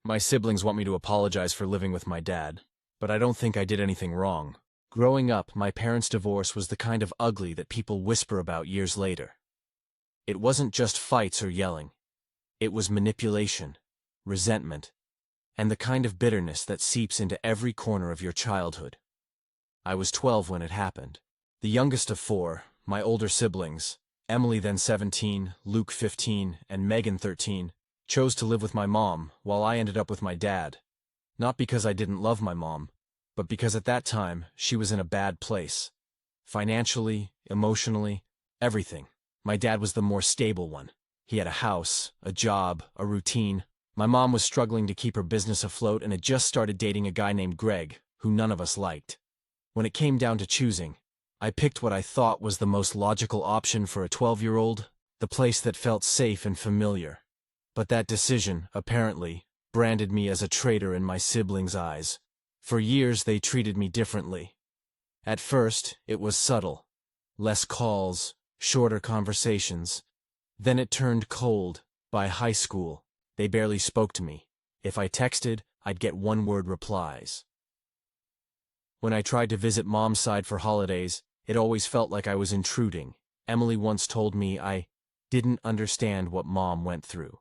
My siblings want me to apologize for living with my dad, but I don't think I did anything wrong. Growing up, my parents' divorce was the kind of ugly that people whisper about years later. It wasn't just fights or yelling. It was manipulation, resentment, and the kind of bitterness that seeps into every corner of your childhood. I was 12 when it happened. The youngest of four, my older siblings, Emily then 17, Luke 15, and Megan 13, chose to live with my mom while I ended up with my dad. Not because I didn't love my mom, but because at that time she was in a bad place. Financially, emotionally, everything. My dad was the more stable one. He had a house, a job, a routine. My mom was struggling to keep her business afloat and had just started dating a guy named Greg, who none of us liked. When it came down to choosing, I picked what I thought was the most logical option for a 12-year-old, the place that felt safe and familiar. But that decision, apparently, branded me as a traitor in my siblings' eyes. For years they treated me differently. At first, it was subtle. Less calls, shorter conversations. Then it turned cold. By high school, they barely spoke to me. If I texted, I'd get one-word replies. When I tried to visit Mom's side for holidays, it always felt like I was intruding. Emily once told me I didn't understand what Mom went through.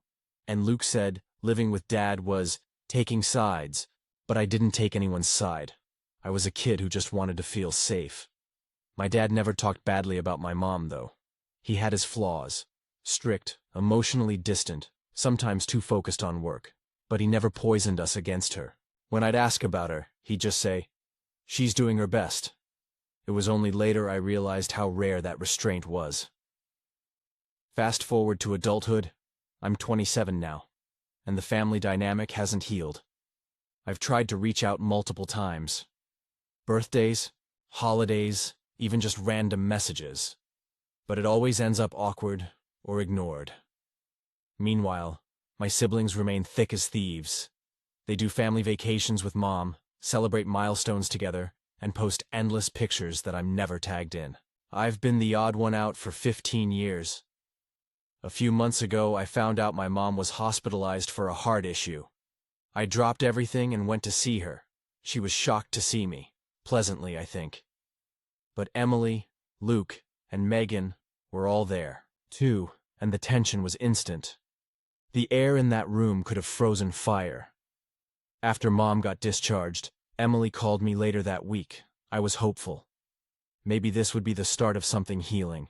And Luke said living with Dad was taking sides, but I didn't take anyone's side. I was a kid who just wanted to feel safe. My dad never talked badly about my mom, though. He had his flaws. Strict, emotionally distant, sometimes too focused on work. But he never poisoned us against her. When I'd ask about her, he'd just say, "She's doing her best." It was only later I realized how rare that restraint was. Fast forward to adulthood, I'm 27 now, and the family dynamic hasn't healed. I've tried to reach out multiple times. Birthdays, holidays, even just random messages. But it always ends up awkward or ignored. Meanwhile, my siblings remain thick as thieves. They do family vacations with Mom, celebrate milestones together, and post endless pictures that I'm never tagged in. I've been the odd one out for 15 years. A few months ago, I found out my mom was hospitalized for a heart issue. I dropped everything and went to see her. She was shocked to see me. Pleasantly, I think. But Emily, Luke, and Megan were all there, too, and the tension was instant. The air in that room could have frozen fire. After Mom got discharged, Emily called me later that week. I was hopeful. Maybe this would be the start of something healing.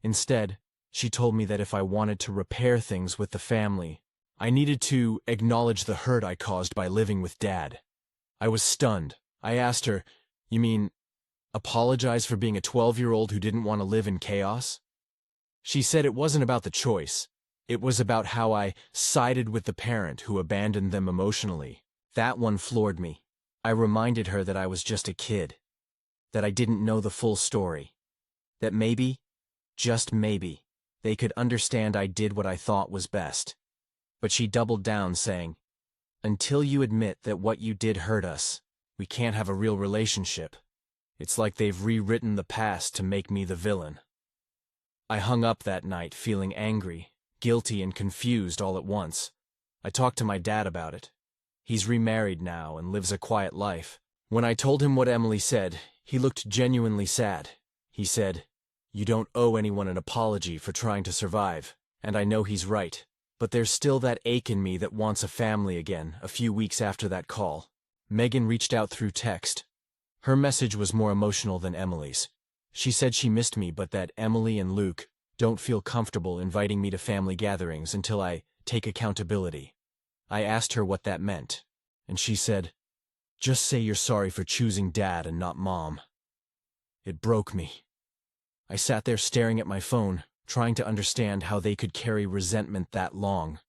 Instead, she told me that if I wanted to repair things with the family, I needed to acknowledge the hurt I caused by living with Dad. I was stunned. I asked her, "You mean, apologize for being a 12-year-old who didn't want to live in chaos?" She said it wasn't about the choice. It was about how I sided with the parent who abandoned them emotionally. That one floored me. I reminded her that I was just a kid, that I didn't know the full story, that maybe, just maybe, they could understand I did what I thought was best. But she doubled down, saying, "Until you admit that what you did hurt us, we can't have a real relationship." It's like they've rewritten the past to make me the villain. I hung up that night feeling angry, guilty, and confused all at once. I talked to my dad about it. He's remarried now and lives a quiet life. When I told him what Emily said, he looked genuinely sad. He said, "You don't owe anyone an apology for trying to survive," and I know he's right. But there's still that ache in me that wants a family again. A few weeks after that call, Megan reached out through text. Her message was more emotional than Emily's. She said she missed me, but that Emily and Luke don't feel comfortable inviting me to family gatherings until I take accountability. I asked her what that meant, and she said, "Just say you're sorry for choosing Dad and not Mom." It broke me. I sat there staring at my phone, trying to understand how they could carry resentment that long.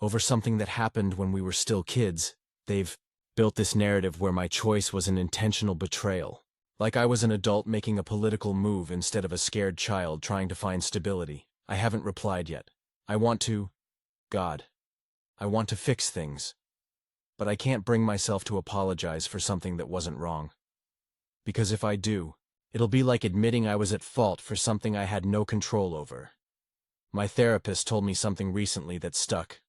Over something that happened when we were still kids. They've built this narrative where my choice was an intentional betrayal. Like I was an adult making a political move instead of a scared child trying to find stability. I haven't replied yet. I want to, God, I want to fix things. But I can't bring myself to apologize for something that wasn't wrong. Because if I do, it'll be like admitting I was at fault for something I had no control over. My therapist told me something recently that stuck.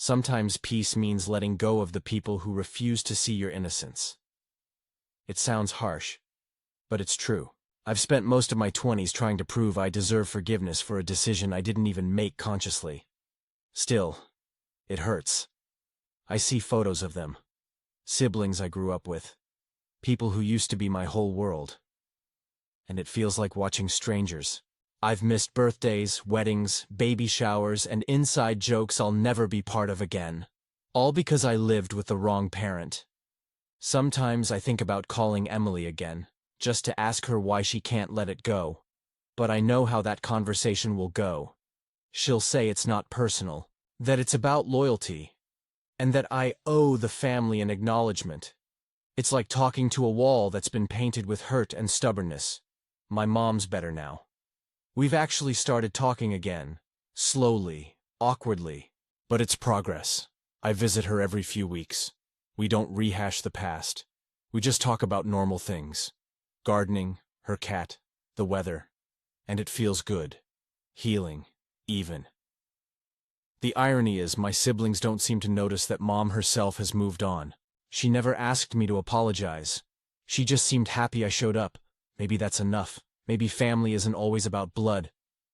Sometimes peace means letting go of the people who refuse to see your innocence. It sounds harsh, but it's true. I've spent most of my 20s trying to prove I deserve forgiveness for a decision I didn't even make consciously. Still, it hurts. I see photos of them. Siblings I grew up with. People who used to be my whole world. And it feels like watching strangers. I've missed birthdays, weddings, baby showers, and inside jokes I'll never be part of again. All because I lived with the wrong parent. Sometimes I think about calling Emily again, just to ask her why she can't let it go. But I know how that conversation will go. She'll say it's not personal, that it's about loyalty, and that I owe the family an acknowledgement. It's like talking to a wall that's been painted with hurt and stubbornness. My mom's better now. We've actually started talking again, slowly, awkwardly, but it's progress. I visit her every few weeks. We don't rehash the past. We just talk about normal things. Gardening, her cat, the weather. And it feels good. Healing, even. The irony is my siblings don't seem to notice that Mom herself has moved on. She never asked me to apologize. She just seemed happy I showed up. Maybe that's enough. Maybe family isn't always about blood.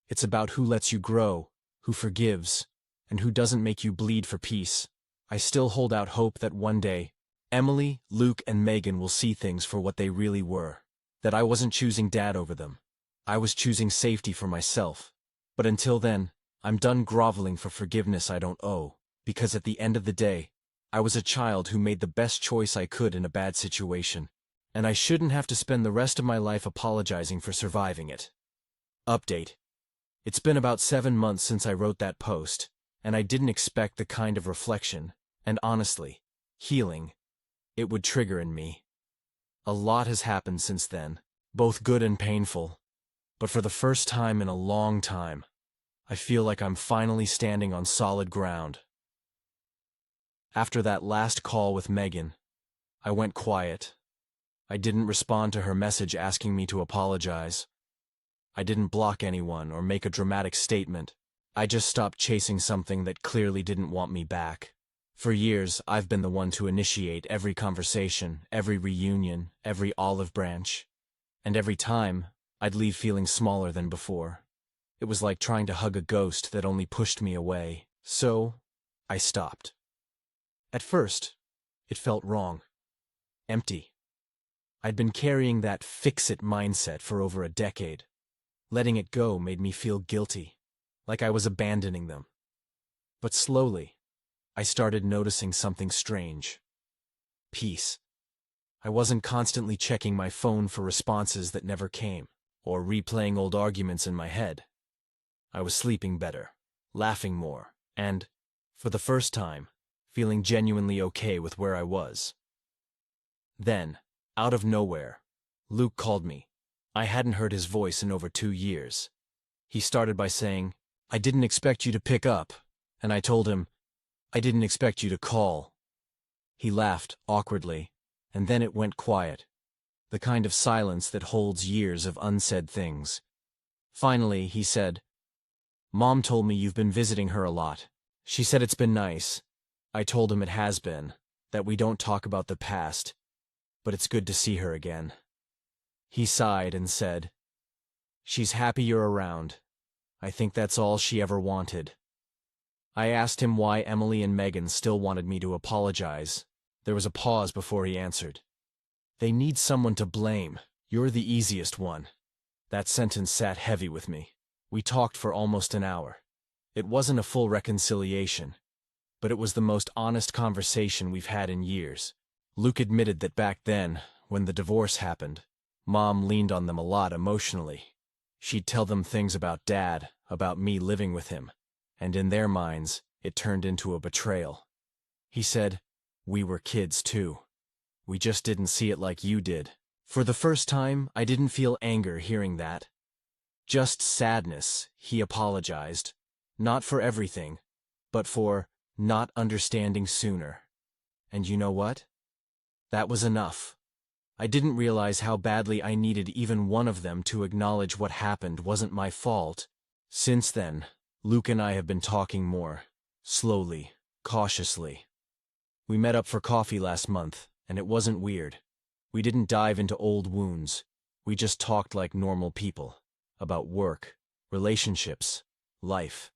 It's about who lets you grow, who forgives, and who doesn't make you bleed for peace. I still hold out hope that one day, Emily, Luke, and Megan will see things for what they really were. That I wasn't choosing Dad over them. I was choosing safety for myself. But until then, I'm done groveling for forgiveness I don't owe, because at the end of the day, I was a child who made the best choice I could in a bad situation. And I shouldn't have to spend the rest of my life apologizing for surviving it. Update. It's been about 7 months since I wrote that post, and I didn't expect the kind of reflection, and honestly, healing, it would trigger in me. A lot has happened since then, both good and painful, but for the first time in a long time, I feel like I'm finally standing on solid ground. After that last call with Megan, I went quiet. I didn't respond to her message asking me to apologize. I didn't block anyone or make a dramatic statement. I just stopped chasing something that clearly didn't want me back. For years, I've been the one to initiate every conversation, every reunion, every olive branch. And every time, I'd leave feeling smaller than before. It was like trying to hug a ghost that only pushed me away. So, I stopped. At first, it felt wrong. Empty. I'd been carrying that fix-it mindset for over a decade. Letting it go made me feel guilty, like I was abandoning them. But slowly, I started noticing something strange. Peace. I wasn't constantly checking my phone for responses that never came, or replaying old arguments in my head. I was sleeping better, laughing more, and, for the first time, feeling genuinely okay with where I was. Then, out of nowhere, Luke called me. I hadn't heard his voice in over 2 years. He started by saying, "I didn't expect you to pick up," and I told him, "I didn't expect you to call." He laughed awkwardly, and then it went quiet, the kind of silence that holds years of unsaid things. Finally, he said, "Mom told me you've been visiting her a lot. She said it's been nice." I told him it has been, that we don't talk about the past, but it's good to see her again. He sighed and said, "She's happy you're around. I think that's all she ever wanted." I asked him why Emily and Megan still wanted me to apologize. There was a pause before he answered. "They need someone to blame. You're the easiest one." That sentence sat heavy with me. We talked for almost an hour. It wasn't a full reconciliation, but it was the most honest conversation we've had in years. Luke admitted that back then, when the divorce happened, Mom leaned on them a lot emotionally. She'd tell them things about Dad, about me living with him, and in their minds, it turned into a betrayal. He said, "We were kids too. We just didn't see it like you did." For the first time, I didn't feel anger hearing that. Just sadness, he apologized. Not for everything, but for not understanding sooner. And you know what? That was enough. I didn't realize how badly I needed even one of them to acknowledge what happened wasn't my fault. Since then, Luke and I have been talking more, slowly, cautiously. We met up for coffee last month, and it wasn't weird. We didn't dive into old wounds. We just talked like normal people. About work, relationships, life.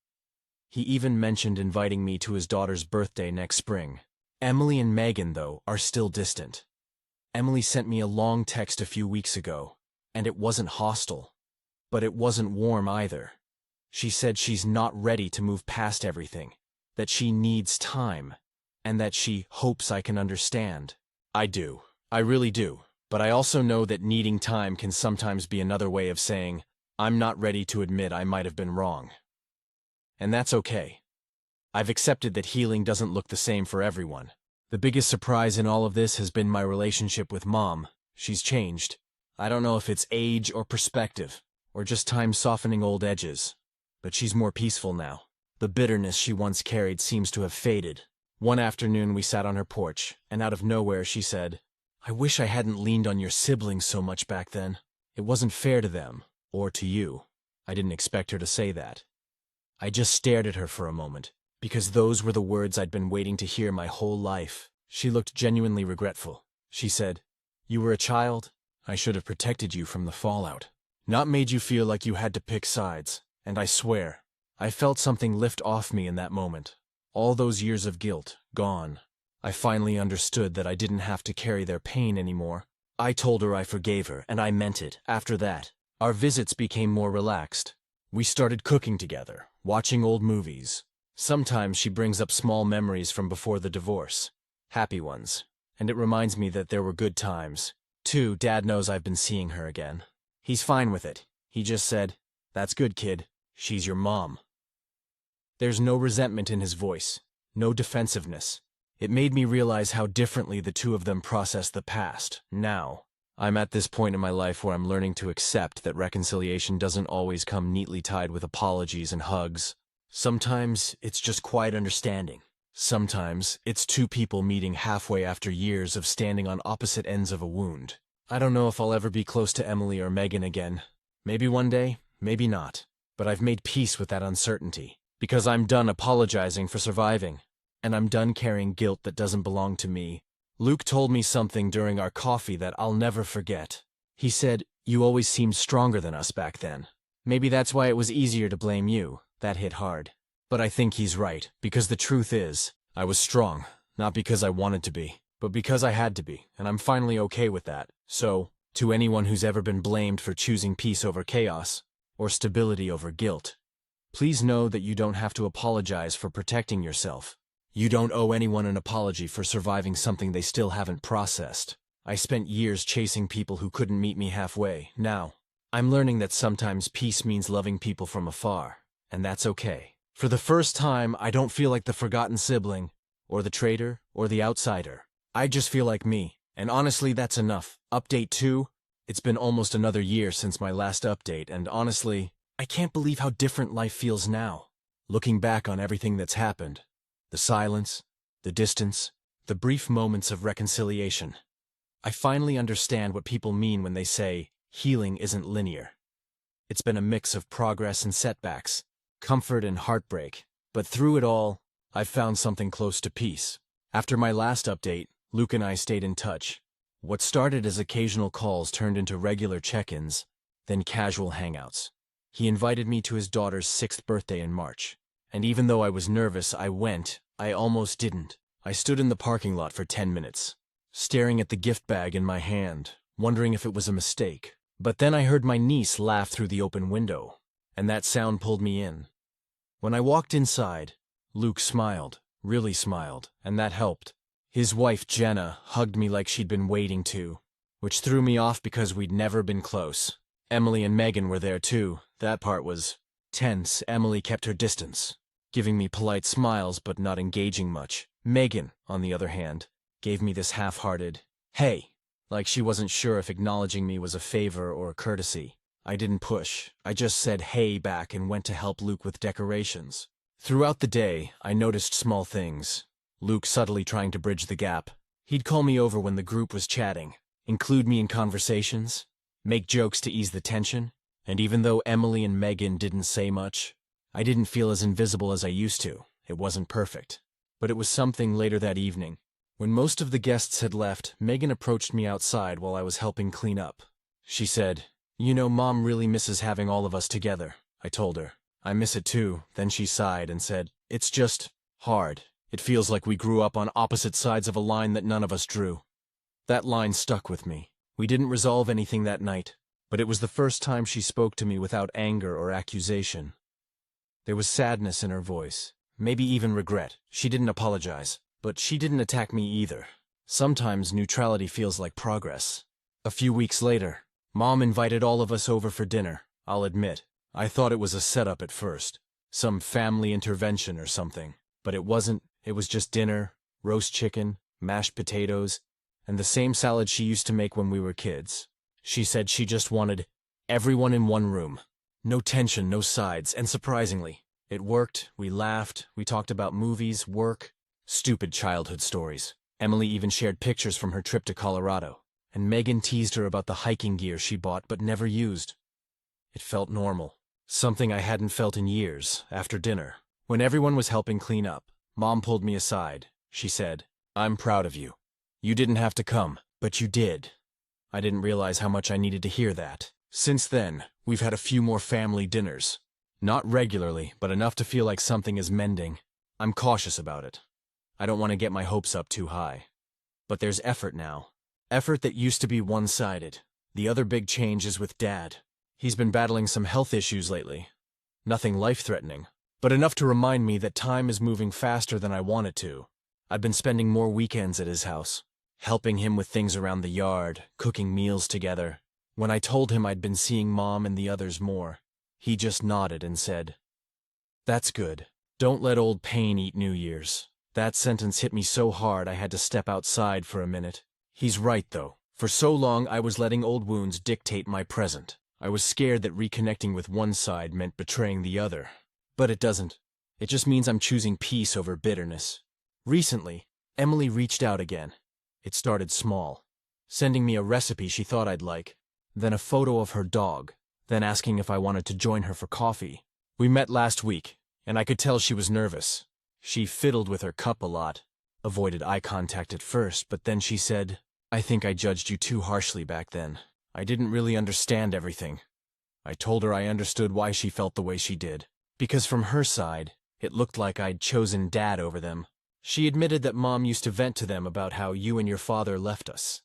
He even mentioned inviting me to his daughter's birthday next spring. Emily and Megan, though, are still distant. Emily sent me a long text a few weeks ago, and it wasn't hostile. But it wasn't warm either. She said she's not ready to move past everything, that she needs time, and that she hopes I can understand. I do. I really do. But I also know that needing time can sometimes be another way of saying, I'm not ready to admit I might have been wrong. And that's okay. I've accepted that healing doesn't look the same for everyone. The biggest surprise in all of this has been my relationship with Mom. She's changed. I don't know if it's age or perspective, or just time softening old edges. But she's more peaceful now. The bitterness she once carried seems to have faded. One afternoon we sat on her porch, and out of nowhere she said, I wish I hadn't leaned on your siblings so much back then. It wasn't fair to them, or to you. I didn't expect her to say that. I just stared at her for a moment, because those were the words I'd been waiting to hear my whole life. She looked genuinely regretful. She said, You were a child. I should have protected you from the fallout. Not made you feel like you had to pick sides. And I swear, I felt something lift off me in that moment. All those years of guilt, gone. I finally understood that I didn't have to carry their pain anymore. I told her I forgave her, and I meant it. After that, our visits became more relaxed. We started cooking together, watching old movies. Sometimes she brings up small memories from before the divorce. Happy ones. And it reminds me that there were good times. Too, Dad knows I've been seeing her again. He's fine with it. He just said, That's good, kid. She's your mom. There's no resentment in his voice, no defensiveness. It made me realize how differently the two of them process the past. Now, I'm at this point in my life where I'm learning to accept that reconciliation doesn't always come neatly tied with apologies and hugs. Sometimes it's just quiet understanding. Sometimes it's two people meeting halfway after years of standing on opposite ends of a wound. I don't know if I'll ever be close to Emily or Megan again. Maybe one day, maybe not. But I've made peace with that uncertainty, because I'm done apologizing for surviving, and I'm done carrying guilt that doesn't belong to me. Luke told me something during our coffee that I'll never forget. He said, You always seemed stronger than us back then. Maybe that's why it was easier to blame you. That hit hard. But I think he's right, because the truth is, I was strong, not because I wanted to be, but because I had to be, and I'm finally okay with that. So, to anyone who's ever been blamed for choosing peace over chaos, or stability over guilt, please know that you don't have to apologize for protecting yourself. You don't owe anyone an apology for surviving something they still haven't processed. I spent years chasing people who couldn't meet me halfway. Now, I'm learning that sometimes peace means loving people from afar, and that's okay. For the first time, I don't feel like the forgotten sibling, or the traitor, or the outsider. I just feel like me, and honestly, that's enough. Update 2. It's been almost another year since my last update, and honestly, I can't believe how different life feels now. Looking back on everything that's happened, the silence, the distance, the brief moments of reconciliation, I finally understand what people mean when they say, healing isn't linear. It's been a mix of progress and setbacks, comfort and heartbreak, but through it all, I've found something close to peace. After my last update, Luke and I stayed in touch. What started as occasional calls turned into regular check-ins, then casual hangouts. He invited me to his daughter's 6th birthday in March, and even though I was nervous, I went. I almost didn't. I stood in the parking lot for 10 minutes, staring at the gift bag in my hand, wondering if it was a mistake. But then I heard my niece laugh through the open window, and that sound pulled me in. When I walked inside, Luke smiled, really smiled, and that helped. His wife, Jenna, hugged me like she'd been waiting to, which threw me off because we'd never been close. Emily and Megan were there too. That part was tense. Emily kept her distance, giving me polite smiles but not engaging much. Megan, on the other hand, gave me this half-hearted, hey, like she wasn't sure if acknowledging me was a favor or a courtesy. I didn't push. I just said hey back and went to help Luke with decorations. Throughout the day, I noticed small things. Luke subtly trying to bridge the gap. He'd call me over when the group was chatting, include me in conversations, make jokes to ease the tension, and even though Emily and Megan didn't say much, I didn't feel as invisible as I used to. It wasn't perfect. But it was something later that evening. When most of the guests had left, Megan approached me outside while I was helping clean up. She said, "You know, Mom really misses having all of us together." I told her, "I miss it too." Then she sighed and said, "It's just hard. It feels like we grew up on opposite sides of a line that none of us drew." That line stuck with me. We didn't resolve anything that night, but it was the first time she spoke to me without anger or accusation. There was sadness in her voice, maybe even regret. She didn't apologize, but she didn't attack me either. Sometimes neutrality feels like progress. A few weeks later, Mom invited all of us over for dinner. I'll admit, I thought it was a setup at first, some family intervention or something, but it wasn't. It was just dinner, roast chicken, mashed potatoes, and the same salad she used to make when we were kids. She said she just wanted everyone in one room. No tension, no sides, and surprisingly, it worked. We laughed, we talked about movies, work, stupid childhood stories. Emily even shared pictures from her trip to Colorado, and Megan teased her about the hiking gear she bought but never used. It felt normal, something I hadn't felt in years. After dinner, when everyone was helping clean up, Mom pulled me aside. She said, "I'm proud of you. You didn't have to come, but you did." I didn't realize how much I needed to hear that. Since then, we've had a few more family dinners. Not regularly, but enough to feel like something is mending. I'm cautious about it. I don't want to get my hopes up too high. But there's effort now. Effort that used to be one-sided. The other big change is with Dad. He's been battling some health issues lately. Nothing life-threatening, but enough to remind me that time is moving faster than I want it to. I've been spending more weekends at his house, helping him with things around the yard, cooking meals together. When I told him I'd been seeing Mom and the others more, he just nodded and said, "That's good. Don't let old pain eat New Year's." That sentence hit me so hard I had to step outside for a minute. He's right, though. For so long I was letting old wounds dictate my present. I was scared that reconnecting with one side meant betraying the other. But it doesn't. It just means I'm choosing peace over bitterness. Recently, Emily reached out again. It started small, sending me a recipe she thought I'd like, then a photo of her dog, then asking if I wanted to join her for coffee. We met last week, and I could tell she was nervous. She fiddled with her cup a lot, avoided eye contact at first, but then she said, "I think I judged you too harshly back then. I didn't really understand everything." I told her I understood why she felt the way she did, because from her side, it looked like I'd chosen Dad over them. She admitted that Mom used to vent to them about how you and your father left us,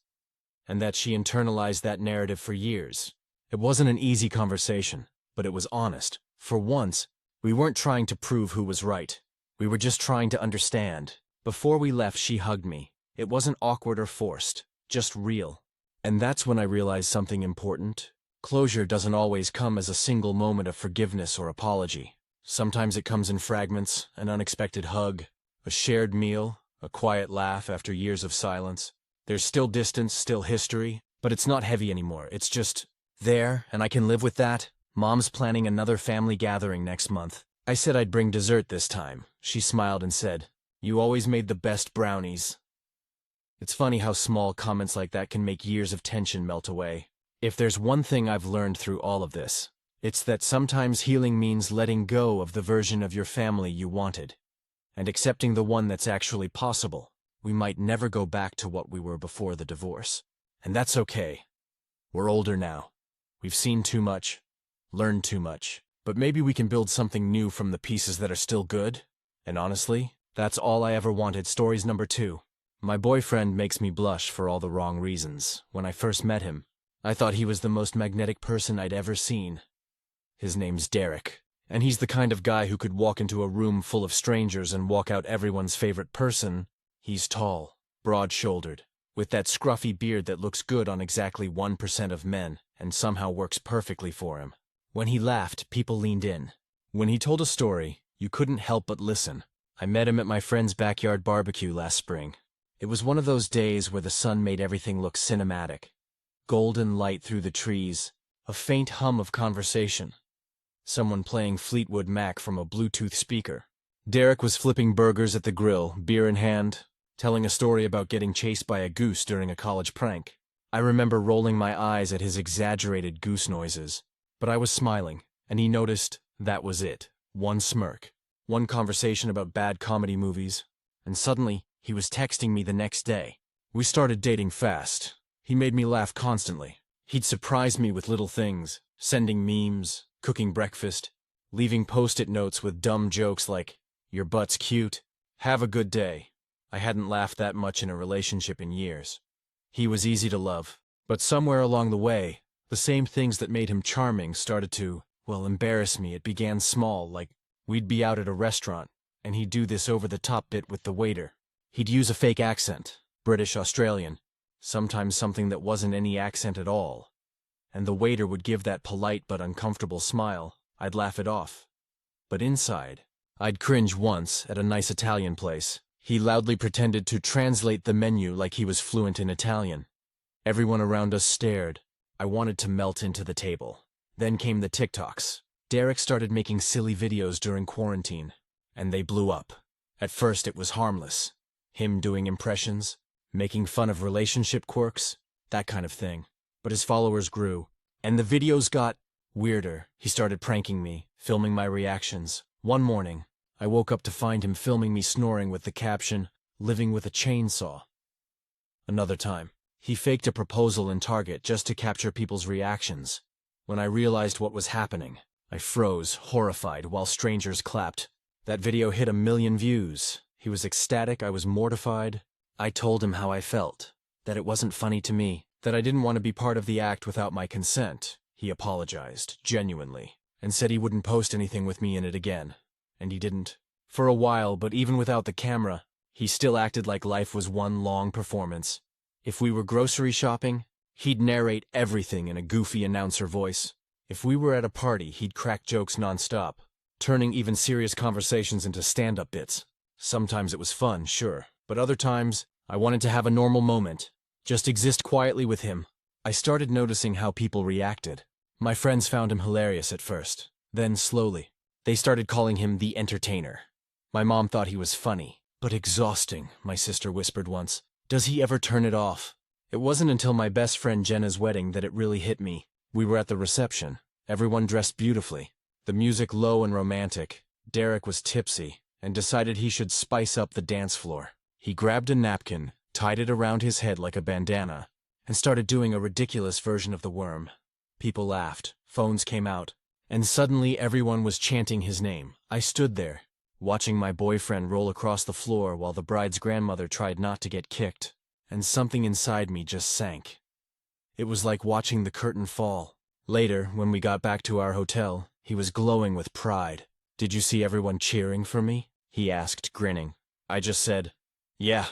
and that she internalized that narrative for years. It wasn't an easy conversation, but it was honest. For once, we weren't trying to prove who was right. We were just trying to understand. Before we left, she hugged me. It wasn't awkward or forced, just real. And that's when I realized something important. Closure doesn't always come as a single moment of forgiveness or apology. Sometimes it comes in fragments, an unexpected hug, a shared meal, a quiet laugh after years of silence. There's still distance, still history, but it's not heavy anymore. It's just there, and I can live with that. Mom's planning another family gathering next month. I said I'd bring dessert this time. She smiled and said, "You always made the best brownies." It's funny how small comments like that can make years of tension melt away. If there's one thing I've learned through all of this, it's that sometimes healing means letting go of the version of your family you wanted, and accepting the one that's actually possible. We might never go back to what we were before the divorce, and that's okay. We're older now. We've seen too much, learned too much, but maybe we can build something new from the pieces that are still good. And honestly, that's all I ever wanted. Stories number 2. My boyfriend makes me blush for all the wrong reasons. When I first met him, I thought he was the most magnetic person I'd ever seen. His name's Derek, and he's the kind of guy who could walk into a room full of strangers and walk out everyone's favorite person. He's tall, broad-shouldered, with that scruffy beard that looks good on exactly 1% of men and somehow works perfectly for him. When he laughed, people leaned in. When he told a story, you couldn't help but listen. I met him at my friend's backyard barbecue last spring. It was one of those days where the sun made everything look cinematic. Golden light through the trees, a faint hum of conversation. Someone playing Fleetwood Mac from a Bluetooth speaker. Derek was flipping burgers at the grill, beer in hand, telling a story about getting chased by a goose during a college prank. I remember rolling my eyes at his exaggerated goose noises, but I was smiling, and he noticed that was it. One smirk, one conversation about bad comedy movies, and suddenly, he was texting me the next day. We started dating fast. He made me laugh constantly. He'd surprise me with little things, sending memes, cooking breakfast, leaving post-it notes with dumb jokes like, "Your butt's cute. Have a good day." I hadn't laughed that much in a relationship in years. He was easy to love, but somewhere along the way, the same things that made him charming started to, well, embarrass me. It began small, like we'd be out at a restaurant, and he'd do this over-the-top bit with the waiter. He'd use a fake accent, British, Australian, sometimes something that wasn't any accent at all, and the waiter would give that polite but uncomfortable smile. I'd laugh it off. But inside, I'd cringe once at a nice Italian place. He loudly pretended to translate the menu like he was fluent in Italian. Everyone around us stared. I wanted to melt into the table. Then came the TikToks. Derek started making silly videos during quarantine, and they blew up. At first it was harmless. Him doing impressions, making fun of relationship quirks, that kind of thing. But his followers grew, and the videos got weirder. He started pranking me, filming my reactions. One morning, I woke up to find him filming me snoring with the caption, "Living with a chainsaw." Another time, he faked a proposal in Target just to capture people's reactions. When I realized what was happening, I froze, horrified, while strangers clapped. That video hit 1 million views. He was ecstatic, I was mortified. I told him how I felt, that it wasn't funny to me, that I didn't want to be part of the act without my consent. He apologized, genuinely, and said he wouldn't post anything with me in it again. And he didn't. For a while, but even without the camera, he still acted like life was one long performance. If we were grocery shopping, he'd narrate everything in a goofy announcer voice. If we were at a party, he'd crack jokes nonstop, turning even serious conversations into stand-up bits. Sometimes it was fun, sure, but other times, I wanted to have a normal moment, just exist quietly with him. I started noticing how people reacted. My friends found him hilarious at first. Then, slowly, they started calling him the entertainer. My mom thought he was funny, but exhausting, my sister whispered once. Does he ever turn it off? It wasn't until my best friend Jenna's wedding that it really hit me. We were at the reception, everyone dressed beautifully, the music low and romantic. Derek was tipsy, and decided he should spice up the dance floor. He grabbed a napkin, tied it around his head like a bandana, and started doing a ridiculous version of the worm. People laughed, phones came out, and suddenly everyone was chanting his name. I stood there, watching my boyfriend roll across the floor while the bride's grandmother tried not to get kicked, and something inside me just sank. It was like watching the curtain fall. Later, when we got back to our hotel, he was glowing with pride. "Did you see everyone cheering for me?" he asked, grinning. I just said, "Yeah."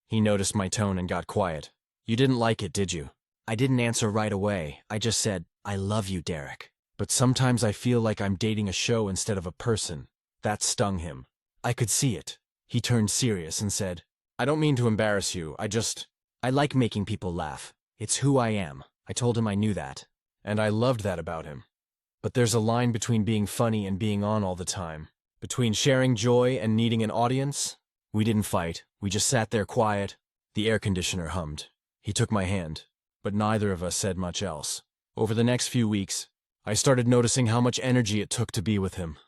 He noticed my tone and got quiet. "You didn't like it, did you?" I didn't answer right away. I just said, "I love you, Derek. But sometimes I feel like I'm dating a show instead of a person." That stung him. I could see it. He turned serious and said, "I don't mean to embarrass you, I like making people laugh. It's who I am." I told him I knew that, and I loved that about him. But there's a line between being funny and being on all the time. Between sharing joy and needing an audience. We didn't fight, we just sat there quiet. The air conditioner hummed. He took my hand, but neither of us said much else. Over the next few weeks, I started noticing how much energy it took to be with him.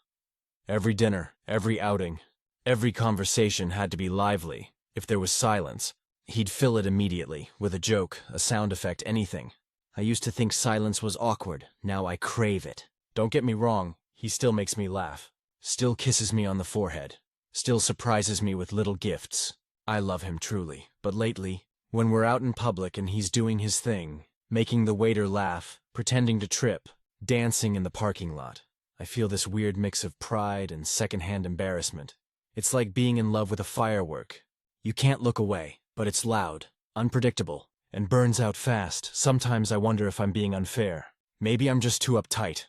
Every dinner, every outing, every conversation had to be lively. If there was silence, he'd fill it immediately, with a joke, a sound effect, anything. I used to think silence was awkward, now I crave it. Don't get me wrong, he still makes me laugh, still kisses me on the forehead, still surprises me with little gifts. I love him truly, but lately, when we're out in public and he's doing his thing, making the waiter laugh, pretending to trip, dancing in the parking lot, I feel this weird mix of pride and secondhand embarrassment. It's like being in love with a firework. You can't look away, but it's loud, unpredictable, and burns out fast. Sometimes I wonder if I'm being unfair. Maybe I'm just too uptight.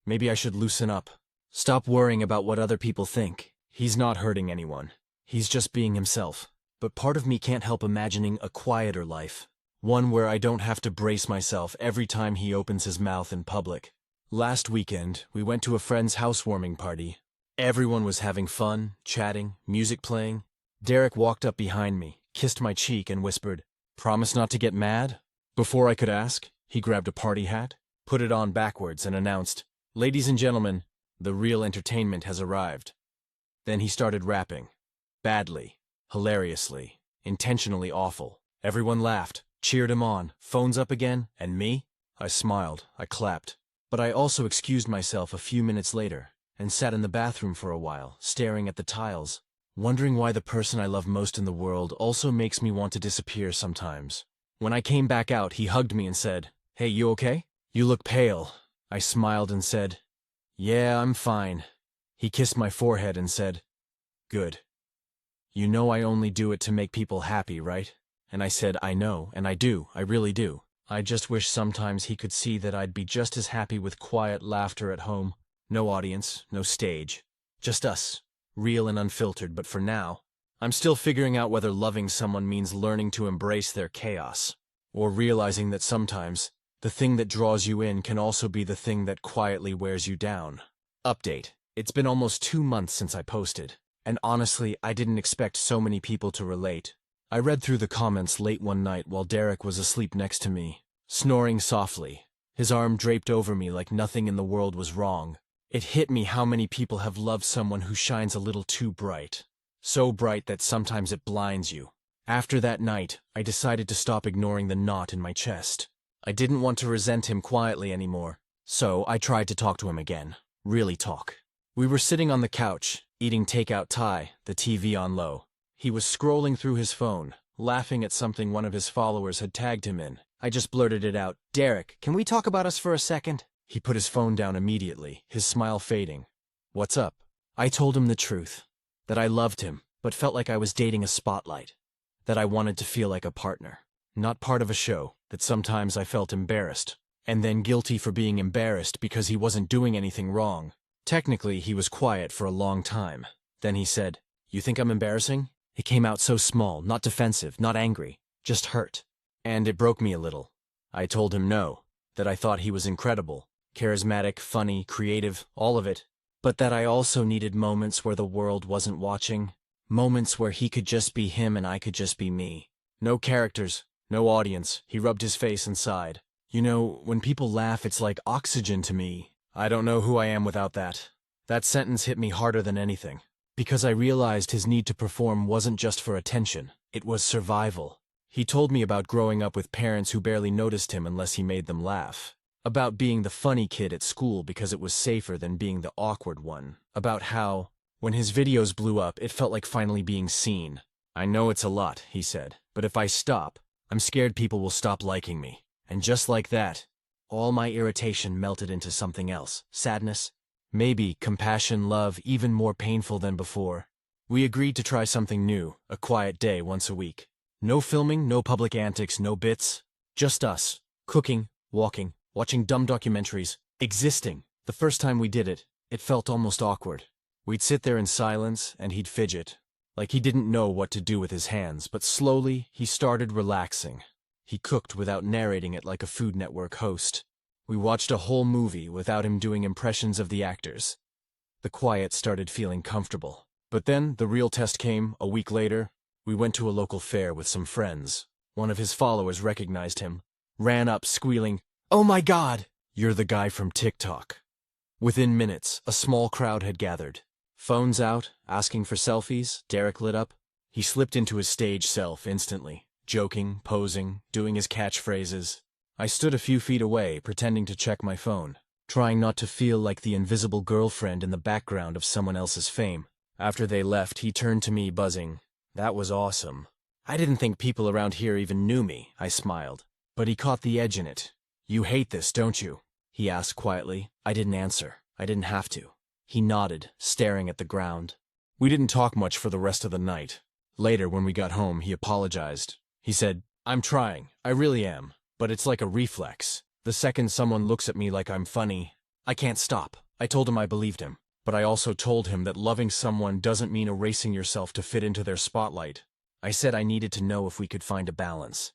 Maybe I should loosen up. Stop worrying about what other people think. He's not hurting anyone. He's just being himself. But part of me can't help imagining a quieter life. One where I don't have to brace myself every time he opens his mouth in public. Last weekend, we went to a friend's housewarming party. Everyone was having fun, chatting, music playing. Derek walked up behind me, kissed my cheek, and whispered, "Promise not to get mad?" Before I could ask, he grabbed a party hat, put it on backwards, and announced, "Ladies and gentlemen, the real entertainment has arrived." Then he started rapping. Badly. Hilariously. Intentionally awful. Everyone laughed, cheered him on, phones up again, and me? I smiled, I clapped. But I also excused myself a few minutes later, and sat in the bathroom for a while, staring at the tiles, wondering why the person I love most in the world also makes me want to disappear sometimes. When I came back out, he hugged me and said, "Hey, you okay? You look pale." I smiled and said, "Yeah, I'm fine." He kissed my forehead and said, "Good. You know I only do it to make people happy, right?" And I said, "I know, and I do, I really do. I just wish sometimes he could see that I'd be just as happy with quiet laughter at home. No audience, no stage. Just us, real and unfiltered, but for now, I'm still figuring out whether loving someone means learning to embrace their chaos, or realizing that sometimes, the thing that draws you in can also be the thing that quietly wears you down." Update. It's been almost 2 months since I posted, and honestly, I didn't expect so many people to relate. I read through the comments late one night while Derek was asleep next to me, snoring softly, his arm draped over me like nothing in the world was wrong. It hit me how many people have loved someone who shines a little too bright. So bright that sometimes it blinds you. After that night, I decided to stop ignoring the knot in my chest. I didn't want to resent him quietly anymore, so I tried to talk to him again. Really talk. We were sitting on the couch, eating takeout Thai, the TV on low. He was scrolling through his phone, laughing at something one of his followers had tagged him in. I just blurted it out. "Derek, can we talk about us for a second?" He put his phone down immediately, his smile fading. "What's up?" I told him the truth. That I loved him, but felt like I was dating a spotlight. That I wanted to feel like a partner, not part of a show. That sometimes I felt embarrassed, and then guilty for being embarrassed because he wasn't doing anything wrong. Technically, he was quiet for a long time. Then he said, "You think I'm embarrassing?" It came out so small, not defensive, not angry, just hurt. And it broke me a little. I told him no, that I thought he was incredible, charismatic, funny, creative, all of it, but that I also needed moments where the world wasn't watching, moments where he could just be him and I could just be me. No characters, no audience. He rubbed his face and sighed. "You know, when people laugh, it's like oxygen to me. I don't know who I am without that." That sentence hit me harder than anything, because I realized his need to perform wasn't just for attention, it was survival. He told me about growing up with parents who barely noticed him unless he made them laugh. About being the funny kid at school because it was safer than being the awkward one. About how, when his videos blew up, it felt like finally being seen. "I know it's a lot," he said, "but if I stop, I'm scared people will stop liking me." And just like that, all my irritation melted into something else. Sadness, maybe compassion, love, even more painful than before. We agreed to try something new, a quiet day once a week. No filming, no public antics, no bits. Just us, cooking, walking, watching dumb documentaries, existing. The first time we did it, it felt almost awkward. We'd sit there in silence, and he'd fidget, like he didn't know what to do with his hands, but slowly, he started relaxing. He cooked without narrating it like a Food Network host. We watched a whole movie without him doing impressions of the actors. The quiet started feeling comfortable. But then, the real test came, a week later. We went to a local fair with some friends. One of his followers recognized him, ran up squealing, "Oh my God! You're the guy from TikTok." Within minutes, a small crowd had gathered. Phones out, asking for selfies. Derek lit up. He slipped into his stage self instantly, joking, posing, doing his catchphrases. I stood a few feet away, pretending to check my phone, trying not to feel like the invisible girlfriend in the background of someone else's fame. After they left, he turned to me, buzzing. "That was awesome." I didn't think people around here even knew me, I smiled. But he caught the edge in it. "You hate this, don't you?" he asked quietly. I didn't answer. I didn't have to. He nodded, staring at the ground. We didn't talk much for the rest of the night. Later, when we got home, he apologized. He said, "I'm trying. I really am. But it's like a reflex. The second someone looks at me like I'm funny, I can't stop." I told him I believed him. But I also told him that loving someone doesn't mean erasing yourself to fit into their spotlight. I said I needed to know if we could find a balance.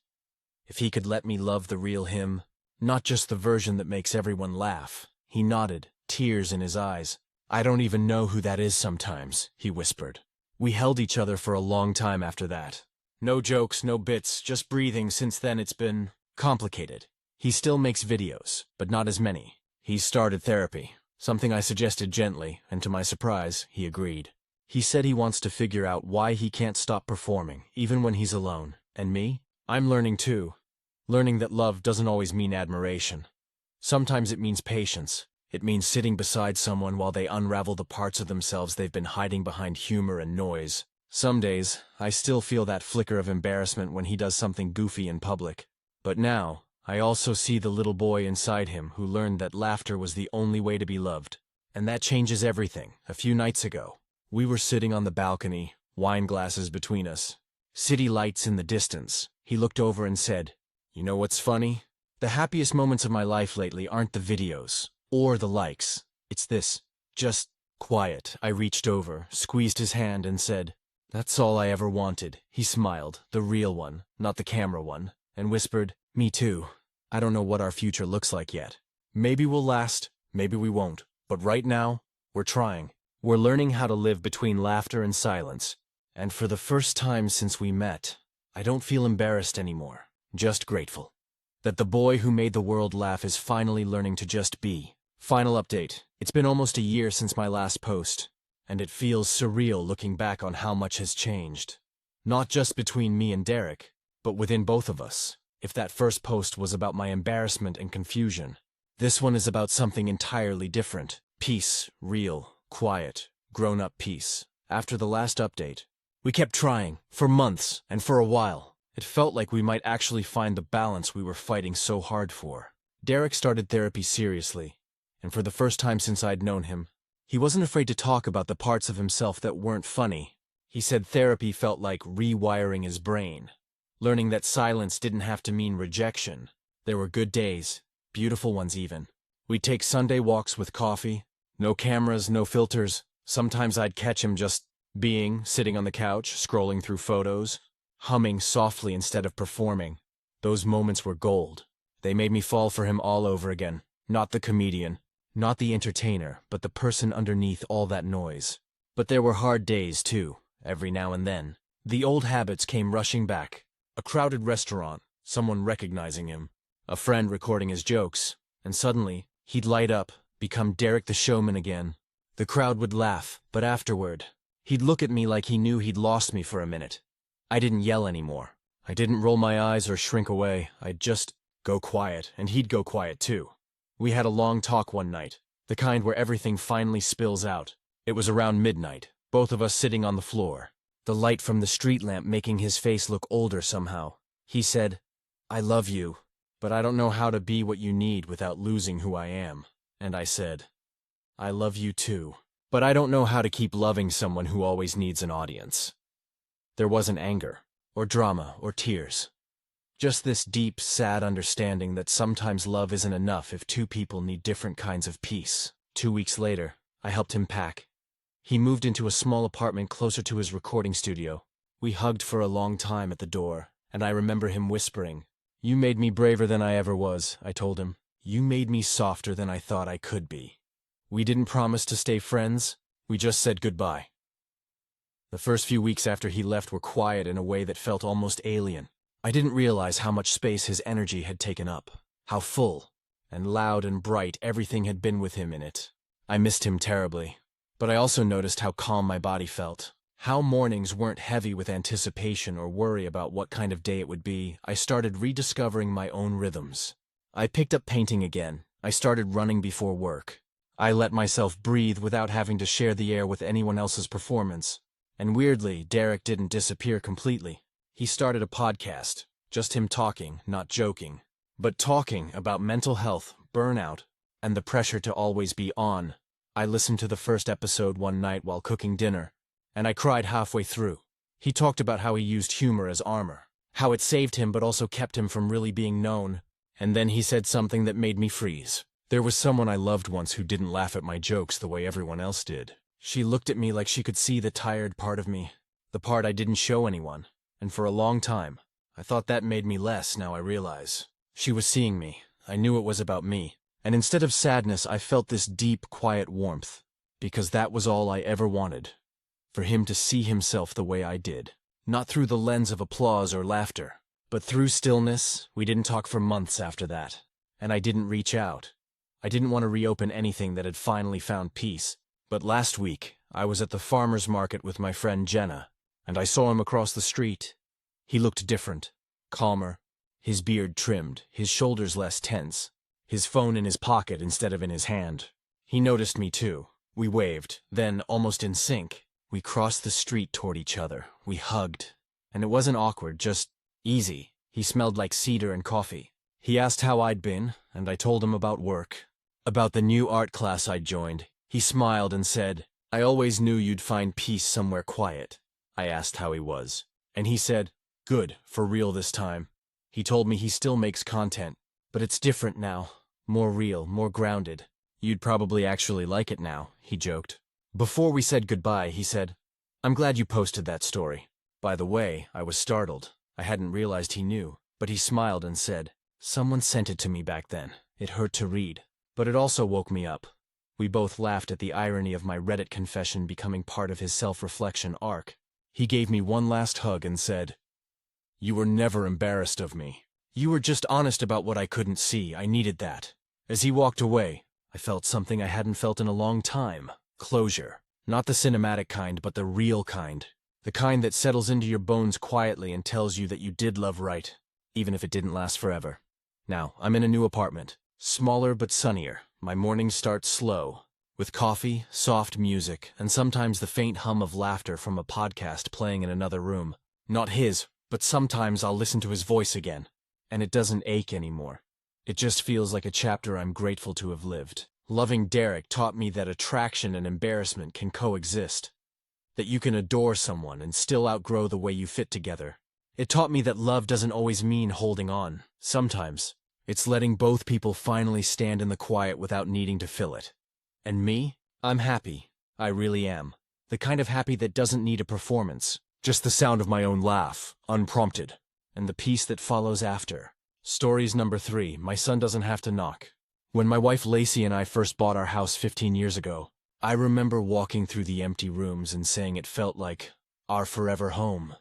If he could let me love the real him, not just the version that makes everyone laugh. He nodded, tears in his eyes. "I don't even know who that is sometimes," he whispered. We held each other for a long time after that. No jokes, no bits, just breathing. Since then it's been complicated. He still makes videos, but not as many. He's started therapy, something I suggested gently, and to my surprise, he agreed. He said he wants to figure out why he can't stop performing, even when he's alone. And me? I'm learning too. Learning that love doesn't always mean admiration. Sometimes it means patience. It means sitting beside someone while they unravel the parts of themselves they've been hiding behind humor and noise. Some days, I still feel that flicker of embarrassment when he does something goofy in public. But now, I also see the little boy inside him who learned that laughter was the only way to be loved. And that changes everything. A few nights ago, we were sitting on the balcony, wine glasses between us. City lights in the distance. He looked over and said, "You know what's funny? The happiest moments of my life lately aren't the videos or the likes. It's this. Just quiet." I reached over, squeezed his hand, and said, "That's all I ever wanted." He smiled, the real one, not the camera one, and whispered, "Me too. I don't know what our future looks like yet. Maybe we'll last, maybe we won't. But right now, we're trying. We're learning how to live between laughter and silence. And for the first time since we met, I don't feel embarrassed anymore, just grateful. That the boy who made the world laugh is finally learning to just be." Final update. It's been almost a year since my last post, and it feels surreal looking back on how much has changed. Not just between me and Derek, but within both of us. If that first post was about my embarrassment and confusion, this one is about something entirely different. Peace, real, quiet, grown-up peace. After the last update, we kept trying, for months, and for a while. It felt like we might actually find the balance we were fighting so hard for. Derek started therapy seriously, and for the first time since I'd known him, he wasn't afraid to talk about the parts of himself that weren't funny. He said therapy felt like rewiring his brain, learning that silence didn't have to mean rejection. There were good days, beautiful ones even. We'd take Sunday walks with coffee, no cameras, no filters. Sometimes I'd catch him just sitting on the couch, scrolling through photos, humming softly instead of performing. Those moments were gold. They made me fall for him all over again. Not the comedian, not the entertainer, but the person underneath all that noise. But there were hard days, too, every now and then. The old habits came rushing back. A crowded restaurant, someone recognizing him, a friend recording his jokes, and suddenly, he'd light up, become Derek the showman again. The crowd would laugh, but afterward, he'd look at me like he knew he'd lost me for a minute. I didn't yell anymore. I didn't roll my eyes or shrink away. I'd just go quiet, and he'd go quiet too. We had a long talk one night, the kind where everything finally spills out. It was around midnight, both of us sitting on the floor, the light from the street lamp making his face look older somehow. He said, "I love you, but I don't know how to be what you need without losing who I am." And I said, "I love you too, but I don't know how to keep loving someone who always needs an audience." There wasn't anger, or drama, or tears. Just this deep, sad understanding that sometimes love isn't enough if two people need different kinds of peace. 2 weeks later, I helped him pack. He moved into a small apartment closer to his recording studio. We hugged for a long time at the door, and I remember him whispering, "You made me braver than I ever was," I told him. "You made me softer than I thought I could be." We didn't promise to stay friends, we just said goodbye. The first few weeks after he left were quiet in a way that felt almost alien. I didn't realize how much space his energy had taken up, how full and loud and bright everything had been with him in it. I missed him terribly, but I also noticed how calm my body felt, how mornings weren't heavy with anticipation or worry about what kind of day it would be. I started rediscovering my own rhythms. I picked up painting again. I started running before work. I let myself breathe without having to share the air with anyone else's performance. And weirdly, Derek didn't disappear completely. He started a podcast, just him talking, not joking, but talking about mental health, burnout, and the pressure to always be on. I listened to the first episode one night while cooking dinner, and I cried halfway through. He talked about how he used humor as armor, how it saved him but also kept him from really being known, and then he said something that made me freeze. There was someone I loved once who didn't laugh at my jokes the way everyone else did. She looked at me like she could see the tired part of me, the part I didn't show anyone, and for a long time, I thought that made me less. Now I realize. She was seeing me. I knew it was about me, and instead of sadness, I felt this deep, quiet warmth, because that was all I ever wanted, for him to see himself the way I did, not through the lens of applause or laughter, but through stillness. We didn't talk for months after that, and I didn't reach out. I didn't want to reopen anything that had finally found peace. But last week, I was at the farmer's market with my friend Jenna, and I saw him across the street. He looked different, calmer, his beard trimmed, his shoulders less tense, his phone in his pocket instead of in his hand. He noticed me too. We waved, then, almost in sync, we crossed the street toward each other. We hugged. And it wasn't awkward, just easy. He smelled like cedar and coffee. He asked how I'd been, and I told him about work, about the new art class I'd joined. He smiled and said, "I always knew you'd find peace somewhere quiet." I asked how he was, and he said, "Good, for real this time." He told me he still makes content, but it's different now, more real, more grounded. "You'd probably actually like it now," he joked. Before we said goodbye, he said, "I'm glad you posted that story." By the way, I was startled. I hadn't realized he knew, but he smiled and said, "Someone sent it to me back then. It hurt to read, but it also woke me up." We both laughed at the irony of my Reddit confession becoming part of his self-reflection arc. He gave me one last hug and said, "You were never embarrassed of me. You were just honest about what I couldn't see. I needed that." As he walked away, I felt something I hadn't felt in a long time. Closure. Not the cinematic kind, but the real kind. The kind that settles into your bones quietly and tells you that you did love right, even if it didn't last forever. Now, I'm in a new apartment. Smaller but sunnier. My mornings start slow, with coffee, soft music, and sometimes the faint hum of laughter from a podcast playing in another room. Not his, but sometimes I'll listen to his voice again, and it doesn't ache anymore. It just feels like a chapter I'm grateful to have lived. Loving Derek taught me that attraction and embarrassment can coexist, that you can adore someone and still outgrow the way you fit together. It taught me that love doesn't always mean holding on. Sometimes, it's letting both people finally stand in the quiet without needing to fill it. And me? I'm happy. I really am. The kind of happy that doesn't need a performance. Just the sound of my own laugh, unprompted, and the peace that follows after. Stories number 3, my son doesn't have to knock. When my wife Lacey and I first bought our house 15 years ago, I remember walking through the empty rooms and saying it felt like our forever home.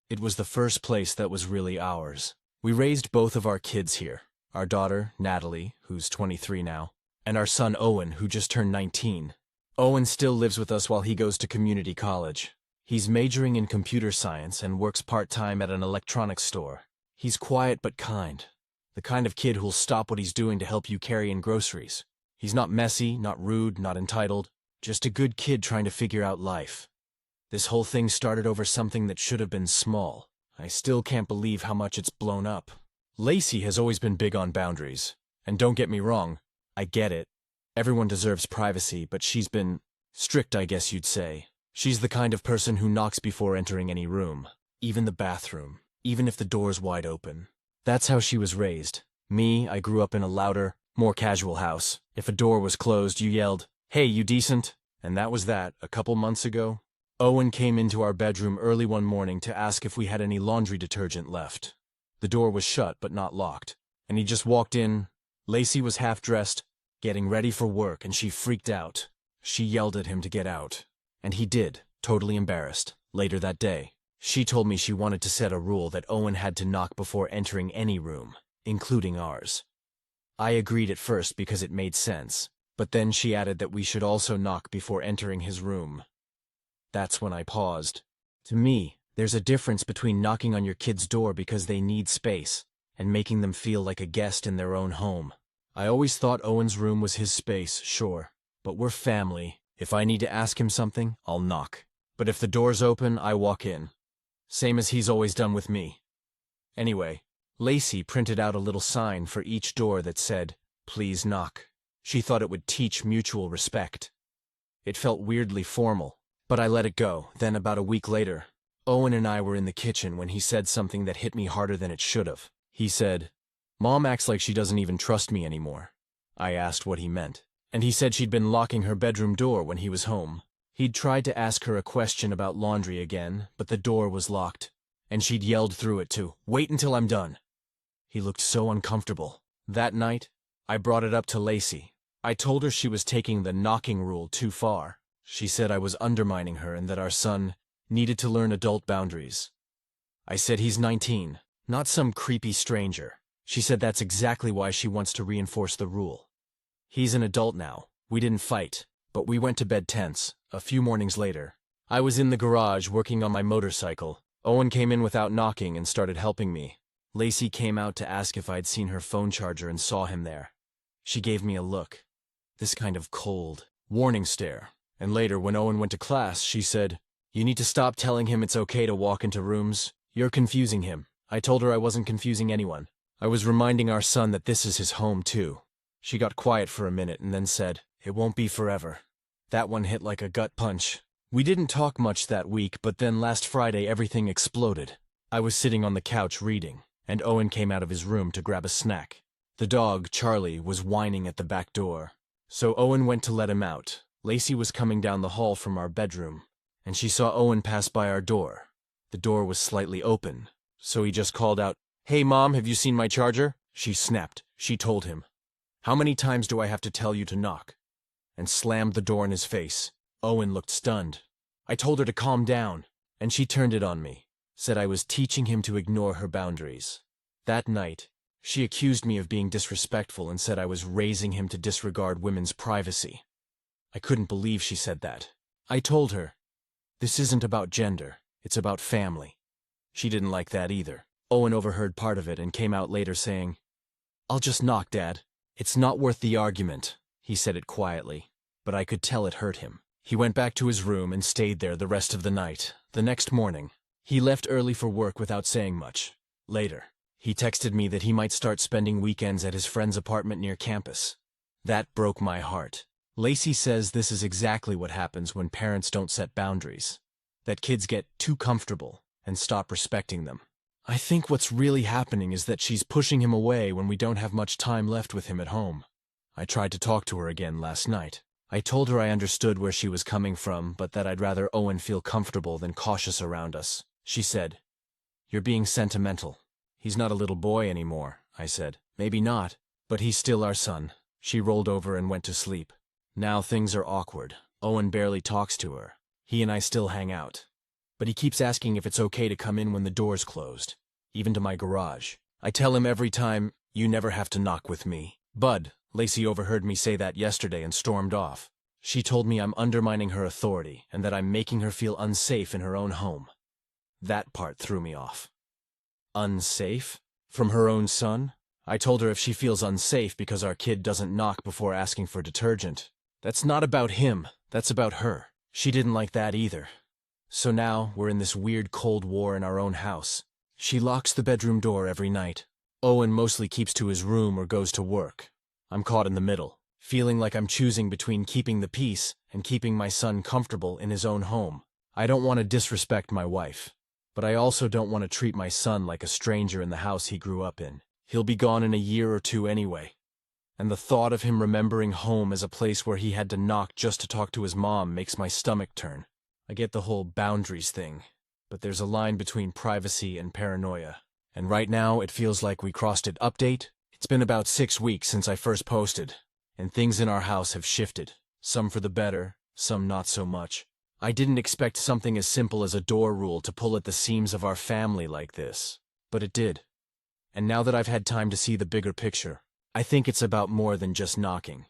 It was the first place that was really ours. We raised both of our kids here, our daughter, Natalie, who's 23 now, and our son Owen, who just turned 19. Owen still lives with us while he goes to community college. He's majoring in computer science and works part-time at an electronics store. He's quiet but kind, the kind of kid who'll stop what he's doing to help you carry in groceries. He's not messy, not rude, not entitled, just a good kid trying to figure out life. This whole thing started over something that should have been small. I still can't believe how much it's blown up. Lacey has always been big on boundaries. And don't get me wrong, I get it. Everyone deserves privacy, but she's been strict, I guess you'd say. She's the kind of person who knocks before entering any room, even the bathroom, even if the door's wide open. That's how she was raised. Me, I grew up in a louder, more casual house. If a door was closed, you yelled, "Hey, you decent?" And that was that. A couple months ago, Owen came into our bedroom early one morning to ask if we had any laundry detergent left. The door was shut but not locked, and he just walked in. Lacey was half-dressed, getting ready for work, and she freaked out. She yelled at him to get out, and he did, totally embarrassed. Later that day, she told me she wanted to set a rule that Owen had to knock before entering any room, including ours. I agreed at first because it made sense, but then she added that we should also knock before entering his room. That's when I paused. To me, there's a difference between knocking on your kid's door because they need space and making them feel like a guest in their own home. I always thought Owen's room was his space, sure, but we're family. If I need to ask him something, I'll knock. But if the door's open, I walk in. Same as he's always done with me. Anyway, Lacey printed out a little sign for each door that said, "Please knock." She thought it would teach mutual respect. It felt weirdly formal, but I let it go. Then about a week later, Owen and I were in the kitchen when he said something that hit me harder than it should have. He said, "Mom acts like she doesn't even trust me anymore." I asked what he meant, and he said she'd been locking her bedroom door when he was home. He'd tried to ask her a question about laundry again, but the door was locked, and she'd yelled through it to, "Wait until I'm done." He looked so uncomfortable. That night, I brought it up to Lacey. I told her she was taking the knocking rule too far. She said I was undermining her and that our son needed to learn adult boundaries. I said he's 19, not some creepy stranger. She said that's exactly why she wants to reinforce the rule. He's an adult now. We didn't fight, but we went to bed tense. A few mornings later, I was in the garage working on my motorcycle. Owen came in without knocking and started helping me. Lacey came out to ask if I'd seen her phone charger and saw him there. She gave me a look, this kind of cold, warning stare, and later when Owen went to class, she said, "You need to stop telling him it's okay to walk into rooms. You're confusing him." I told her I wasn't confusing anyone. I was reminding our son that this is his home too. She got quiet for a minute and then said, "It won't be forever." That one hit like a gut punch. We didn't talk much that week, but then last Friday everything exploded. I was sitting on the couch reading, and Owen came out of his room to grab a snack. The dog, Charlie, was whining at the back door. So Owen went to let him out. Lacey was coming down the hall from our bedroom, and she saw Owen pass by our door. The door was slightly open, so he just called out, "Hey Mom, have you seen my charger?" She snapped. She told him, "How many times do I have to tell you to knock?" and slammed the door in his face. Owen looked stunned. I told her to calm down, and she turned it on me, said I was teaching him to ignore her boundaries. That night, she accused me of being disrespectful and said I was raising him to disregard women's privacy. I couldn't believe she said that. I told her, "This isn't about gender, it's about family." She didn't like that either. Owen overheard part of it and came out later saying, "I'll just knock, Dad. It's not worth the argument." He said it quietly, but I could tell it hurt him. He went back to his room and stayed there the rest of the night. The next morning, he left early for work without saying much. Later, he texted me that he might start spending weekends at his friend's apartment near campus. That broke my heart. Lacey says this is exactly what happens when parents don't set boundaries. That kids get too comfortable and stop respecting them. I think what's really happening is that she's pushing him away when we don't have much time left with him at home. I tried to talk to her again last night. I told her I understood where she was coming from, but that I'd rather Owen feel comfortable than cautious around us. She said, "You're being sentimental. He's not a little boy anymore," I said. "Maybe not, but he's still our son." She rolled over and went to sleep. Now things are awkward. Owen barely talks to her. He and I still hang out. But he keeps asking if it's okay to come in when the door's closed, even to my garage. I tell him every time, "You never have to knock with me." Bud, Lacey overheard me say that yesterday and stormed off. She told me I'm undermining her authority and that I'm making her feel unsafe in her own home. That part threw me off. Unsafe? From her own son? I told her if she feels unsafe because our kid doesn't knock before asking for detergent, that's not about him, that's about her. She didn't like that either. So now we're in this weird cold war in our own house. She locks the bedroom door every night. Owen mostly keeps to his room or goes to work. I'm caught in the middle, feeling like I'm choosing between keeping the peace and keeping my son comfortable in his own home. I don't want to disrespect my wife, but I also don't want to treat my son like a stranger in the house he grew up in. He'll be gone in a year or two anyway. And the thought of him remembering home as a place where he had to knock just to talk to his mom makes my stomach turn. I get the whole boundaries thing, but there's a line between privacy and paranoia. And right now it feels like we crossed it. Update: it's been about 6 weeks since I first posted, and things in our house have shifted. Some for the better, some not so much. I didn't expect something as simple as a door rule to pull at the seams of our family like this, but it did. And now that I've had time to see the bigger picture, I think it's about more than just knocking.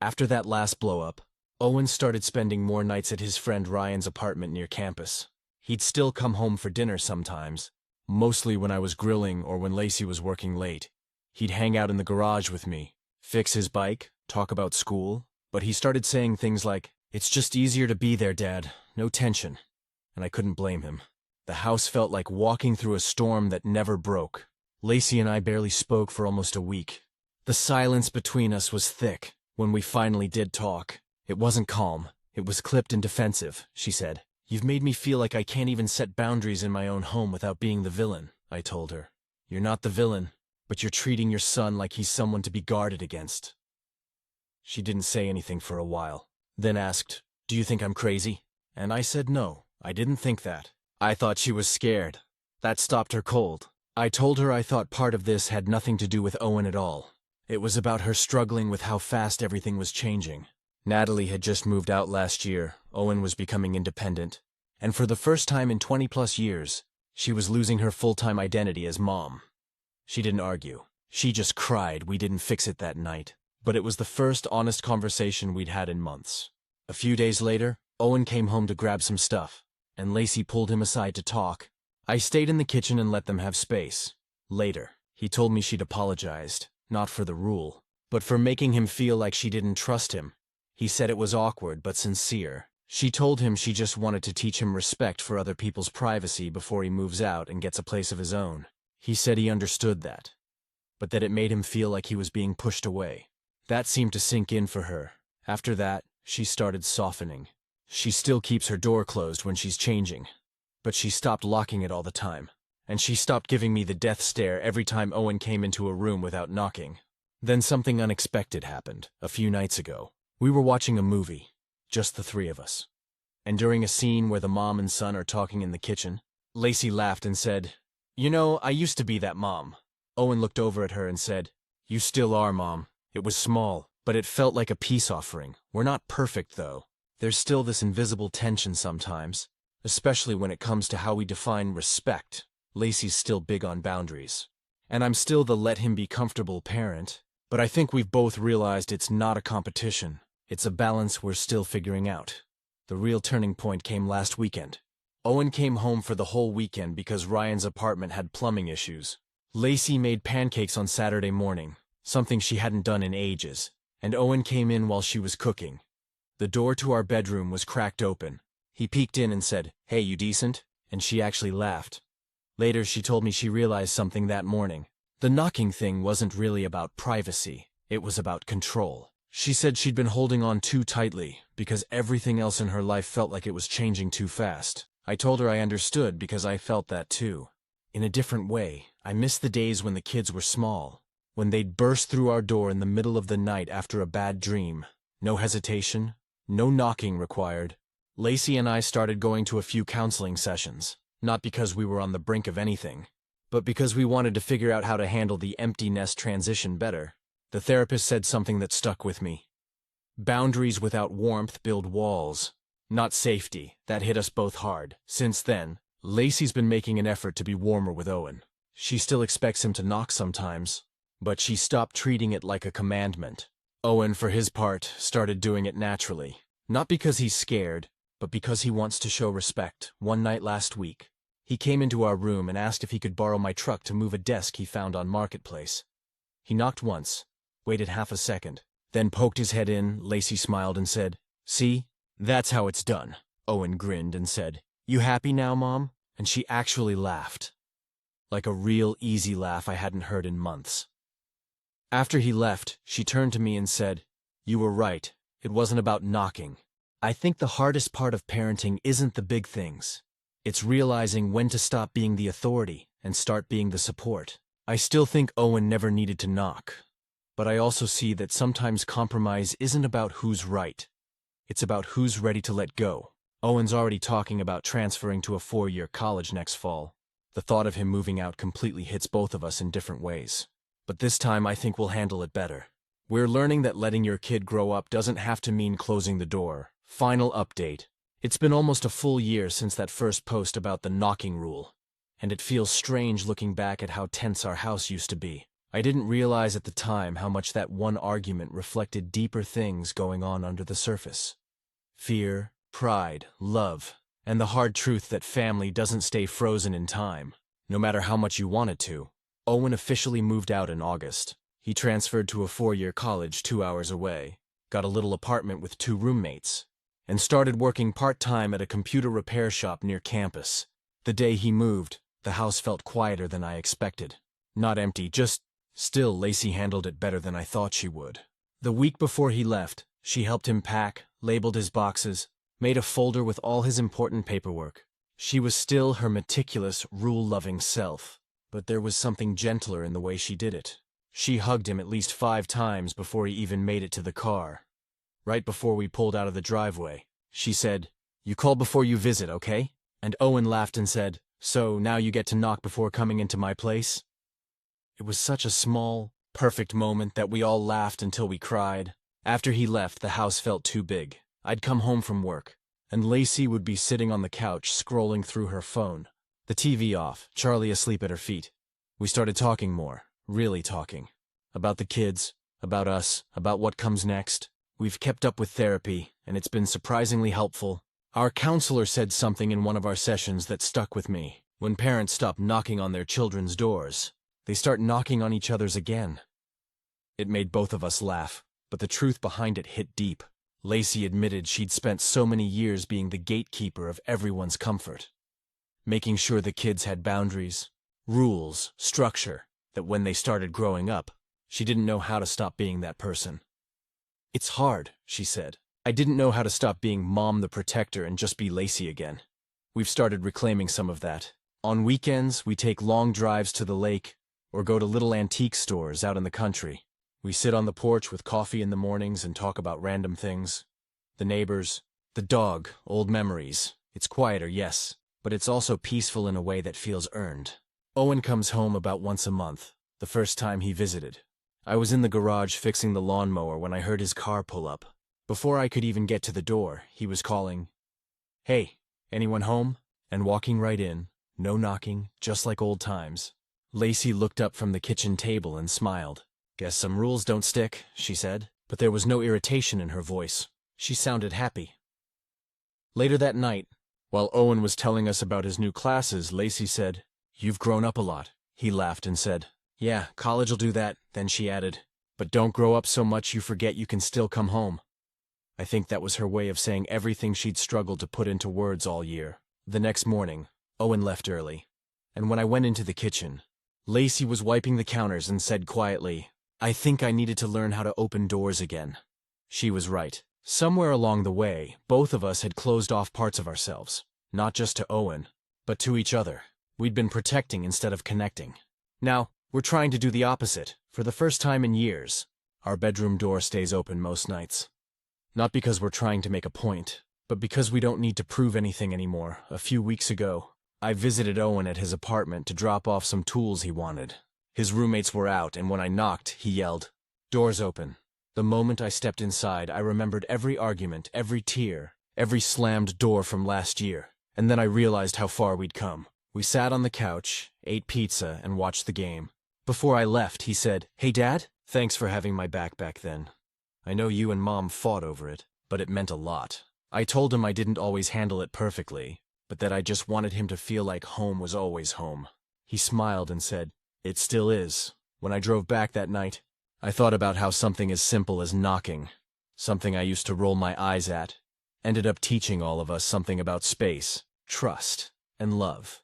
After that last blow-up, Owen started spending more nights at his friend Ryan's apartment near campus. He'd still come home for dinner sometimes, mostly when I was grilling or when Lacey was working late. He'd hang out in the garage with me, fix his bike, talk about school, but he started saying things like, "It's just easier to be there, Dad, no tension." And I couldn't blame him. The house felt like walking through a storm that never broke. Lacey and I barely spoke for almost a week. The silence between us was thick. When we finally did talk, it wasn't calm, it was clipped and defensive. She said, "You've made me feel like I can't even set boundaries in my own home without being the villain." I told her, "You're not the villain, but you're treating your son like he's someone to be guarded against." She didn't say anything for a while, then asked, "Do you think I'm crazy?" And I said no, I didn't think that. I thought she was scared. That stopped her cold. I told her I thought part of this had nothing to do with Owen at all. It was about her struggling with how fast everything was changing. Natalie had just moved out last year, Owen was becoming independent, and for the first time in 20+ years, she was losing her full-time identity as mom. She didn't argue. She just cried we didn't fix it that night. But it was the first honest conversation we'd had in months. A few days later, Owen came home to grab some stuff, and Lacey pulled him aside to talk. I stayed in the kitchen and let them have space. Later, he told me she'd apologized, not for the rule, but for making him feel like she didn't trust him. He said it was awkward but sincere. She told him she just wanted to teach him respect for other people's privacy before he moves out and gets a place of his own. He said he understood that, but that it made him feel like he was being pushed away. That seemed to sink in for her. After that, she started softening. She still keeps her door closed when she's changing, but she stopped locking it all the time. And she stopped giving me the death stare every time Owen came into a room without knocking. Then something unexpected happened, a few nights ago. We were watching a movie, just the three of us. And during a scene where the mom and son are talking in the kitchen, Lacey laughed and said, "You know, I used to be that mom." Owen looked over at her and said, "You still are, Mom." It was small, but it felt like a peace offering. We're not perfect, though. There's still this invisible tension sometimes, especially when it comes to how we define respect. Lacey's still big on boundaries. And I'm still the let-him-be-comfortable parent, but I think we've both realized it's not a competition. It's a balance we're still figuring out. The real turning point came last weekend. Owen came home for the whole weekend because Ryan's apartment had plumbing issues. Lacey made pancakes on Saturday morning, something she hadn't done in ages, and Owen came in while she was cooking. The door to our bedroom was cracked open. He peeked in and said, "Hey, you decent?" And she actually laughed. Later, she told me she realized something that morning. The knocking thing wasn't really about privacy. It was about control. She said she'd been holding on too tightly because everything else in her life felt like it was changing too fast. I told her I understood because I felt that too. In a different way, I missed the days when the kids were small, when they'd burst through our door in the middle of the night after a bad dream. No hesitation, no knocking required. Lacey and I started going to a few counseling sessions. Not because we were on the brink of anything, but because we wanted to figure out how to handle the empty nest transition better. The therapist said something that stuck with me. Boundaries without warmth build walls, not safety. That hit us both hard. Since then, Lacey's been making an effort to be warmer with Owen. She still expects him to knock sometimes, but she stopped treating it like a commandment. Owen, for his part, started doing it naturally. Not because he's scared, but because he wants to show respect. One night last week, he came into our room and asked if he could borrow my truck to move a desk he found on Marketplace. He knocked once, waited half a second, then poked his head in. Lacey smiled and said, "See? That's how it's done." Owen grinned and said, "You happy now, Mom?" And she actually laughed. Like a real easy laugh I hadn't heard in months. After he left, she turned to me and said, "You were right. It wasn't about knocking. I think the hardest part of parenting isn't the big things. It's realizing when to stop being the authority and start being the support." I still think Owen never needed to knock, but I also see that sometimes compromise isn't about who's right. It's about who's ready to let go. Owen's already talking about transferring to a 4-year college next fall. The thought of him moving out completely hits both of us in different ways. But this time I think we'll handle it better. We're learning that letting your kid grow up doesn't have to mean closing the door. Final update. It's been almost a full year since that first post about the knocking rule, and it feels strange looking back at how tense our house used to be. I didn't realize at the time how much that one argument reflected deeper things going on under the surface. Fear, pride, love, and the hard truth that family doesn't stay frozen in time, no matter how much you want it to. Owen officially moved out in August. He transferred to a 4-year college 2 hours away, got a little apartment with 2 roommates, and started working part-time at a computer repair shop near campus. The day he moved, the house felt quieter than I expected. Not empty, just still. Lacey handled it better than I thought she would. The week before he left, she helped him pack, labeled his boxes, made a folder with all his important paperwork. She was still her meticulous, rule-loving self, but there was something gentler in the way she did it. She hugged him at least 5 times before he even made it to the car. Right before we pulled out of the driveway, she said, "You call before you visit, okay?" And Owen laughed and said, "So now you get to knock before coming into my place?" It was such a small, perfect moment that we all laughed until we cried. After he left, the house felt too big. I'd come home from work, and Lacey would be sitting on the couch scrolling through her phone, the TV off, Charlie asleep at her feet. We started talking more, really talking. About the kids, about us, about what comes next. We've kept up with therapy, and it's been surprisingly helpful. Our counselor said something in one of our sessions that stuck with me. When parents stop knocking on their children's doors, they start knocking on each other's again. It made both of us laugh, but the truth behind it hit deep. Lacey admitted she'd spent so many years being the gatekeeper of everyone's comfort, making sure the kids had boundaries, rules, structure, that when they started growing up, she didn't know how to stop being that person. It's hard, she said. I didn't know how to stop being Mom the protector and just be Lacey again. We've started reclaiming some of that. On weekends, we take long drives to the lake or go to little antique stores out in the country. We sit on the porch with coffee in the mornings and talk about random things. The neighbors, the dog, old memories. It's quieter, yes, but it's also peaceful in a way that feels earned. Owen comes home about once a month, the first time he visited. I was in the garage fixing the lawnmower when I heard his car pull up. Before I could even get to the door, he was calling, "Hey, anyone home?" And walking right in, no knocking, just like old times. Lacey looked up from the kitchen table and smiled. "Guess some rules don't stick," she said, but there was no irritation in her voice. She sounded happy. Later that night, while Owen was telling us about his new classes, Lacey said, "You've grown up a lot." He laughed and said, "Yeah, college'll do that." Then she added, "But don't grow up so much you forget you can still come home." I think that was her way of saying everything she'd struggled to put into words all year. The next morning, Owen left early, and when I went into the kitchen, Lacey was wiping the counters and said quietly, "I think I needed to learn how to open doors again." She was right. Somewhere along the way, both of us had closed off parts of ourselves, not just to Owen, but to each other. We'd been protecting instead of connecting. Now, we're trying to do the opposite. For the first time in years, our bedroom door stays open most nights. Not because we're trying to make a point, but because we don't need to prove anything anymore. A few weeks ago, I visited Owen at his apartment to drop off some tools he wanted. His roommates were out, and when I knocked, he yelled, "Door's open." The moment I stepped inside, I remembered every argument, every tear, every slammed door from last year, and then I realized how far we'd come. We sat on the couch, ate pizza, and watched the game. Before I left, he said, "Hey, Dad, thanks for having my back then. I know you and Mom fought over it, but it meant a lot." I told him I didn't always handle it perfectly, but that I just wanted him to feel like home was always home. He smiled and said, "It still is." When I drove back that night, I thought about how something as simple as knocking, something I used to roll my eyes at, ended up teaching all of us something about space, trust, and love.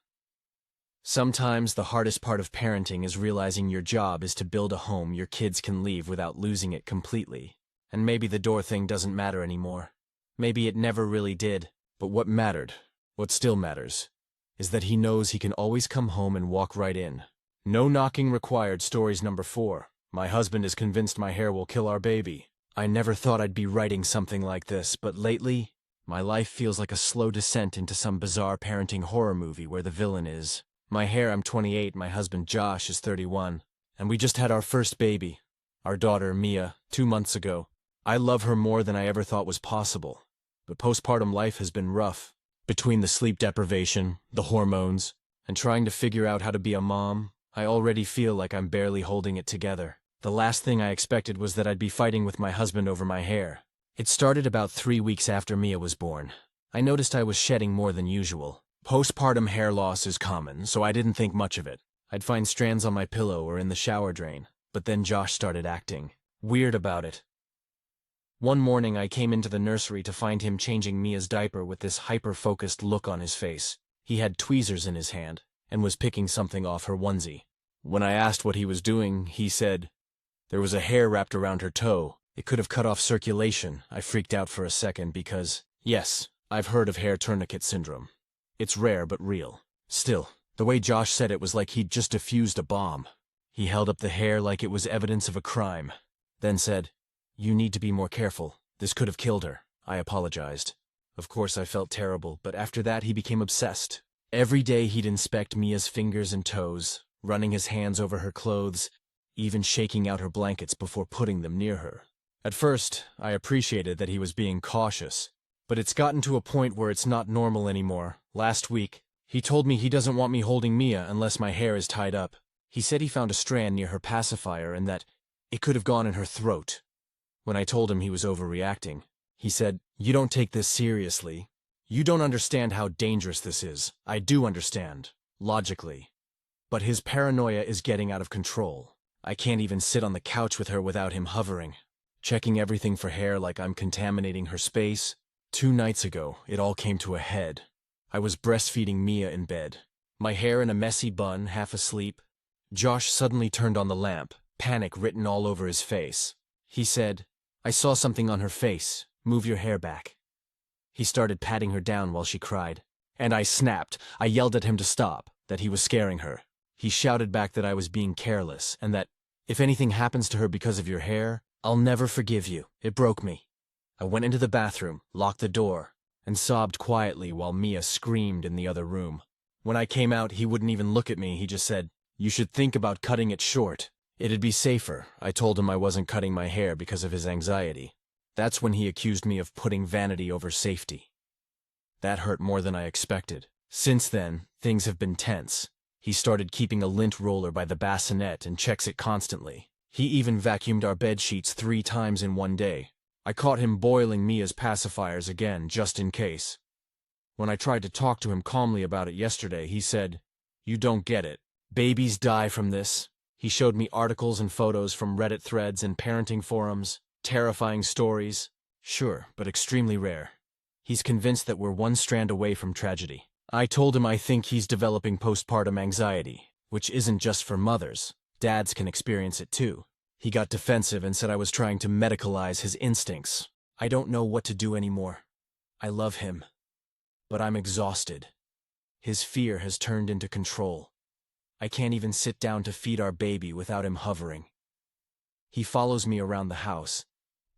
Sometimes the hardest part of parenting is realizing your job is to build a home your kids can leave without losing it completely. And maybe the door thing doesn't matter anymore. Maybe it never really did. But what mattered, what still matters, is that he knows he can always come home and walk right in. No knocking required. Stories number 4. My husband is convinced my hair will kill our baby. I never thought I'd be writing something like this, but lately, my life feels like a slow descent into some bizarre parenting horror movie where the villain is my hair. I'm 28, my husband Josh is 31, and we just had our first baby, our daughter Mia, 2 months ago. I love her more than I ever thought was possible, but postpartum life has been rough. Between the sleep deprivation, the hormones, and trying to figure out how to be a mom, I already feel like I'm barely holding it together. The last thing I expected was that I'd be fighting with my husband over my hair. It started about 3 weeks after Mia was born. I noticed I was shedding more than usual. Postpartum hair loss is common, so I didn't think much of it. I'd find strands on my pillow or in the shower drain, but then Josh started acting weird about it. One morning I came into the nursery to find him changing Mia's diaper with this hyper-focused look on his face. He had tweezers in his hand and was picking something off her onesie. When I asked what he was doing, he said, "There was a hair wrapped around her toe. It could have cut off circulation." I freaked out for a second because, yes, I've heard of hair tourniquet syndrome. It's rare but real. Still, the way Josh said it was like he'd just defused a bomb. He held up the hair like it was evidence of a crime, then said, "You need to be more careful. This could have killed her." I apologized. Of course I felt terrible, but after that he became obsessed. Every day he'd inspect Mia's fingers and toes, running his hands over her clothes, even shaking out her blankets before putting them near her. At first, I appreciated that he was being cautious, but it's gotten to a point where it's not normal anymore. Last week, he told me he doesn't want me holding Mia unless my hair is tied up. He said he found a strand near her pacifier and that it could have gone in her throat. When I told him he was overreacting, he said, "You don't take this seriously. You don't understand how dangerous this is. I do understand, logically. But his paranoia is getting out of control. I can't even sit on the couch with her without him hovering, checking everything for hair like I'm contaminating her space." 2 nights ago, it all came to a head. I was breastfeeding Mia in bed, my hair in a messy bun, half asleep. Josh suddenly turned on the lamp, panic written all over his face. He said, "I saw something on her face. Move your hair back." He started patting her down while she cried. And I snapped. I yelled at him to stop, that he was scaring her. He shouted back that I was being careless, and that, if anything happens to her because of your hair, I'll never forgive you. It broke me. I went into the bathroom, locked the door, and sobbed quietly while Mia screamed in the other room. When I came out, he wouldn't even look at me. He just said, "You should think about cutting it short. It'd be safer." I told him I wasn't cutting my hair because of his anxiety. That's when he accused me of putting vanity over safety. That hurt more than I expected. Since then, things have been tense. He started keeping a lint roller by the bassinet and checks it constantly. He even vacuumed our bed sheets 3 times in one day. I caught him boiling Mia's pacifiers again, just in case. When I tried to talk to him calmly about it yesterday, he said, "You don't get it. Babies die from this." He showed me articles and photos from Reddit threads and parenting forums, terrifying stories. Sure, but extremely rare. He's convinced that we're one strand away from tragedy. I told him I think he's developing postpartum anxiety, which isn't just for mothers. Dads can experience it too. He got defensive and said I was trying to medicalize his instincts. I don't know what to do anymore. I love him, but I'm exhausted. His fear has turned into control. I can't even sit down to feed our baby without him hovering. He follows me around the house,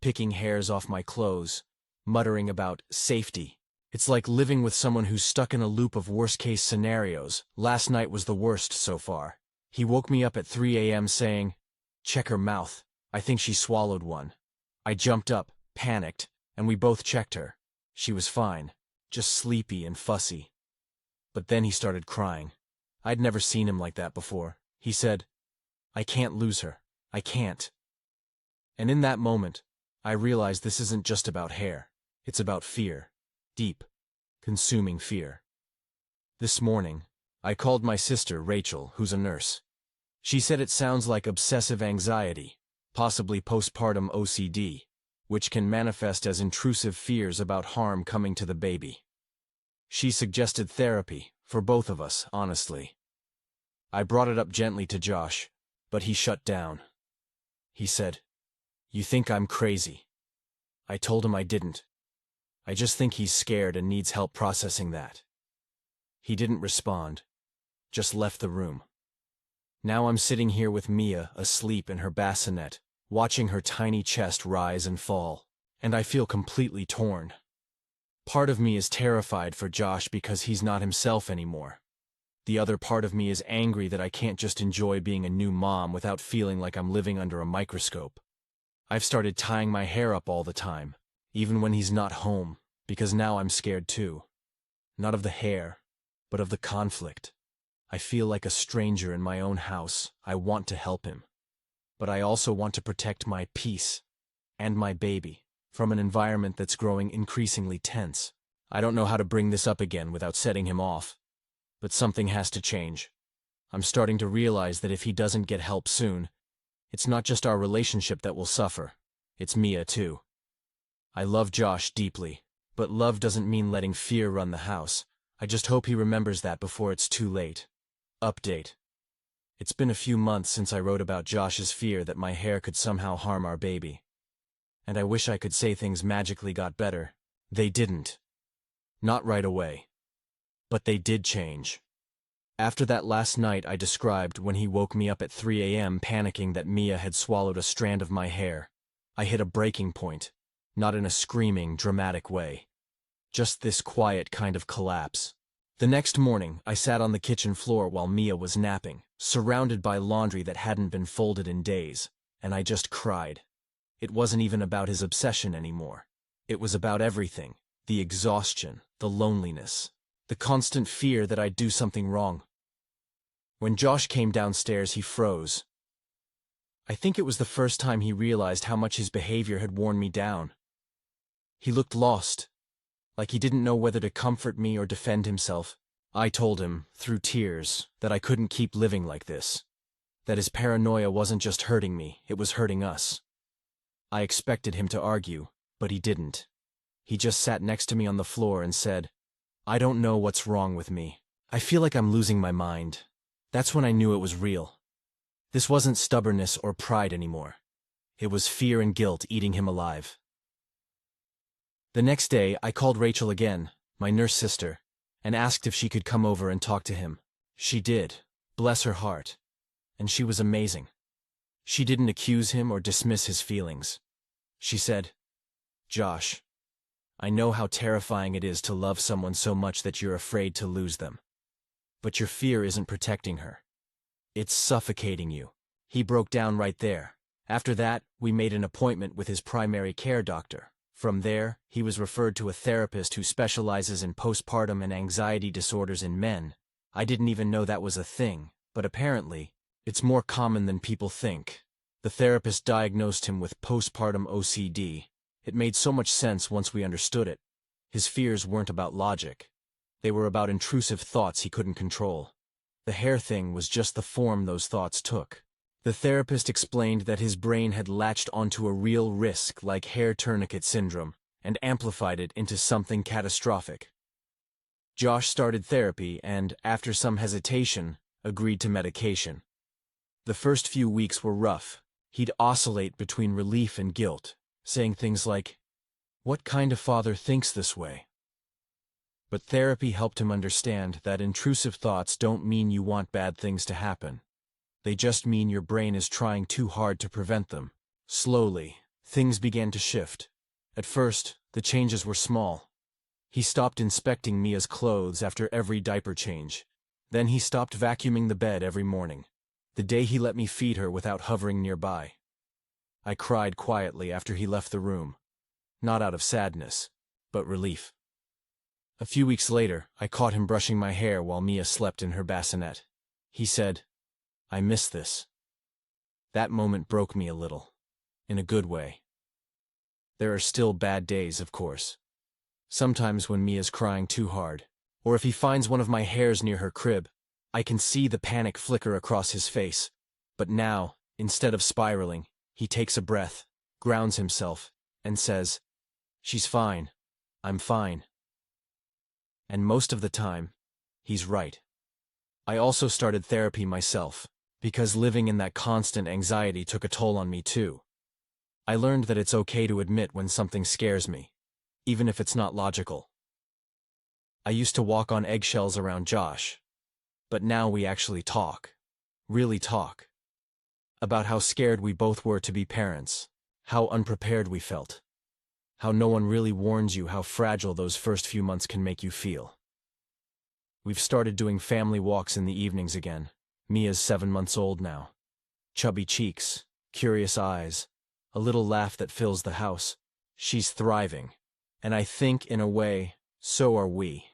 picking hairs off my clothes, muttering about safety. It's like living with someone who's stuck in a loop of worst-case scenarios. Last night was the worst so far. He woke me up at 3 a.m. saying, "Check her mouth. I think she swallowed one." I jumped up, panicked, and we both checked her. She was fine, just sleepy and fussy. But then he started crying. I'd never seen him like that before. He said, "I can't lose her. I can't." And in that moment, I realized this isn't just about hair. It's about fear. Deep, consuming fear. This morning, I called my sister, Rachel, who's a nurse. She said it sounds like obsessive anxiety, possibly postpartum OCD, which can manifest as intrusive fears about harm coming to the baby. She suggested therapy, for both of us, honestly. I brought it up gently to Josh, but he shut down. He said, "You think I'm crazy." I told him I didn't. I just think he's scared and needs help processing that. He didn't respond, just left the room. Now I'm sitting here with Mia asleep in her bassinet, watching her tiny chest rise and fall, and I feel completely torn. Part of me is terrified for Josh because he's not himself anymore. The other part of me is angry that I can't just enjoy being a new mom without feeling like I'm living under a microscope. I've started tying my hair up all the time, even when he's not home, because now I'm scared too. Not of the hair, but of the conflict. I feel like a stranger in my own house. I want to help him. But I also want to protect my peace and my baby from an environment that's growing increasingly tense. I don't know how to bring this up again without setting him off. But something has to change. I'm starting to realize that if he doesn't get help soon, it's not just our relationship that will suffer. It's Mia too. I love Josh deeply, but love doesn't mean letting fear run the house. I just hope he remembers that before it's too late. Update. It's been a few months since I wrote about Josh's fear that my hair could somehow harm our baby. And I wish I could say things magically got better. They didn't. Not right away. But they did change. After that last night I described, when he woke me up at 3 a.m. panicking that Mia had swallowed a strand of my hair, I hit a breaking point, not in a screaming, dramatic way. Just this quiet kind of collapse. The next morning, I sat on the kitchen floor while Mia was napping, surrounded by laundry that hadn't been folded in days, and I just cried. It wasn't even about his obsession anymore. It was about everything. The exhaustion, the loneliness, the constant fear that I'd do something wrong. When Josh came downstairs, he froze. I think it was the first time he realized how much his behavior had worn me down. He looked lost, like he didn't know whether to comfort me or defend himself. I told him, through tears, that I couldn't keep living like this. That his paranoia wasn't just hurting me, it was hurting us. I expected him to argue, but he didn't. He just sat next to me on the floor and said, "I don't know what's wrong with me. I feel like I'm losing my mind." That's when I knew it was real. This wasn't stubbornness or pride anymore. It was fear and guilt eating him alive. The next day, I called Rachel again, my nurse sister, and asked if she could come over and talk to him. She did, bless her heart, and she was amazing. She didn't accuse him or dismiss his feelings. She said, "Josh, I know how terrifying it is to love someone so much that you're afraid to lose them. But your fear isn't protecting her. It's suffocating you." He broke down right there. After that, we made an appointment with his primary care doctor. From there, he was referred to a therapist who specializes in postpartum and anxiety disorders in men. I didn't even know that was a thing, but apparently, it's more common than people think. The therapist diagnosed him with postpartum OCD. It made so much sense once we understood it. His fears weren't about logic. They were about intrusive thoughts he couldn't control. The hair thing was just the form those thoughts took. The therapist explained that his brain had latched onto a real risk like hair tourniquet syndrome and amplified it into something catastrophic. Josh started therapy and, after some hesitation, agreed to medication. The first few weeks were rough. He'd oscillate between relief and guilt, saying things like, "What kind of father thinks this way?" But therapy helped him understand that intrusive thoughts don't mean you want bad things to happen. They just mean your brain is trying too hard to prevent them. Slowly, things began to shift. At first, the changes were small. He stopped inspecting Mia's clothes after every diaper change. Then he stopped vacuuming the bed every morning. The day he let me feed her without hovering nearby. I cried quietly after he left the room. Not out of sadness, but relief. A few weeks later, I caught him brushing my hair while Mia slept in her bassinet. He said, "I miss this." That moment broke me a little, in a good way. There are still bad days, of course. Sometimes when Mia's crying too hard, or if he finds one of my hairs near her crib, I can see the panic flicker across his face. But now, instead of spiraling, he takes a breath, grounds himself, and says, "She's fine. I'm fine." And most of the time, he's right. I also started therapy myself, because living in that constant anxiety took a toll on me too. I learned that it's okay to admit when something scares me, even if it's not logical. I used to walk on eggshells around Josh, but now we actually talk, really talk, about how scared we both were to be parents, how unprepared we felt, how no one really warns you how fragile those first few months can make you feel. We've started doing family walks in the evenings again. Mia's 7 months old now. Chubby cheeks, curious eyes, a little laugh that fills the house. She's thriving, and I think, in a way, so are we.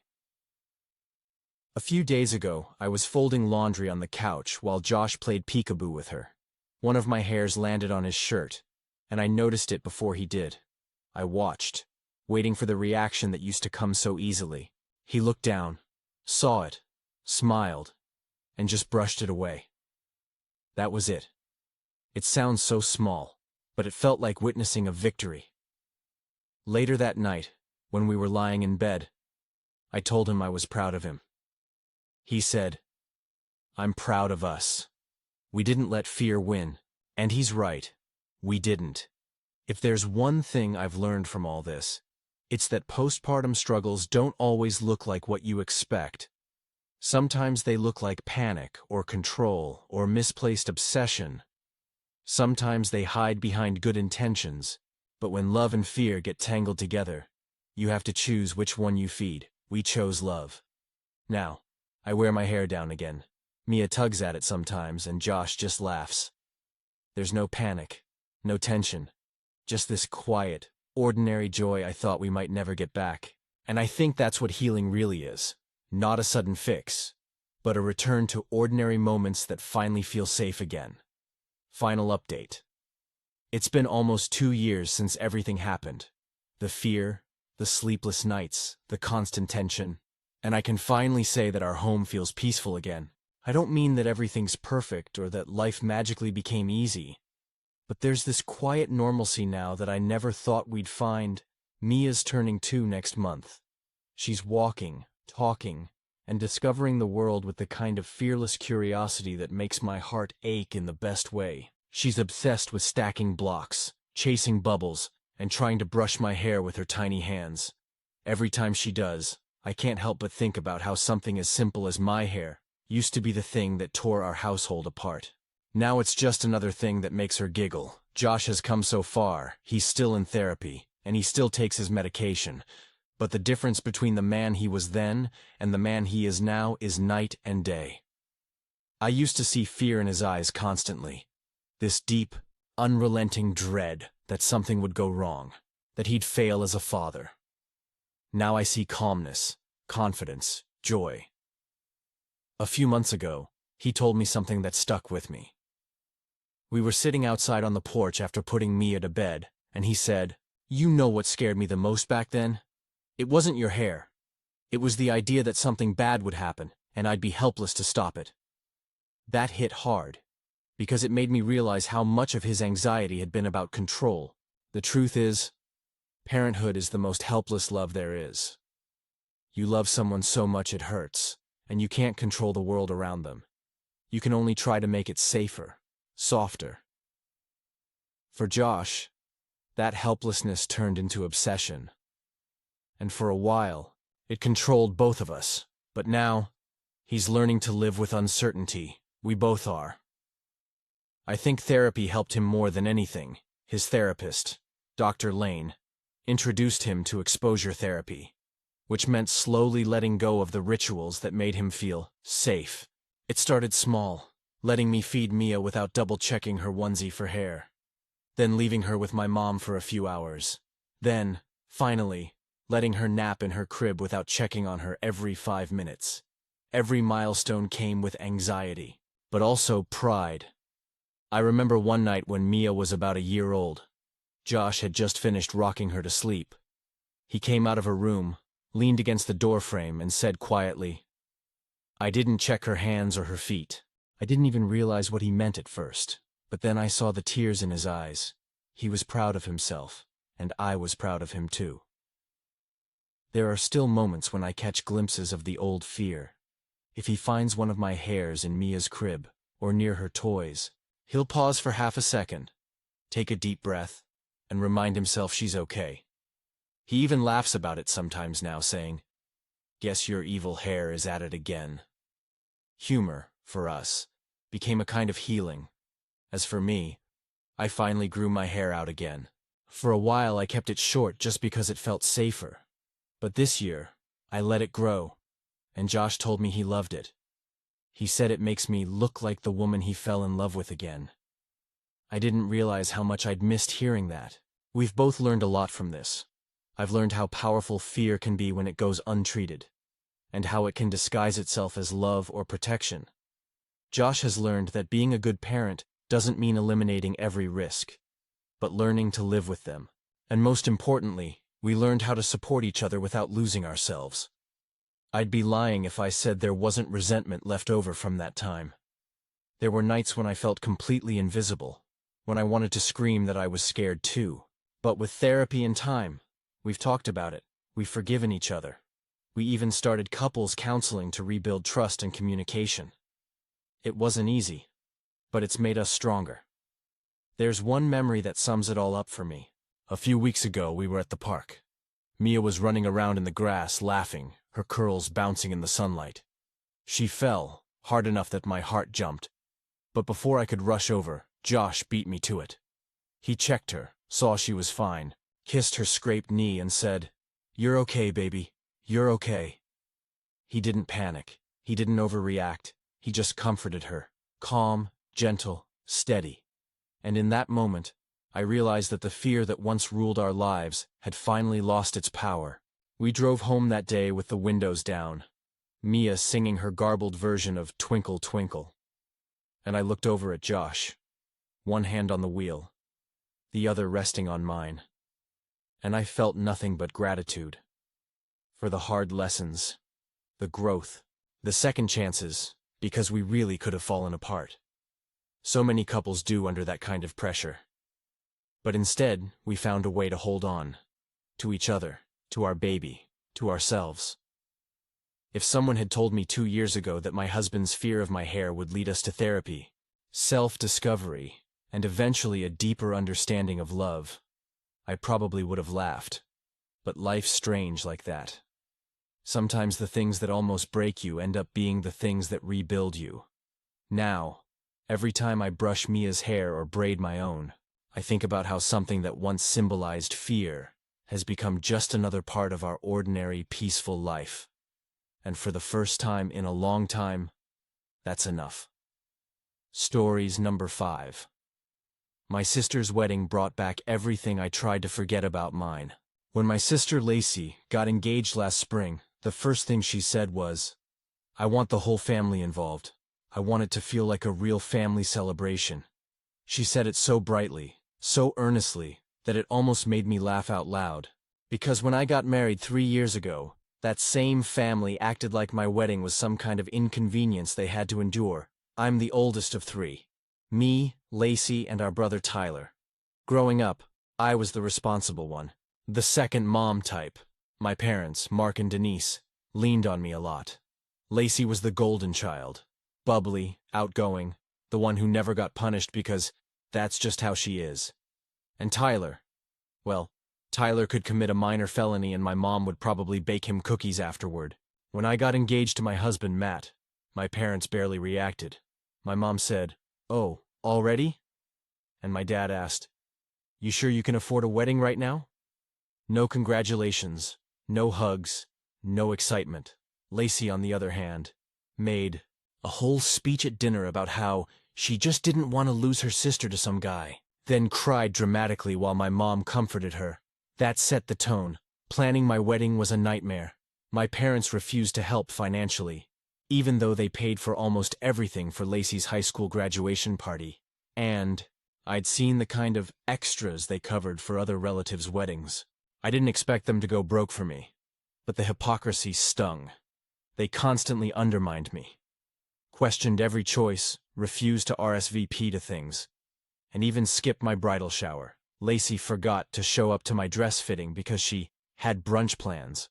A few days ago, I was folding laundry on the couch while Josh played peekaboo with her. One of my hairs landed on his shirt, and I noticed it before he did. I watched, waiting for the reaction that used to come so easily. He looked down, saw it, smiled, and just brushed it away. That was it. It sounds so small, but it felt like witnessing a victory. Later that night, when we were lying in bed, I told him I was proud of him. He said, "I'm proud of us. We didn't let fear win." And he's right. We didn't. If there's one thing I've learned from all this, it's that postpartum struggles don't always look like what you expect. Sometimes they look like panic or control or misplaced obsession. Sometimes they hide behind good intentions, but when love and fear get tangled together, you have to choose which one you feed. We chose love. Now, I wear my hair down again. Mia tugs at it sometimes, and Josh just laughs. There's no panic, no tension, just this quiet, ordinary joy I thought we might never get back. And I think that's what healing really is. Not a sudden fix, but a return to ordinary moments that finally feel safe again. Final update. It's been almost 2 years since everything happened. The fear, the sleepless nights, the constant tension. And I can finally say that our home feels peaceful again. I don't mean that everything's perfect or that life magically became easy. But there's this quiet normalcy now that I never thought we'd find. Mia's turning 2 next month. She's walking, talking, and discovering the world with the kind of fearless curiosity that makes my heart ache in the best way. She's obsessed with stacking blocks, chasing bubbles, and trying to brush my hair with her tiny hands. Every time she does, I can't help but think about how something as simple as my hair used to be the thing that tore our household apart. Now it's just another thing that makes her giggle. Josh has come so far, he's still in therapy, and he still takes his medication. But the difference between the man he was then and the man he is now is night and day. I used to see fear in his eyes constantly. This deep, unrelenting dread that something would go wrong, that he'd fail as a father. Now I see calmness, confidence, joy. A few months ago, he told me something that stuck with me. We were sitting outside on the porch after putting Mia to bed, and he said, "You know what scared me the most back then? It wasn't your hair. It was the idea that something bad would happen, and I'd be helpless to stop it." That hit hard, because it made me realize how much of his anxiety had been about control. The truth is, parenthood is the most helpless love there is. You love someone so much it hurts, and you can't control the world around them. You can only try to make it safer, softer. For Josh, that helplessness turned into obsession. And for a while, it controlled both of us. But now, he's learning to live with uncertainty. We both are. I think therapy helped him more than anything. His therapist, Dr. Lane, introduced him to exposure therapy, which meant slowly letting go of the rituals that made him feel safe. It started small, letting me feed Mia without double-checking her onesie for hair. Then leaving her with my mom for a few hours. Then, finally, letting her nap in her crib without checking on her every 5 minutes. Every milestone came with anxiety, but also pride. I remember one night when Mia was about a year old. Josh had just finished rocking her to sleep. He came out of her room, leaned against the doorframe, and said quietly, "I didn't check her hands or her feet." I didn't even realize what he meant at first, but then I saw the tears in his eyes. He was proud of himself, and I was proud of him too. There are still moments when I catch glimpses of the old fear. If he finds one of my hairs in Mia's crib, or near her toys, he'll pause for half a second, take a deep breath, and remind himself she's okay. He even laughs about it sometimes now, saying, "Guess your evil hair is at it again." Humor, for us, became a kind of healing. As for me, I finally grew my hair out again. For a while I kept it short just because it felt safer. But this year, I let it grow, and Josh told me he loved it. He said it makes me look like the woman he fell in love with again. I didn't realize how much I'd missed hearing that. We've both learned a lot from this. I've learned how powerful fear can be when it goes untreated, and how it can disguise itself as love or protection. Josh has learned that being a good parent doesn't mean eliminating every risk, but learning to live with them. And most importantly, we learned how to support each other without losing ourselves. I'd be lying if I said there wasn't resentment left over from that time. There were nights when I felt completely invisible, when I wanted to scream that I was scared too. But with therapy and time, we've talked about it, we've forgiven each other. We even started couples counseling to rebuild trust and communication. It wasn't easy, but it's made us stronger. There's one memory that sums it all up for me. A few weeks ago, we were at the park. Mia was running around in the grass, laughing, her curls bouncing in the sunlight. She fell, hard enough that my heart jumped. But before I could rush over, Josh beat me to it. He checked her, saw she was fine, kissed her scraped knee and said, "You're okay, baby. You're okay." He didn't panic. He didn't overreact. He just comforted her, calm, gentle, steady. And in that moment, I realized that the fear that once ruled our lives had finally lost its power. We drove home that day with the windows down, Mia singing her garbled version of "Twinkle, Twinkle." And I looked over at Josh. one hand on the wheel, the other resting on mine. And I felt nothing but gratitude. For the hard lessons, the growth, the second chances, because we really could have fallen apart. So many couples do under that kind of pressure. But instead, we found a way to hold on. To each other, to our baby, to ourselves. If someone had told me 2 years ago that my husband's fear of my hair would lead us to therapy, self-discovery, and eventually a deeper understanding of love, I probably would have laughed. But life's strange like that. Sometimes the things that almost break you end up being the things that rebuild you. Now, every time I brush Mia's hair or braid my own, I think about how something that once symbolized fear has become just another part of our ordinary, peaceful life. And for the first time in a long time, that's enough. Stories number 5. My sister's wedding brought back everything I tried to forget about mine. When my sister Lacey got engaged last spring, the first thing she said was, "I want the whole family involved. I want it to feel like a real family celebration." She said it so brightly, so earnestly, that it almost made me laugh out loud. Because when I got married 3 years ago, that same family acted like my wedding was some kind of inconvenience they had to endure. I'm the oldest of 3. Me, Lacey, and our brother Tyler. Growing up, I was the responsible one. The second mom type. My parents, Mark and Denise, leaned on me a lot. Lacey was the golden child. Bubbly, outgoing, the one who never got punished because that's just how she is. And Tyler, well, Tyler could commit a minor felony and my mom would probably bake him cookies afterward. When I got engaged to my husband, Matt, my parents barely reacted. My mom said, "Oh, already?" And my dad asked, "You sure you can afford a wedding right now?" No congratulations, no hugs, no excitement. Lacey, on the other hand, made a whole speech at dinner about how she just didn't want to lose her sister to some guy, then cried dramatically while my mom comforted her. That set the tone. Planning my wedding was a nightmare. My parents refused to help financially, even though they paid for almost everything for Lacey's high school graduation party. And I'd seen the kind of extras they covered for other relatives' weddings. I didn't expect them to go broke for me, but the hypocrisy stung. They constantly undermined me, questioned every choice, refused to RSVP to things, and even skipped my bridal shower. Lacey forgot to show up to my dress fitting because she had brunch plans.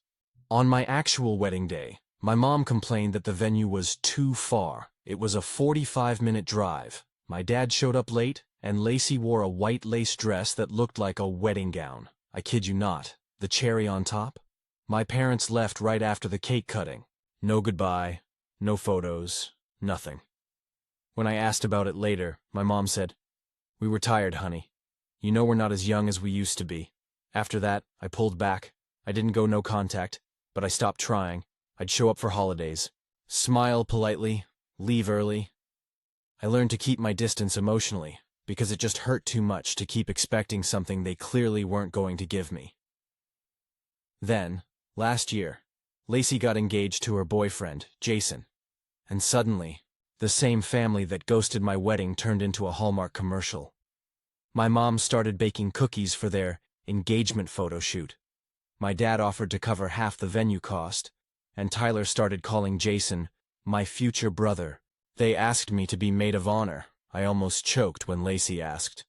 On my actual wedding day, my mom complained that the venue was too far. It was a 45-minute drive. My dad showed up late, and Lacey wore a white lace dress that looked like a wedding gown. I kid you not. The cherry on top? My parents left right after the cake cutting. No goodbye, no photos, nothing. When I asked about it later, my mom said, "We were tired, honey. You know we're not as young as we used to be." After that, I pulled back. I didn't go no contact, but I stopped trying. I'd show up for holidays, smile politely, leave early. I learned to keep my distance emotionally, because it just hurt too much to keep expecting something they clearly weren't going to give me. Then, last year, Lacey got engaged to her boyfriend, Jason, and suddenly, the same family that ghosted my wedding turned into a Hallmark commercial. My mom started baking cookies for their engagement photo shoot. My dad offered to cover half the venue cost, and Tyler started calling Jason my future brother. They asked me to be maid of honor. I almost choked when Lacey asked.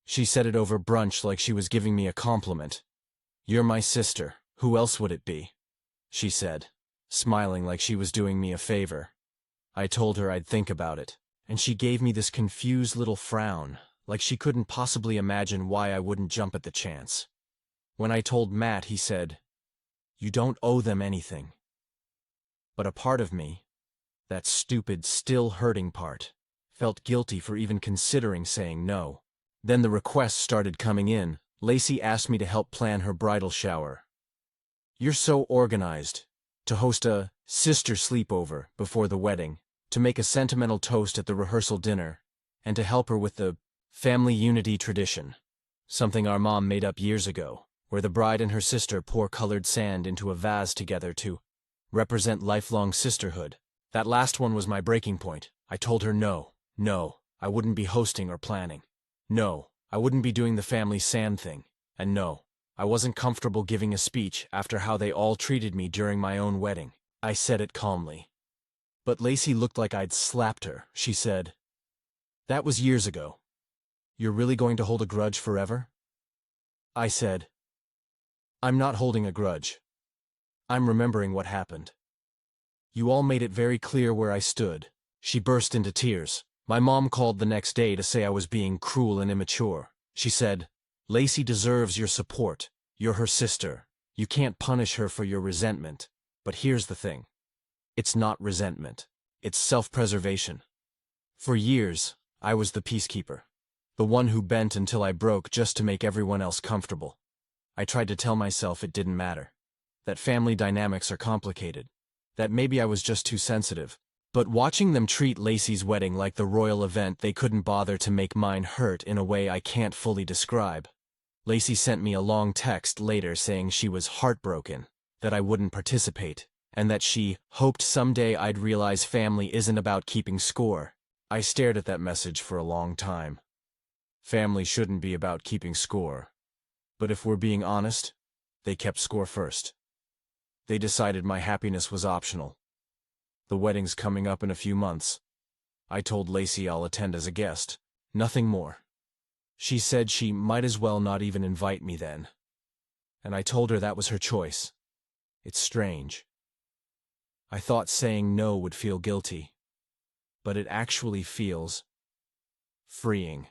She said it over brunch like she was giving me a compliment. "You're my sister. Who else would it be?" she said, smiling like she was doing me a favor. I told her I'd think about it, and she gave me this confused little frown, like she couldn't possibly imagine why I wouldn't jump at the chance. When I told Matt, he said, "You don't owe them anything." But a part of me, that stupid, still hurting part, felt guilty for even considering saying no. Then the requests started coming in. Lacey asked me to help plan her bridal shower. "You're so organized. To host a sister sleepover before the wedding, to make a sentimental toast at the rehearsal dinner, and to help her with the family unity tradition, something our mom made up years ago, where the bride and her sister pour colored sand into a vase together to represent lifelong sisterhood." That last one was my breaking point. I told her no, I wouldn't be hosting or planning. No, I wouldn't be doing the family sand thing. And no, I wasn't comfortable giving a speech after how they all treated me during my own wedding. I said it calmly. But Lacey looked like I'd slapped her. She said, "That was years ago. You're really going to hold a grudge forever?" I said, "I'm not holding a grudge. I'm remembering what happened. You all made it very clear where I stood." She burst into tears. My mom called the next day to say I was being cruel and immature. She said, "Lacey deserves your support. You're her sister. You can't punish her for your resentment. But here's the thing. It's not resentment. It's self-preservation." For years, I was the peacekeeper. The one who bent until I broke just to make everyone else comfortable. I tried to tell myself it didn't matter. That family dynamics are complicated. That maybe I was just too sensitive. But watching them treat Lacey's wedding like the royal event they couldn't bother to make mine hurt in a way I can't fully describe. Lacey sent me a long text later saying she was heartbroken, that I wouldn't participate, and that she hoped someday I'd realize family isn't about keeping score. I stared at that message for a long time. Family shouldn't be about keeping score. But if we're being honest, they kept score first. They decided my happiness was optional. The wedding's coming up in a few months. I told Lacey I'll attend as a guest. Nothing more. She said she might as well not even invite me then. And I told her that was her choice. It's strange. I thought saying no would feel guilty. But it actually feels freeing.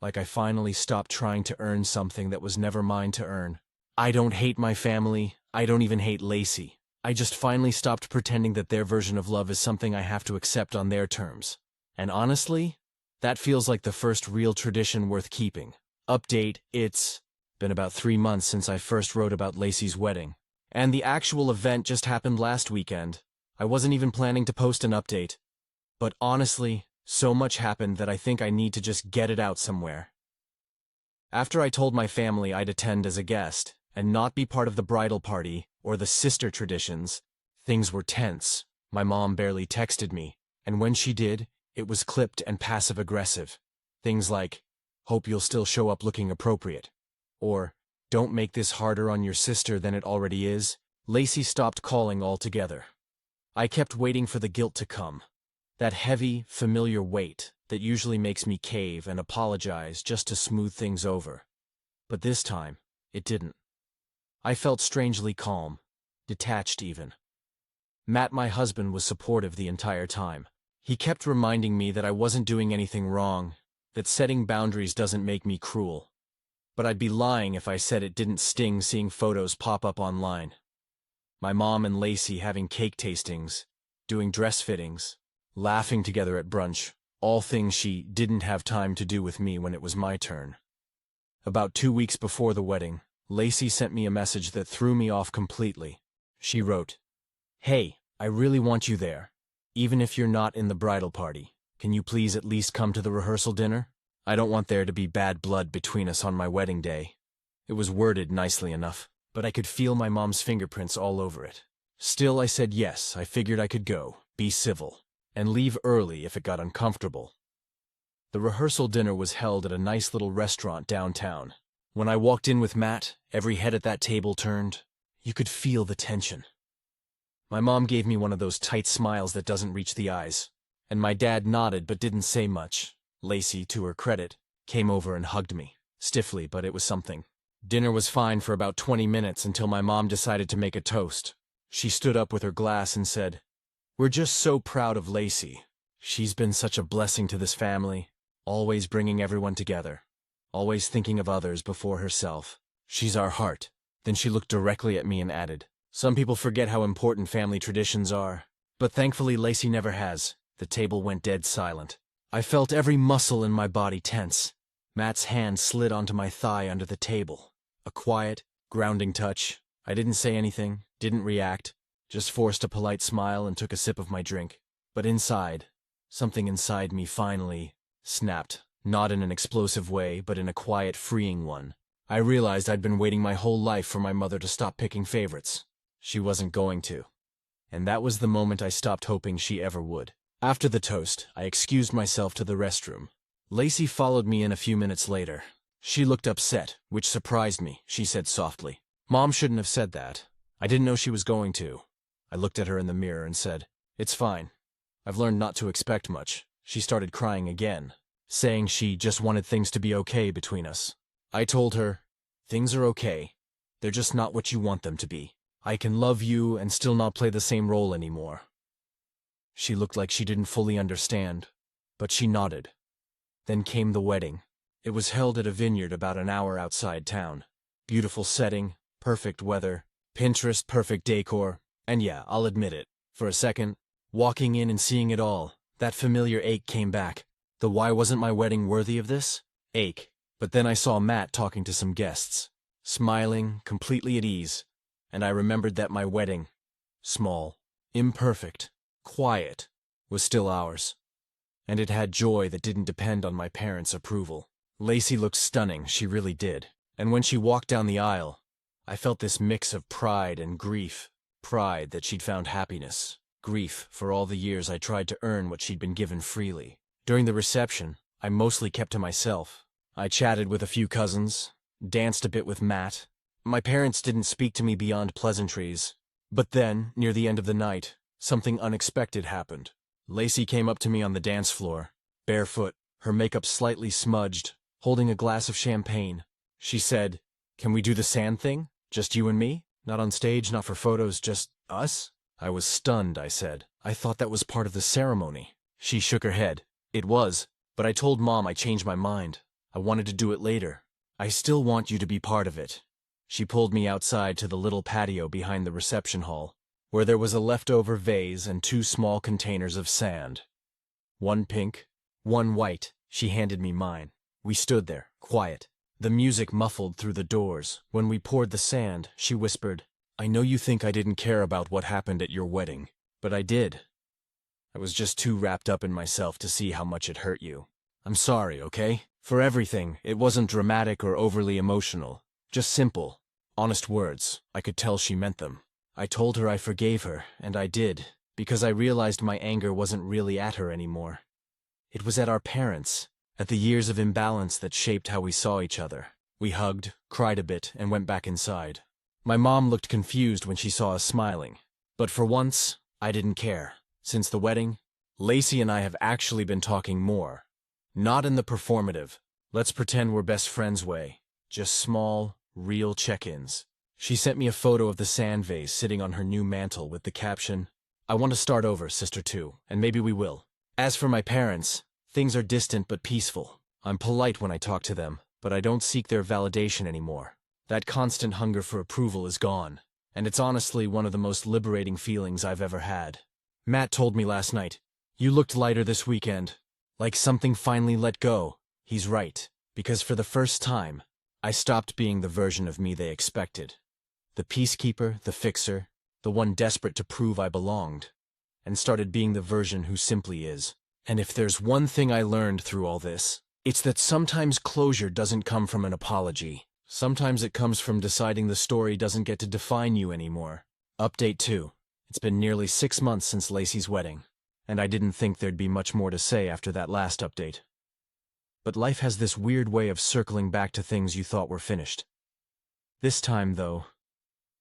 Like I finally stopped trying to earn something that was never mine to earn. I don't hate my family. I don't even hate Lacey. I just finally stopped pretending that their version of love is something I have to accept on their terms. And honestly, that feels like the first real tradition worth keeping. Update, it's been about 3 months since I first wrote about Lacey's wedding. And the actual event just happened last weekend. I wasn't even planning to post an update. But honestly, so much happened that I think I need to just get it out somewhere. After I told my family I'd attend as a guest, and not be part of the bridal party, or the sister traditions, things were tense. My mom barely texted me, and when she did, it was clipped and passive-aggressive. Things like, "Hope you'll still show up looking appropriate," or, "Don't make this harder on your sister than it already is." Lacey stopped calling altogether. I kept waiting for the guilt to come. That heavy, familiar weight that usually makes me cave and apologize just to smooth things over. But this time, it didn't. I felt strangely calm, detached even. Matt, my husband, was supportive the entire time. He kept reminding me that I wasn't doing anything wrong, that setting boundaries doesn't make me cruel. But I'd be lying if I said it didn't sting seeing photos pop up online. My mom and Lacey having cake tastings, doing dress fittings, laughing together at brunch, all things she didn't have time to do with me when it was my turn. About 2 weeks before the wedding, Lacey sent me a message that threw me off completely. She wrote, "Hey, I really want you there. Even if you're not in the bridal party, can you please at least come to the rehearsal dinner? I don't want there to be bad blood between us on my wedding day." It was worded nicely enough, but I could feel my mom's fingerprints all over it. Still, I said yes. I figured I could go, be civil, and leave early if it got uncomfortable. The rehearsal dinner was held at a nice little restaurant downtown. When I walked in with Matt, every head at that table turned. You could feel the tension. My mom gave me one of those tight smiles that doesn't reach the eyes, and my dad nodded but didn't say much. Lacey, to her credit, came over and hugged me, stiffly, but it was something. Dinner was fine for about 20 minutes until my mom decided to make a toast. She stood up with her glass and said, "We're just so proud of Lacey. She's been such a blessing to this family, always bringing everyone together. Always thinking of others before herself. She's our heart." Then she looked directly at me and added, "Some people forget how important family traditions are, but thankfully Lacey never has." The table went dead silent. I felt every muscle in my body tense. Matt's hand slid onto my thigh under the table. A quiet, grounding touch. I didn't say anything, didn't react, just forced a polite smile and took a sip of my drink. But inside, something inside me finally snapped. Not in an explosive way, but in a quiet, freeing one. I realized I'd been waiting my whole life for my mother to stop picking favorites. She wasn't going to. And that was the moment I stopped hoping she ever would. After the toast, I excused myself to the restroom. Lacey followed me in a few minutes later. She looked upset, which surprised me. She said softly, "Mom shouldn't have said that. I didn't know she was going to." I looked at her in the mirror and said, "It's fine. I've learned not to expect much." She started crying again, saying she just wanted things to be okay between us. I told her, "Things are okay. They're just not what you want them to be. I can love you and still not play the same role anymore." She looked like she didn't fully understand, but she nodded. Then came the wedding. It was held at a vineyard about an hour outside town. Beautiful setting, perfect weather, Pinterest perfect decor, and yeah, I'll admit it, for a second, walking in and seeing it all, that familiar ache came back. The why wasn't my wedding worthy of this? Ache. But then I saw Matt talking to some guests, smiling, completely at ease, and I remembered that my wedding, small, imperfect, quiet, was still ours. And it had joy that didn't depend on my parents' approval. Lacey looked stunning, she really did. And when she walked down the aisle, I felt this mix of pride and grief. Pride that she'd found happiness. Grief for all the years I tried to earn what she'd been given freely. During the reception, I mostly kept to myself. I chatted with a few cousins, danced a bit with Matt. My parents didn't speak to me beyond pleasantries. But then, near the end of the night, something unexpected happened. Lacey came up to me on the dance floor, barefoot, her makeup slightly smudged, holding a glass of champagne. She said, "Can we do the sand thing? Just you and me? Not on stage, not for photos, just us?" I was stunned, I said. "I thought that was part of the ceremony." She shook her head. "It was, but I told Mom I changed my mind. I wanted to do it later. I still want you to be part of it." She pulled me outside to the little patio behind the reception hall, where there was a leftover vase and 2 small containers of sand. One pink, one white. She handed me mine. We stood there, quiet. The music muffled through the doors. When we poured the sand, she whispered, "I know you think I didn't care about what happened at your wedding, but I did. I was just too wrapped up in myself to see how much it hurt you. I'm sorry, okay? For everything, it wasn't dramatic or overly emotional. Just simple, honest words. I could tell she meant them. I told her I forgave her, and I did, because I realized my anger wasn't really at her anymore. It was at our parents, at the years of imbalance that shaped how we saw each other. We hugged, cried a bit, and went back inside. My mom looked confused when she saw us smiling. But for once, I didn't care. Since the wedding, Lacey and I have actually been talking more. Not in the performative, let's pretend we're best friends way. Just small, real check-ins. She sent me a photo of the sand vase sitting on her new mantle with the caption, "I want to start over, sister too, and maybe we will." As for my parents, things are distant but peaceful. I'm polite when I talk to them, but I don't seek their validation anymore. That constant hunger for approval is gone, and it's honestly one of the most liberating feelings I've ever had. Matt told me last night, "You looked lighter this weekend, like something finally let go." He's right, because for the first time, I stopped being the version of me they expected. The peacekeeper, the fixer, the one desperate to prove I belonged, and started being the version who simply is. And if there's one thing I learned through all this, it's that sometimes closure doesn't come from an apology. Sometimes it comes from deciding the story doesn't get to define you anymore. Update 2. It's been nearly 6 months since Lacey's wedding, and I didn't think there'd be much more to say after that last update. But life has this weird way of circling back to things you thought were finished. This time, though,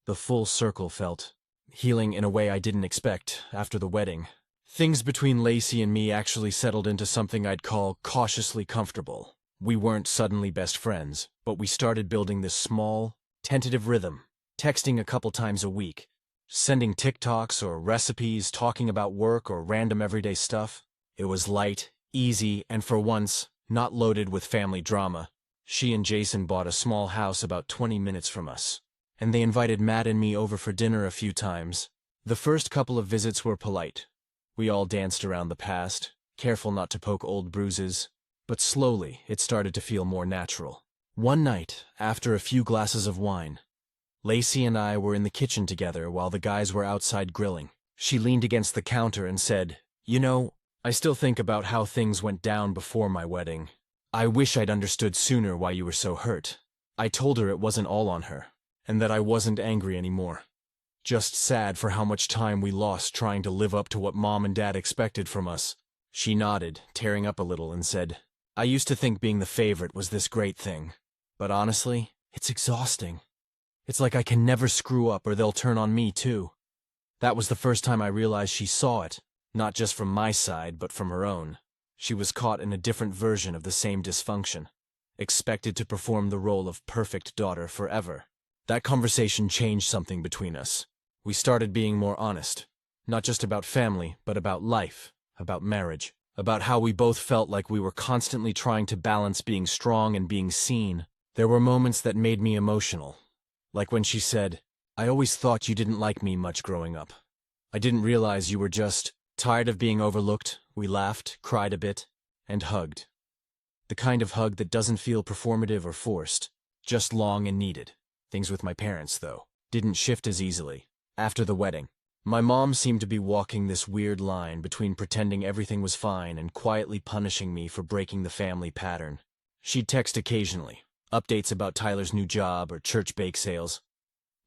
the full circle felt healing in a way I didn't expect after the wedding. Things between Lacey and me actually settled into something I'd call cautiously comfortable. We weren't suddenly best friends, but we started building this small, tentative rhythm, texting a couple times a week, sending TikToks or recipes, talking about work or random everyday stuff. It was light, easy, and for once, not loaded with family drama. She and Jason bought a small house about 20 minutes from us, and they invited Matt and me over for dinner a few times. The first couple of visits were polite. We all danced around the past, careful not to poke old bruises, but slowly it started to feel more natural. One night, after a few glasses of wine, Lacey and I were in the kitchen together while the guys were outside grilling. She leaned against the counter and said, "You know, I still think about how things went down before my wedding. I wish I'd understood sooner why you were so hurt." I told her it wasn't all on her, and that I wasn't angry anymore. Just sad for how much time we lost trying to live up to what Mom and Dad expected from us. She nodded, tearing up a little, and said, I used to think being the favorite was this great thing, but honestly, it's exhausting. It's like I can never screw up or they'll turn on me too. That was the first time I realized she saw it, not just from my side, but from her own. She was caught in a different version of the same dysfunction, expected to perform the role of perfect daughter forever. That conversation changed something between us. We started being more honest, not just about family, but about life, about marriage, about how we both felt like we were constantly trying to balance being strong and being seen. There were moments that made me emotional, like when she said, "I always thought you didn't like me much growing up. I didn't realize you were just tired of being overlooked." We laughed, cried a bit, and hugged. The kind of hug that doesn't feel performative or forced, just long and needed. Things with my parents, though, didn't shift as easily. After the wedding, my mom seemed to be walking this weird line between pretending everything was fine and quietly punishing me for breaking the family pattern. She'd text occasionally, updates about Tyler's new job or church bake sales,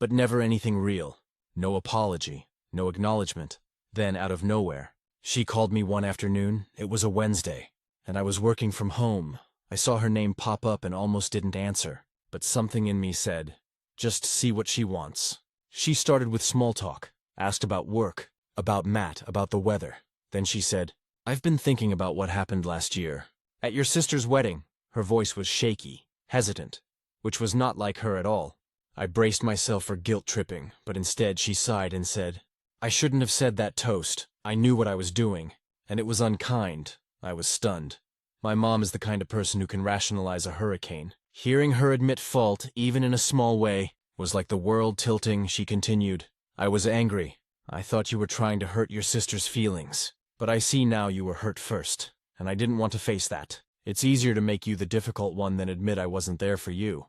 but never anything real. No apology, no acknowledgement. Then, out of nowhere, she called me one afternoon. It was a Wednesday, and I was working from home. I saw her name pop up and almost didn't answer, but something in me said, just see what she wants. She started with small talk, asked about work, about Matt, about the weather. Then she said, "I've been thinking about what happened last year. At your sister's wedding." Her voice was shaky, hesitant, which was not like her at all. I braced myself for guilt tripping, but instead she sighed and said, "I shouldn't have said that toast. I knew what I was doing, and it was unkind." I was stunned. My mom is the kind of person who can rationalize a hurricane. Hearing her admit fault, even in a small way, was like the world tilting. She continued, "I was angry. I thought you were trying to hurt your sister's feelings. But I see now you were hurt first, and I didn't want to face that. It's easier to make you the difficult one than admit I wasn't there for you."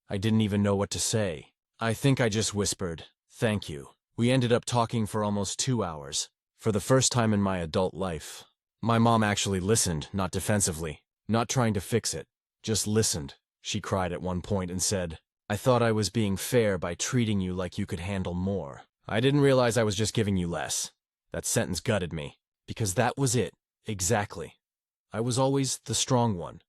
I didn't even know what to say. I think I just whispered, "Thank you." We ended up talking for almost 2 hours. For the first time in my adult life, my mom actually listened, not defensively, not trying to fix it, just listened. She cried at one point and said, "I thought I was being fair by treating you like you could handle more. I didn't realize I was just giving you less." That sentence gutted me, because that was it, exactly. I was always the strong one,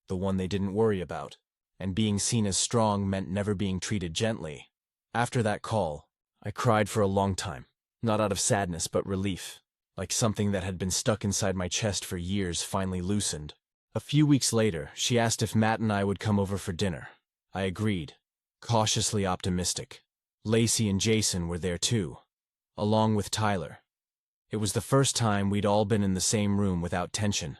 the one they didn't worry about, and being seen as strong meant never being treated gently. After that call, I cried for a long time, not out of sadness but relief, like something that had been stuck inside my chest for years finally loosened. A few weeks later, she asked if Matt and I would come over for dinner. I agreed, cautiously optimistic. Lacey and Jason were there too, along with Tyler. It was the first time we'd all been in the same room without tension.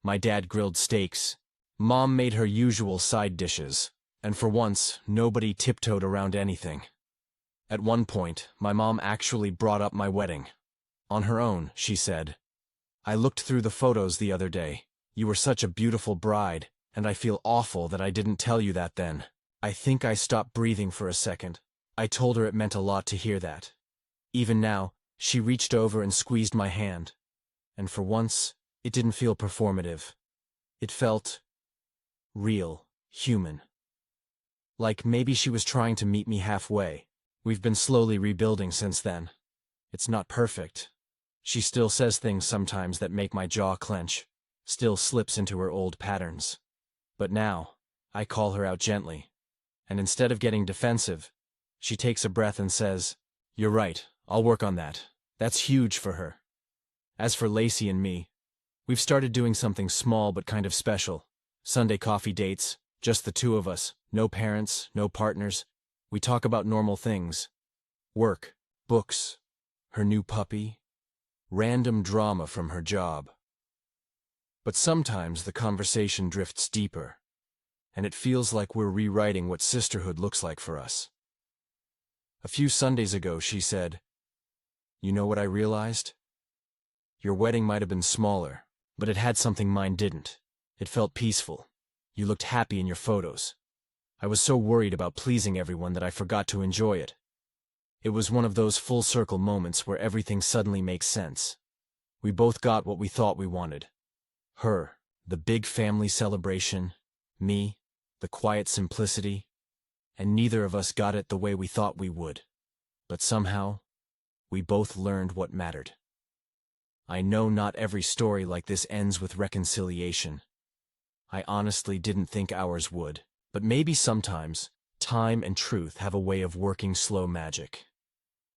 My dad grilled steaks. Mom made her usual side dishes, and for once, nobody tiptoed around anything. At one point, my mom actually brought up my wedding. On her own, she said, "I looked through the photos the other day. You were such a beautiful bride, and I feel awful that I didn't tell you that then." I think I stopped breathing for a second. I told her it meant a lot to hear that. Even now, she reached over and squeezed my hand. And for once, it didn't feel performative. It felt real, human. Like maybe she was trying to meet me halfway. We've been slowly rebuilding since then. It's not perfect. She still says things sometimes that make my jaw clench, still slips into her old patterns. But now, I call her out gently, and instead of getting defensive, she takes a breath and says, "You're right, I'll work on that." That's huge for her. As for Lacey and me, we've started doing something small but kind of special. Sunday coffee dates, just the two of us, no parents, no partners. We talk about normal things. Work, books, her new puppy, random drama from her job. But sometimes the conversation drifts deeper, and it feels like we're rewriting what sisterhood looks like for us. A few Sundays ago, she said, "You know what I realized? Your wedding might have been smaller, but it had something mine didn't. It felt peaceful. You looked happy in your photos. I was so worried about pleasing everyone that I forgot to enjoy it." It was one of those full-circle moments where everything suddenly makes sense. We both got what we thought we wanted. Her, the big family celebration. Me, the quiet simplicity. And neither of us got it the way we thought we would. But somehow, we both learned what mattered. I know not every story like this ends with reconciliation, I honestly didn't think ours would. But maybe sometimes, time and truth have a way of working slow magic.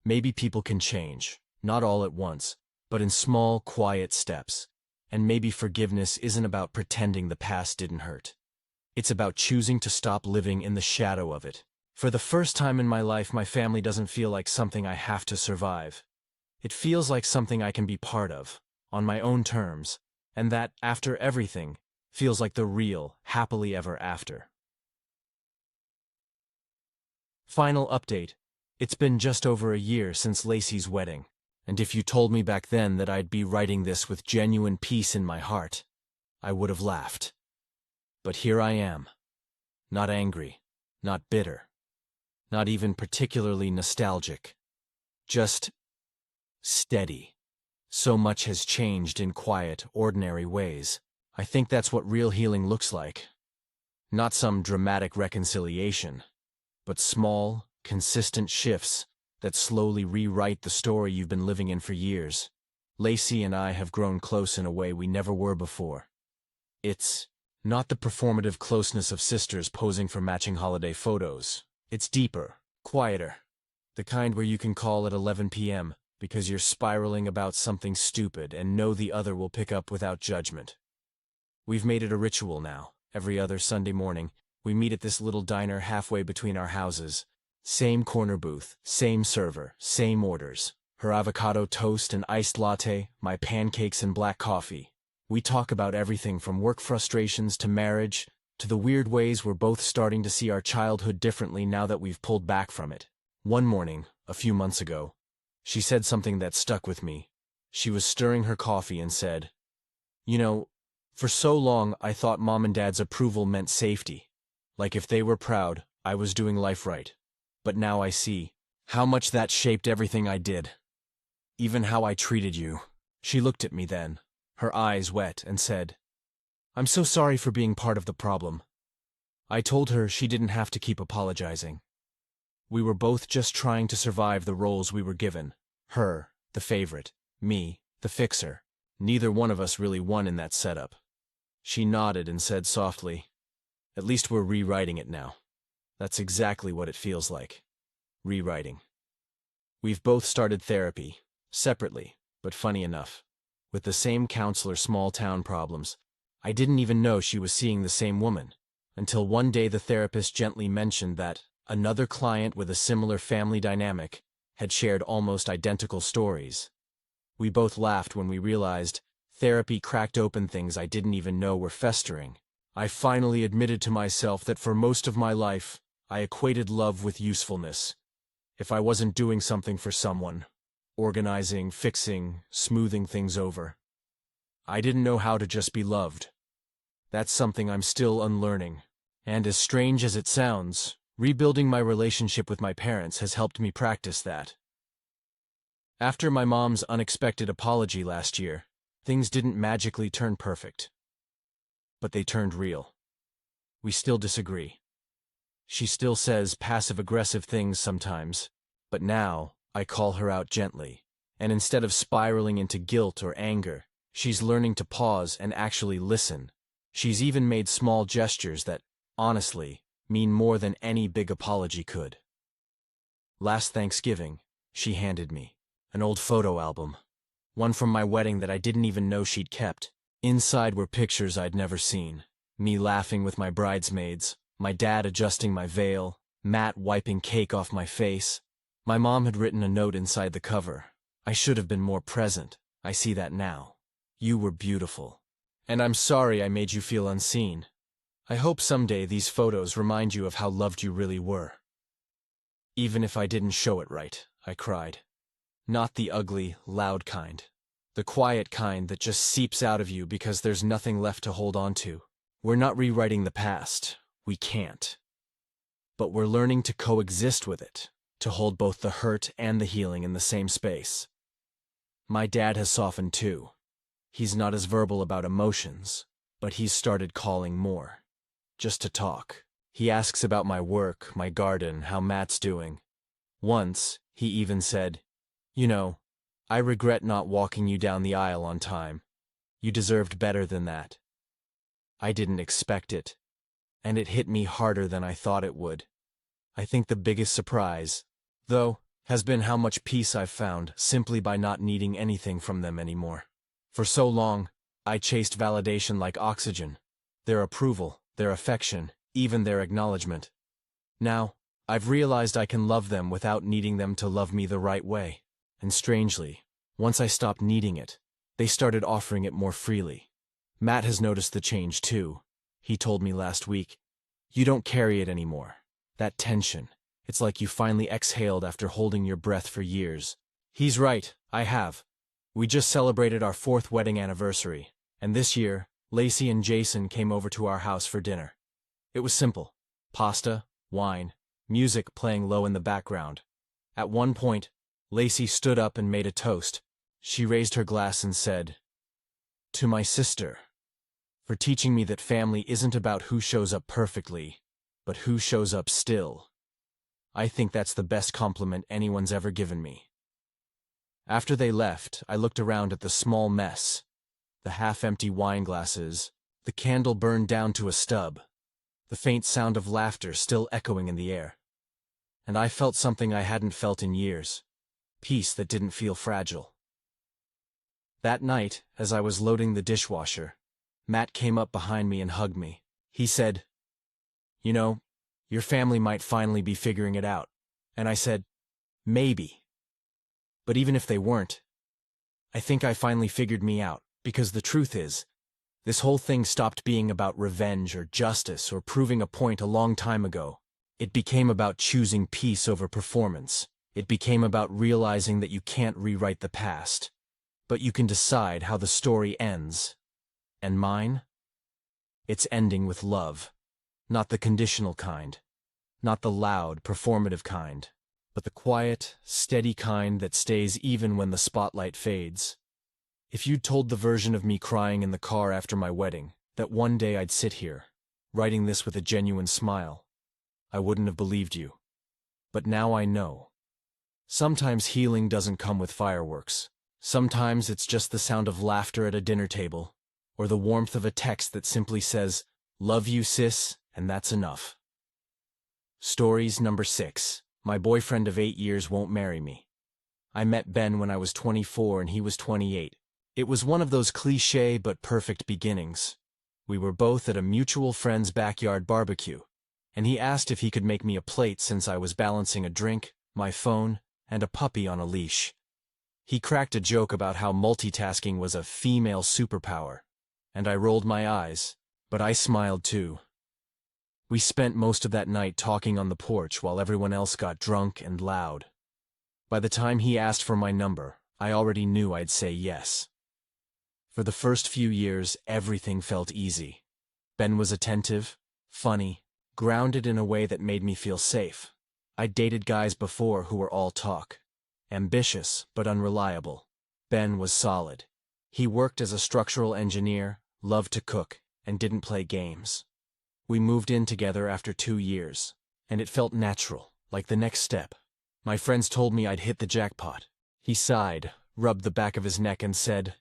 Maybe people can change, not all at once, but in small, quiet steps. And maybe forgiveness isn't about pretending the past didn't hurt. It's about choosing to stop living in the shadow of it. For the first time in my life, my family doesn't feel like something I have to survive. It feels like something I can be part of, on my own terms, and that, after everything, feels like the real, happily ever after. Final update. It's been just over a year since Lacey's wedding, and if you told me back then that I'd be writing this with genuine peace in my heart, I would have laughed. But here I am. Not angry, not bitter, not even particularly nostalgic. Just steady. So much has changed in quiet, ordinary ways. I think that's what real healing looks like. Not some dramatic reconciliation, but small, consistent shifts that slowly rewrite the story you've been living in for years. Lacey and I have grown close in a way we never were before. It's not the performative closeness of sisters posing for matching holiday photos. It's deeper, quieter, the kind where you can call at 11 p.m. because you're spiraling about something stupid and know the other will pick up without judgment. We've made it a ritual now. Every other Sunday morning, we meet at this little diner halfway between our houses. Same corner booth, same server, same orders. Her avocado toast and iced latte, my pancakes and black coffee. We talk about everything from work frustrations to marriage, to the weird ways we're both starting to see our childhood differently now that we've pulled back from it. One morning, a few months ago, she said something that stuck with me. She was stirring her coffee and said, "You know, for so long I thought Mom and Dad's approval meant safety. Like if they were proud, I was doing life right. But now I see how much that shaped everything I did. Even how I treated you." She looked at me then, her eyes wet, and said, "I'm so sorry for being part of the problem." I told her she didn't have to keep apologizing. We were both just trying to survive the roles we were given. Her, the favorite, me, the fixer. Neither one of us really won in that setup. She nodded and said softly, "At least we're rewriting it now." That's exactly what it feels like. Rewriting. We've both started therapy, separately, but funny enough, with the same counselor, small-town problems. I didn't even know she was seeing the same woman, until one day the therapist gently mentioned that another client with a similar family dynamic had shared almost identical stories. We both laughed when we realized therapy cracked open things I didn't even know were festering. I finally admitted to myself that for most of my life, I equated love with usefulness. If I wasn't doing something for someone, organizing, fixing, smoothing things over, I didn't know how to just be loved. That's something I'm still unlearning. And as strange as it sounds, rebuilding my relationship with my parents has helped me practice that. After my mom's unexpected apology last year, things didn't magically turn perfect. But they turned real. We still disagree. She still says passive-aggressive things sometimes, but now I call her out gently, and instead of spiraling into guilt or anger, she's learning to pause and actually listen. She's even made small gestures that, honestly, mean more than any big apology could. Last Thanksgiving, she handed me an old photo album, one from my wedding that I didn't even know she'd kept. Inside were pictures I'd never seen, me laughing with my bridesmaids, my dad adjusting my veil, Matt wiping cake off my face. My mom had written a note inside the cover. "I should have been more present. I see that now. You were beautiful. And I'm sorry I made you feel unseen. I hope someday these photos remind you of how loved you really were." Even if I didn't show it right, I cried. Not the ugly, loud kind. The quiet kind that just seeps out of you because there's nothing left to hold on to. We're not rewriting the past. We can't. But we're learning to coexist with it, to hold both the hurt and the healing in the same space. My dad has softened too. He's not as verbal about emotions, but he's started calling more. Just to talk. He asks about my work, my garden, how Matt's doing. Once, he even said, "You know, I regret not walking you down the aisle on time. You deserved better than that." I didn't expect it, and it hit me harder than I thought it would. I think the biggest surprise, though, has been how much peace I've found simply by not needing anything from them anymore. For so long, I chased validation like oxygen, their approval, their affection, even their acknowledgement. Now, I've realized I can love them without needing them to love me the right way. And strangely, once I stopped needing it, they started offering it more freely. Matt has noticed the change too. He told me last week, "You don't carry it anymore. That tension. It's like you finally exhaled after holding your breath for years." He's right, I have. We just celebrated our 4th wedding anniversary, and this year, Lacey and Jason came over to our house for dinner. It was simple. Pasta, wine, music playing low in the background. At one point, Lacey stood up and made a toast. She raised her glass and said, "To my sister, for teaching me that family isn't about who shows up perfectly, but who shows up still." I think that's the best compliment anyone's ever given me. After they left, I looked around at the small mess, the half-empty wine glasses, the candle burned down to a stub, the faint sound of laughter still echoing in the air. And I felt something I hadn't felt in years, peace that didn't feel fragile. That night, as I was loading the dishwasher, Matt came up behind me and hugged me. He said, "You know, your family might finally be figuring it out." And I said, "Maybe. But even if they weren't, I think I finally figured me out, because the truth is, this whole thing stopped being about revenge or justice or proving a point a long time ago. It became about choosing peace over performance. It became about realizing that you can't rewrite the past, but you can decide how the story ends. And mine? It's ending with love. Not the conditional kind. Not the loud, performative kind. But the quiet, steady kind that stays even when the spotlight fades. If you'd told the version of me crying in the car after my wedding that one day I'd sit here, writing this with a genuine smile, I wouldn't have believed you. But now I know. Sometimes healing doesn't come with fireworks. Sometimes it's just the sound of laughter at a dinner table, or the warmth of a text that simply says, "Love you, sis," and that's enough. Stories number 6. My boyfriend of 8 years won't marry me. I met Ben when I was 24 and he was 28. It was one of those cliché but perfect beginnings. We were both at a mutual friend's backyard barbecue, and he asked if he could make me a plate since I was balancing a drink, my phone, and a puppy on a leash. He cracked a joke about how multitasking was a female superpower, and I rolled my eyes, but I smiled too. We spent most of that night talking on the porch while everyone else got drunk and loud. By the time he asked for my number, I already knew I'd say yes. For the first few years, everything felt easy. Ben was attentive, funny, grounded in a way that made me feel safe. I'd dated guys before who were all talk. Ambitious, but unreliable. Ben was solid. He worked as a structural engineer, loved to cook, and didn't play games. We moved in together after 2 years, and it felt natural, like the next step. My friends told me I'd hit the jackpot. He sighed, rubbed the back of his neck and said,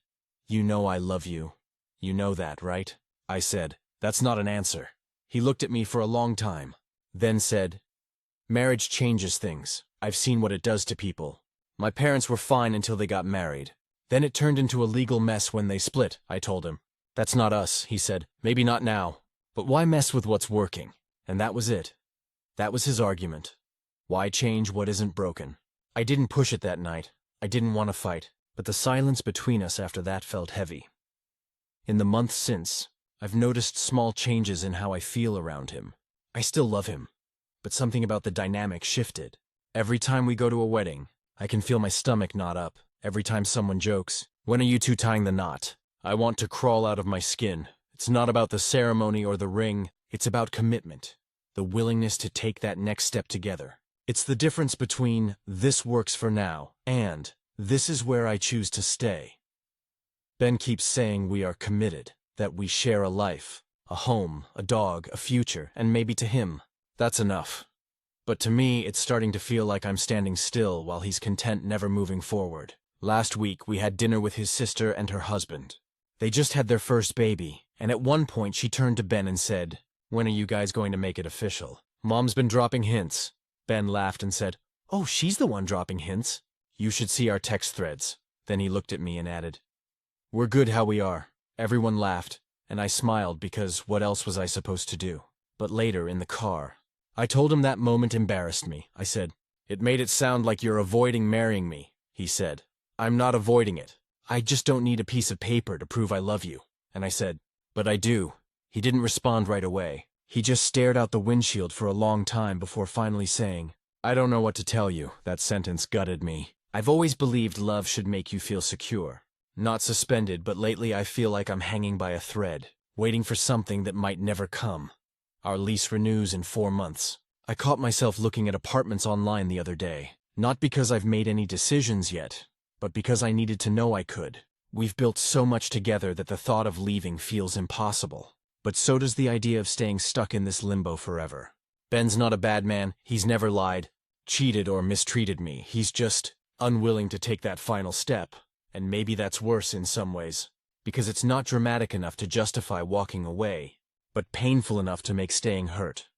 "You know I love you. You know that, right?" I said, "That's not an answer." He looked at me for a long time, then said, "Marriage changes things. I've seen what it does to people. My parents were fine until they got married. Then it turned into a legal mess when they split," I told him. "That's not us," he said. "Maybe not now. But why mess with what's working?" And that was it. That was his argument. Why change what isn't broken? I didn't push it that night. I didn't want to fight. But the silence between us after that felt heavy. In the months since, I've noticed small changes in how I feel around him. I still love him, but something about the dynamic shifted. Every time we go to a wedding, I can feel my stomach knot up. Every time someone jokes, "When are you two tying the knot?" I want to crawl out of my skin. It's not about the ceremony or the ring, it's about commitment, the willingness to take that next step together. It's the difference between "this works for now" and "this is where I choose to stay." Ben keeps saying we are committed, that we share a life, a home, a dog, a future, and maybe to him, that's enough. But to me, it's starting to feel like I'm standing still while he's content never moving forward. Last week, we had dinner with his sister and her husband. They just had their first baby, And at one point she turned to Ben and said, "When are you guys going to make it official? Mom's been dropping hints." Ben laughed and said, "Oh, she's the one dropping hints. You should see our text threads." Then he looked at me and added, "We're good how we are." Everyone laughed, and I smiled because what else was I supposed to do? But later, in the car, I told him that moment embarrassed me. I said, "It made it sound like you're avoiding marrying me," he said. "I'm not avoiding it. I just don't need a piece of paper to prove I love you." And I said, "But I do." He didn't respond right away. He just stared out the windshield for a long time before finally saying, "I don't know what to tell you." That sentence gutted me. I've always believed love should make you feel secure. Not suspended, but lately I feel like I'm hanging by a thread, waiting for something that might never come. Our lease renews in 4 months. I caught myself looking at apartments online the other day, not because I've made any decisions yet, but because I needed to know I could. We've built so much together that the thought of leaving feels impossible. But so does the idea of staying stuck in this limbo forever. Ben's not a bad man. He's never lied, cheated, or mistreated me. He's just unwilling to take that final step. And maybe that's worse in some ways, because it's not dramatic enough to justify walking away, but painful enough to make staying hurt.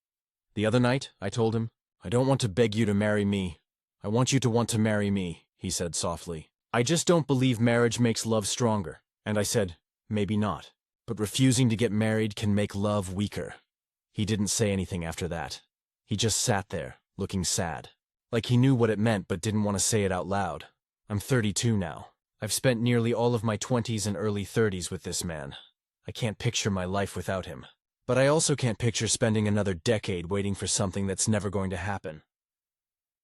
The other night, I told him, "I don't want to beg you to marry me. I want you to want to marry me," he said softly. "I just don't believe marriage makes love stronger." And I said, "Maybe not, but refusing to get married can make love weaker." He didn't say anything after that. He just sat there, looking sad. Like he knew what it meant but didn't want to say it out loud. I'm 32 now. I've spent nearly all of my 20s and early 30s with this man. I can't picture my life without him. But I also can't picture spending another decade waiting for something that's never going to happen.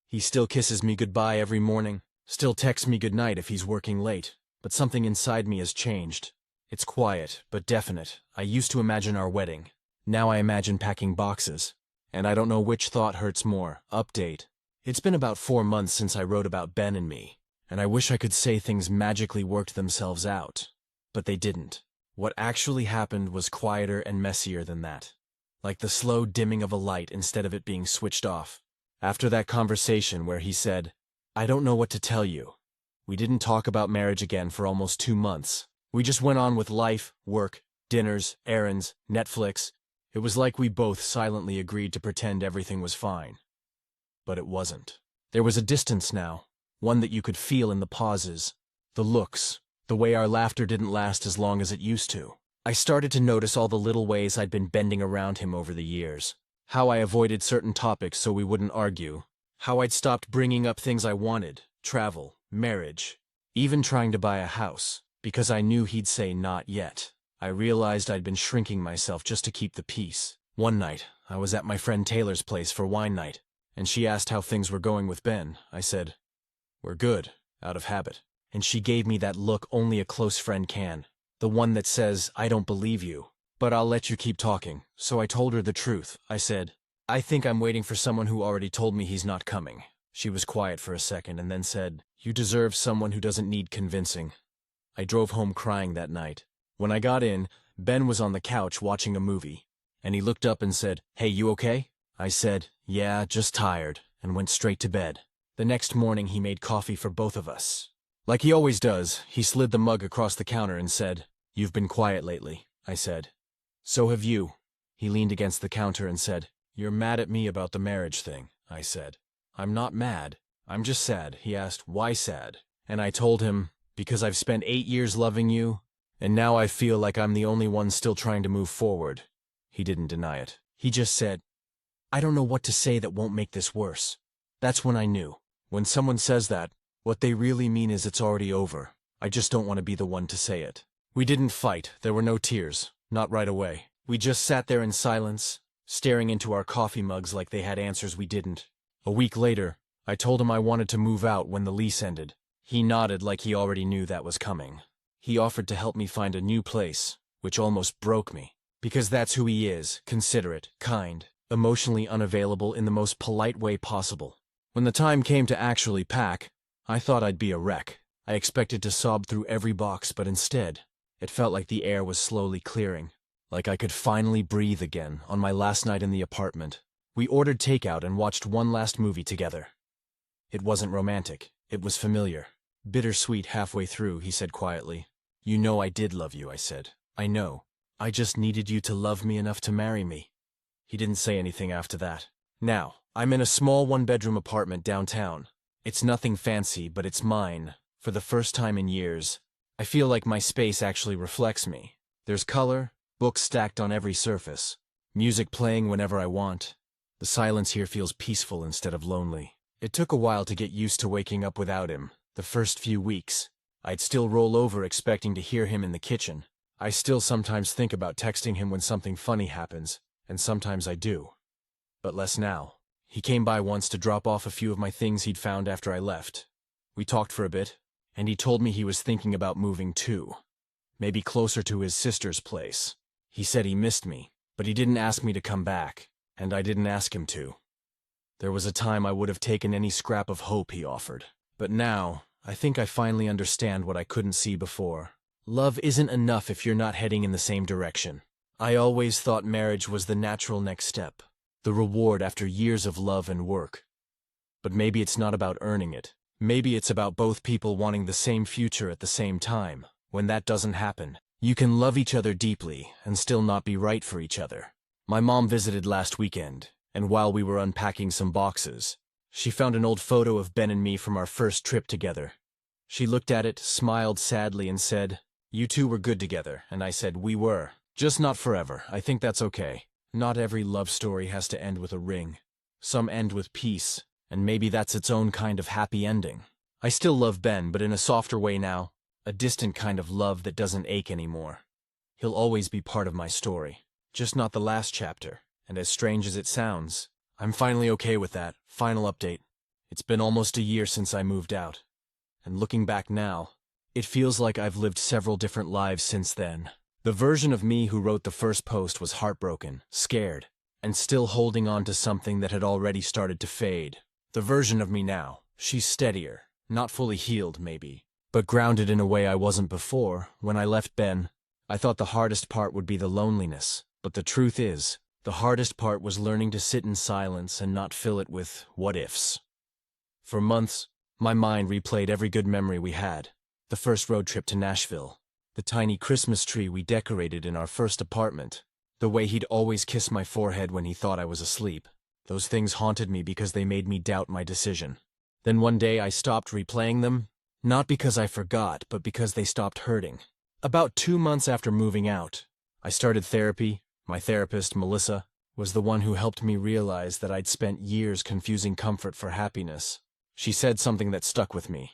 He still kisses me goodbye every morning, still texts me goodnight if he's working late, but something inside me has changed. It's quiet, but definite. I used to imagine our wedding. Now I imagine packing boxes. And I don't know which thought hurts more. Update. It's been about 4 months since I wrote about Ben and me, and I wish I could say things magically worked themselves out. But they didn't. What actually happened was quieter and messier than that. Like the slow dimming of a light instead of it being switched off. After that conversation where he said, "I don't know what to tell you," we didn't talk about marriage again for almost 2 months. We just went on with life, work, dinners, errands, Netflix. It was like we both silently agreed to pretend everything was fine. But it wasn't. There was a distance now, one that you could feel in the pauses, the looks, the way our laughter didn't last as long as it used to. I started to notice all the little ways I'd been bending around him over the years. How I avoided certain topics so we wouldn't argue. How I'd stopped bringing up things I wanted, travel, marriage, even trying to buy a house, because I knew he'd say not yet. I realized I'd been shrinking myself just to keep the peace. One night, I was at my friend Taylor's place for wine night, and she asked how things were going with Ben. I said, "We're good," out of habit. And she gave me that look only a close friend can. The one that says, "I don't believe you, but I'll let you keep talking." So I told her the truth. I said, "I think I'm waiting for someone who already told me he's not coming." She was quiet for a second and then said, "You deserve someone who doesn't need convincing." I drove home crying that night. When I got in, Ben was on the couch watching a movie, and he looked up and said, "Hey, you okay?" I said, "Yeah, just tired," and went straight to bed. The next morning he made coffee for both of us. Like he always does, he slid the mug across the counter and said, "You've been quiet lately," I said. "So have you." He leaned against the counter and said, "You're mad at me about the marriage thing," I said. "I'm not mad. I'm just sad." He asked, "Why sad?" And I told him, "Because I've spent 8 years loving you, and now I feel like I'm the only one still trying to move forward." He didn't deny it. He just said, "I don't know what to say that won't make this worse." That's when I knew. When someone says that, what they really mean is it's already over. I just don't want to be the one to say it. We didn't fight. There were no tears. Not right away. We just sat there in silence, staring into our coffee mugs like they had answers we didn't. A week later, I told him I wanted to move out when the lease ended. He nodded like he already knew that was coming. He offered to help me find a new place, which almost broke me. Because that's who he is, considerate, kind, emotionally unavailable in the most polite way possible. When the time came to actually pack, I thought I'd be a wreck. I expected to sob through every box, but instead, it felt like the air was slowly clearing. Like I could finally breathe again on my last night in the apartment. We ordered takeout and watched one last movie together. It wasn't romantic. It was familiar. Bittersweet halfway through, he said quietly. "You know I did love you," I said. "I know. I just needed you to love me enough to marry me. He didn't say anything after that. Now, I'm in a small one-bedroom apartment downtown. It's nothing fancy, but it's mine. For the first time in years, I feel like my space actually reflects me. There's color, books stacked on every surface, music playing whenever I want. The silence here feels peaceful instead of lonely. It took a while to get used to waking up without him. The first few weeks, I'd still roll over expecting to hear him in the kitchen. I still sometimes think about texting him when something funny happens, and sometimes I do. But less now. He came by once to drop off a few of my things he'd found after I left. We talked for a bit, and he told me he was thinking about moving too. Maybe closer to his sister's place. He said he missed me, but he didn't ask me to come back, and I didn't ask him to. There was a time I would have taken any scrap of hope he offered. But now, I think I finally understand what I couldn't see before. Love isn't enough if you're not heading in the same direction. I always thought marriage was the natural next step, the reward after years of love and work. But maybe it's not about earning it. Maybe it's about both people wanting the same future at the same time. When that doesn't happen, you can love each other deeply and still not be right for each other. My mom visited last weekend, and while we were unpacking some boxes, she found an old photo of Ben and me from our first trip together. She looked at it, smiled sadly, and said, "You two were good together," and I said, "We were. Just not forever. I think that's okay. Not every love story has to end with a ring. Some end with peace, and maybe that's its own kind of happy ending." I still love Ben, but in a softer way now, a distant kind of love that doesn't ache anymore. He'll always be part of my story, just not the last chapter, and as strange as it sounds, I'm finally okay with that. Final update. It's been almost a year since I moved out, and looking back now, it feels like I've lived several different lives since then. The version of me who wrote the first post was heartbroken, scared, and still holding on to something that had already started to fade. The version of me now, she's steadier, not fully healed maybe, but grounded in a way I wasn't before. When I left Ben, I thought the hardest part would be the loneliness, but the truth is, the hardest part was learning to sit in silence and not fill it with what-ifs. For months, my mind replayed every good memory we had. The first road trip to Nashville, the tiny Christmas tree we decorated in our first apartment, the way he'd always kiss my forehead when he thought I was asleep. Those things haunted me because they made me doubt my decision. Then one day I stopped replaying them, not because I forgot, but because they stopped hurting. About 2 months after moving out, I started therapy. My therapist, Melissa, was the one who helped me realize that I'd spent years confusing comfort for happiness. She said something that stuck with me.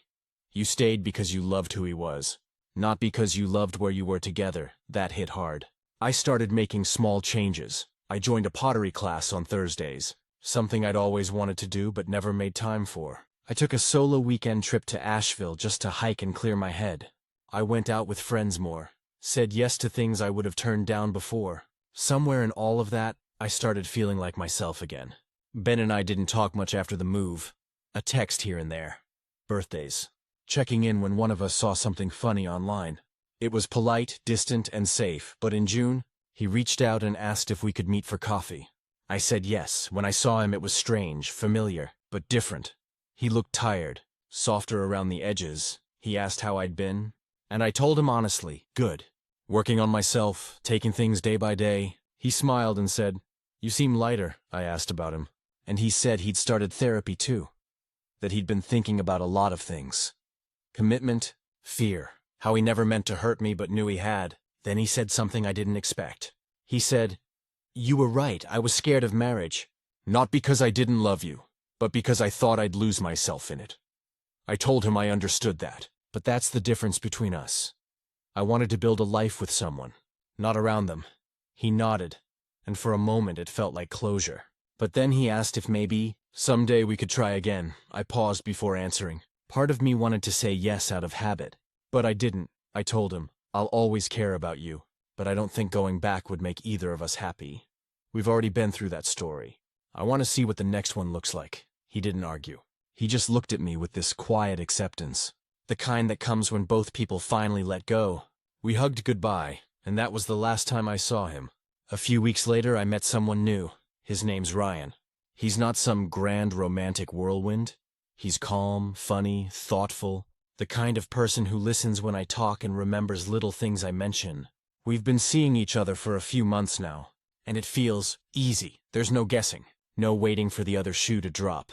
You stayed because you loved who he was, not because you loved where you were together. That hit hard. I started making small changes. I joined a pottery class on Thursdays, something I'd always wanted to do but never made time for. I took a solo weekend trip to Asheville just to hike and clear my head. I went out with friends more, said yes to things I would have turned down before. Somewhere in all of that, I started feeling like myself again. Ben and I didn't talk much after the move. A text here and there. Birthdays. Checking in when one of us saw something funny online. It was polite, distant, and safe, but in June, he reached out and asked if we could meet for coffee. I said yes. When I saw him, it was strange, familiar, but different. He looked tired, softer around the edges. He asked how I'd been, and I told him honestly, good. Working on myself, taking things day by day. He smiled and said, "You seem lighter." I asked about him, and he said he'd started therapy too. That he'd been thinking about a lot of things. Commitment, fear, how he never meant to hurt me but knew he had. Then he said something I didn't expect. He said, "You were right, I was scared of marriage. Not because I didn't love you, but because I thought I'd lose myself in it." I told him I understood that, but that's the difference between us. I wanted to build a life with someone, not around them. He nodded, and for a moment it felt like closure. But then he asked if maybe, someday we could try again. I paused before answering. Part of me wanted to say yes out of habit, but I didn't. I told him, "I'll always care about you, but I don't think going back would make either of us happy. We've already been through that story. I want to see what the next one looks like." He didn't argue. He just looked at me with this quiet acceptance. The kind that comes when both people finally let go. We hugged goodbye, and that was the last time I saw him. A few weeks later, I met someone new. His name's Ryan. He's not some grand romantic whirlwind. He's calm, funny, thoughtful, the kind of person who listens when I talk and remembers little things I mention. We've been seeing each other for a few months now, and it feels easy. There's no guessing, no waiting for the other shoe to drop.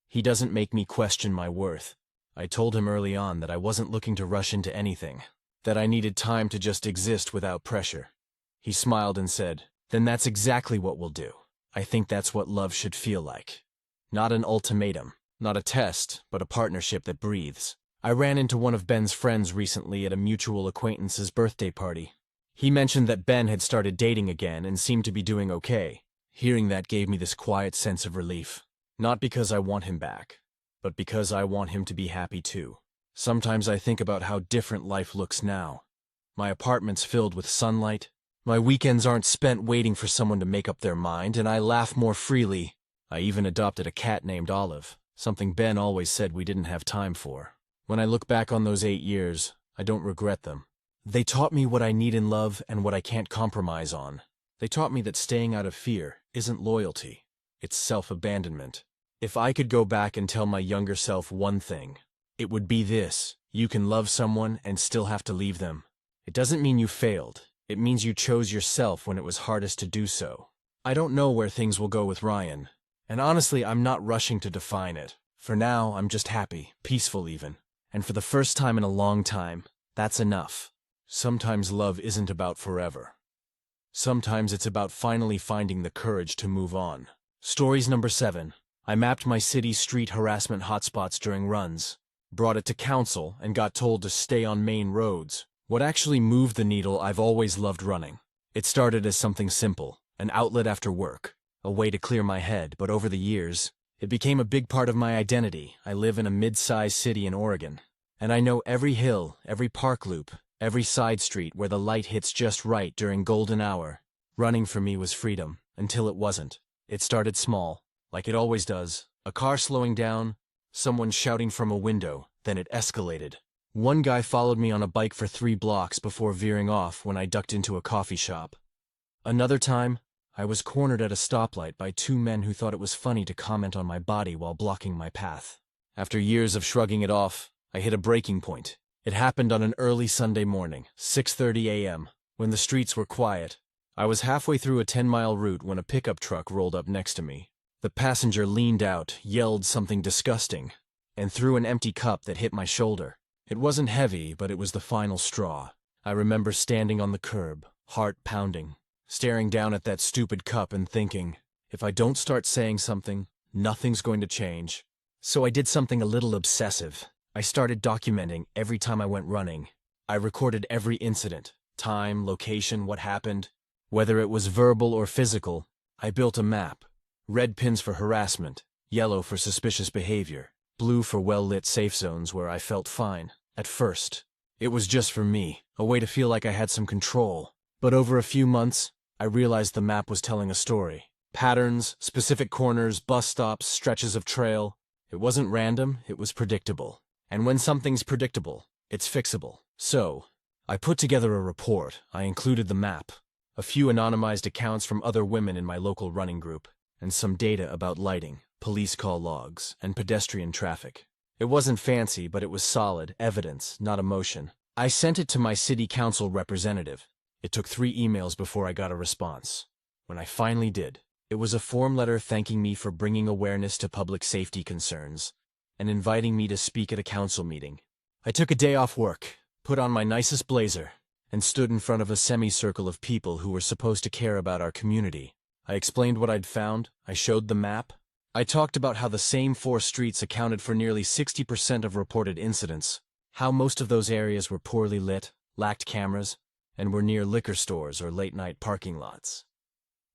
He doesn't make me question my worth. I told him early on that I wasn't looking to rush into anything, that I needed time to just exist without pressure. He smiled and said, "Then that's exactly what we'll do. I think that's what love should feel like. Not an ultimatum, not a test, but a partnership that breathes." I ran into one of Ben's friends recently at a mutual acquaintance's birthday party. He mentioned that Ben had started dating again and seemed to be doing okay. Hearing that gave me this quiet sense of relief. Not because I want him back, but because I want him to be happy too. Sometimes I think about how different life looks now. My apartment's filled with sunlight. My weekends aren't spent waiting for someone to make up their mind, and I laugh more freely. I even adopted a cat named Olive, something Ben always said we didn't have time for. When I look back on those 8 years, I don't regret them. They taught me what I need in love and what I can't compromise on. They taught me that staying out of fear isn't loyalty, it's self-abandonment. If I could go back and tell my younger self one thing, it would be this: you can love someone and still have to leave them. It doesn't mean you failed, it means you chose yourself when it was hardest to do so. I don't know where things will go with Ryan, and honestly I'm not rushing to define it. For now, I'm just happy, peaceful even. And for the first time in a long time, that's enough. Sometimes love isn't about forever. Sometimes it's about finally finding the courage to move on. Stories number 7. I mapped my city's street harassment hotspots during runs, brought it to council, and got told to stay on main roads. What actually moved the needle? I've always loved running. It started as something simple, an outlet after work, a way to clear my head, but over the years, it became a big part of my identity. I live in a mid-sized city in Oregon, and I know every hill, every park loop, every side street where the light hits just right during golden hour. Running for me was freedom, until it wasn't. It started small, like it always does. A car slowing down, someone shouting from a window, then it escalated. One guy followed me on a bike for 3 blocks before veering off when I ducked into a coffee shop. Another time, I was cornered at a stoplight by 2 men who thought it was funny to comment on my body while blocking my path. After years of shrugging it off, I hit a breaking point. It happened on an early Sunday morning, 6:30 a.m., when the streets were quiet. I was halfway through a 10-mile route when a pickup truck rolled up next to me. The passenger leaned out, yelled something disgusting, and threw an empty cup that hit my shoulder. It wasn't heavy, but it was the final straw. I remember standing on the curb, heart pounding, staring down at that stupid cup and thinking, if I don't start saying something, nothing's going to change. So I did something a little obsessive. I started documenting every time I went running. I recorded every incident, time, location, what happened. Whether it was verbal or physical, I built a map. Red pins for harassment, yellow for suspicious behavior, blue for well-lit safe zones where I felt fine. At first, it was just for me, a way to feel like I had some control. But over a few months, I realized the map was telling a story. Patterns, specific corners, bus stops, stretches of trail. It wasn't random, it was predictable. And when something's predictable, it's fixable. So, I put together a report. I included the map, a few anonymized accounts from other women in my local running group, and some data about lighting, police call logs, and pedestrian traffic. It wasn't fancy, but it was solid evidence, not emotion. I sent it to my city council representative. It took 3 emails before I got a response. When I finally did, it was a form letter thanking me for bringing awareness to public safety concerns and inviting me to speak at a council meeting. I took a day off work, put on my nicest blazer, and stood in front of a semicircle of people who were supposed to care about our community. I explained what I'd found, I showed the map. I talked about how the same 4 streets accounted for nearly 60% of reported incidents, how most of those areas were poorly lit, lacked cameras, and were near liquor stores or late-night parking lots.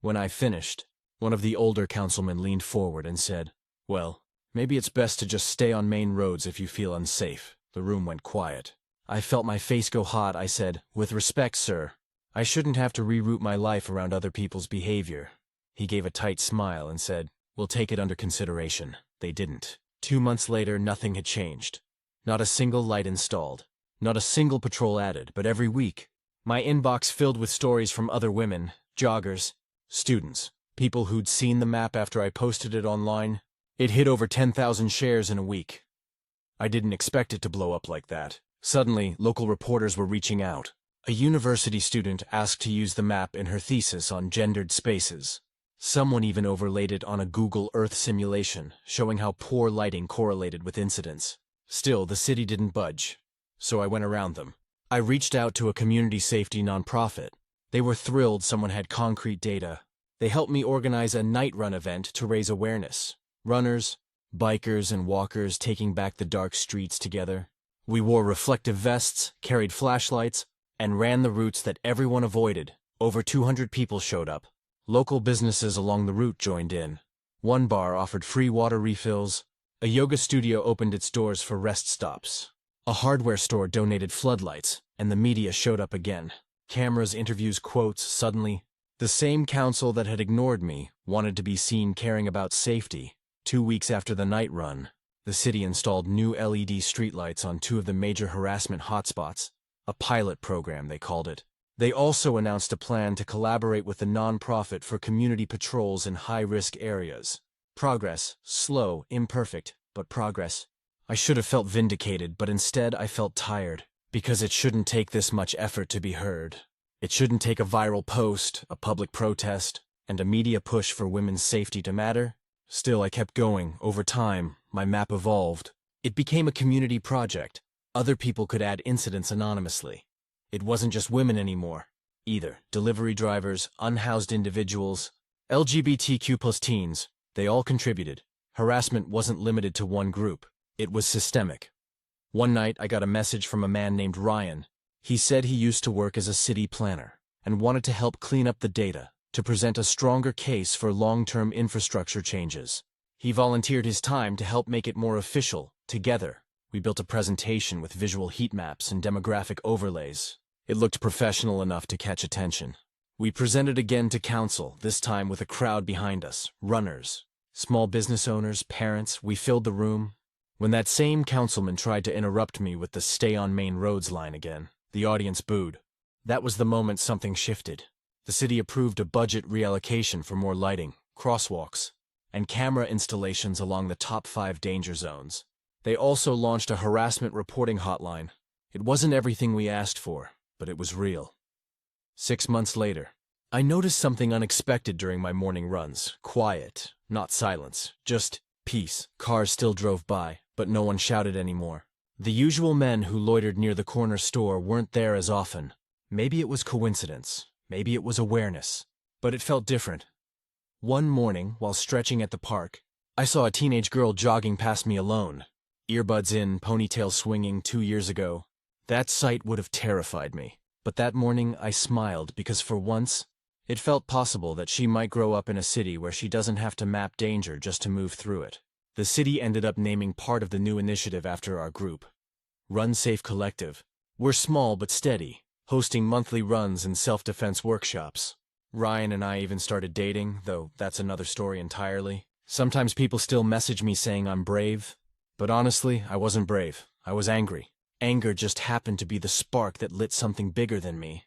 When I finished, one of the older councilmen leaned forward and said, "Well, maybe it's best to just stay on main roads if you feel unsafe." The room went quiet. I felt my face go hot. I said, "With respect, sir, I shouldn't have to reroute my life around other people's behavior." He gave a tight smile and said, "We'll take it under consideration." They didn't. 2 months later, nothing had changed. Not a single light installed. Not a single patrol added, but every week, my inbox filled with stories from other women, joggers, students, people who'd seen the map after I posted it online. It hit over 10,000 shares in a week. I didn't expect it to blow up like that. Suddenly, local reporters were reaching out. A university student asked to use the map in her thesis on gendered spaces. Someone even overlaid it on a Google Earth simulation, showing how poor lighting correlated with incidents. Still, the city didn't budge, so I went around them. I reached out to a community safety nonprofit. They were thrilled someone had concrete data. They helped me organize a night run event to raise awareness. Runners, bikers, and walkers taking back the dark streets together. We wore reflective vests, carried flashlights, and ran the routes that everyone avoided. Over 200 people showed up. Local businesses along the route joined in. One bar offered free water refills. A yoga studio opened its doors for rest stops. A hardware store donated floodlights, and the media showed up again. Cameras, interviews, quotes. Suddenly, the same council that had ignored me wanted to be seen caring about safety. 2 weeks after the night run, the city installed new LED streetlights on 2 of the major harassment hotspots. A pilot program, they called it. They also announced a plan to collaborate with the nonprofit for community patrols in high-risk areas. Progress, slow, imperfect, but progress. I should have felt vindicated, but instead I felt tired, because it shouldn't take this much effort to be heard. It shouldn't take a viral post, a public protest, and a media push for women's safety to matter. Still, I kept going. Over time, my map evolved. It became a community project. Other people could add incidents anonymously. It wasn't just women anymore, either. Delivery drivers, unhoused individuals, LGBTQ+ teens, they all contributed. Harassment wasn't limited to one group. It was systemic. One night, I got a message from a man named Ryan. He said he used to work as a city planner and wanted to help clean up the data to present a stronger case for long-term infrastructure changes. He volunteered his time to help make it more official. Together, we built a presentation with visual heat maps and demographic overlays. It looked professional enough to catch attention. We presented again to council, this time with a crowd behind us, runners, small business owners, parents. We filled the room. When that same councilman tried to interrupt me with the "Stay on main roads" line again, the audience booed. That was the moment something shifted. The city approved a budget reallocation for more lighting, crosswalks, and camera installations along the top 5 danger zones. They also launched a harassment reporting hotline. It wasn't everything we asked for, but it was real. 6 months later, I noticed something unexpected during my morning runs. Quiet, not silence, just peace. Cars still drove by, but no one shouted anymore. The usual men who loitered near the corner store weren't there as often. Maybe it was coincidence, maybe it was awareness, but it felt different. One morning, while stretching at the park, I saw a teenage girl jogging past me alone. Earbuds in, ponytail swinging. 2 years ago, that sight would have terrified me. But that morning I smiled because for once, it felt possible that she might grow up in a city where she doesn't have to map danger just to move through it. The city ended up naming part of the new initiative after our group. Run Safe Collective. We're small but steady, hosting monthly runs and self-defense workshops. Ryan and I even started dating, though that's another story entirely. Sometimes people still message me saying I'm brave, but honestly, I wasn't brave. I was angry. Anger just happened to be the spark that lit something bigger than me.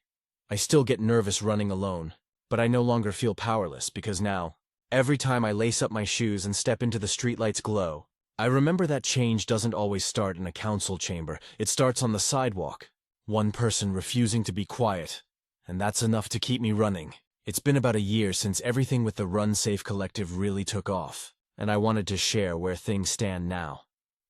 I still get nervous running alone, but I no longer feel powerless because now, every time I lace up my shoes and step into the streetlight's glow, I remember that change doesn't always start in a council chamber. It starts on the sidewalk. One person refusing to be quiet, and that's enough to keep me running. It's been about a year since everything with the Run Safe Collective really took off, and I wanted to share where things stand now.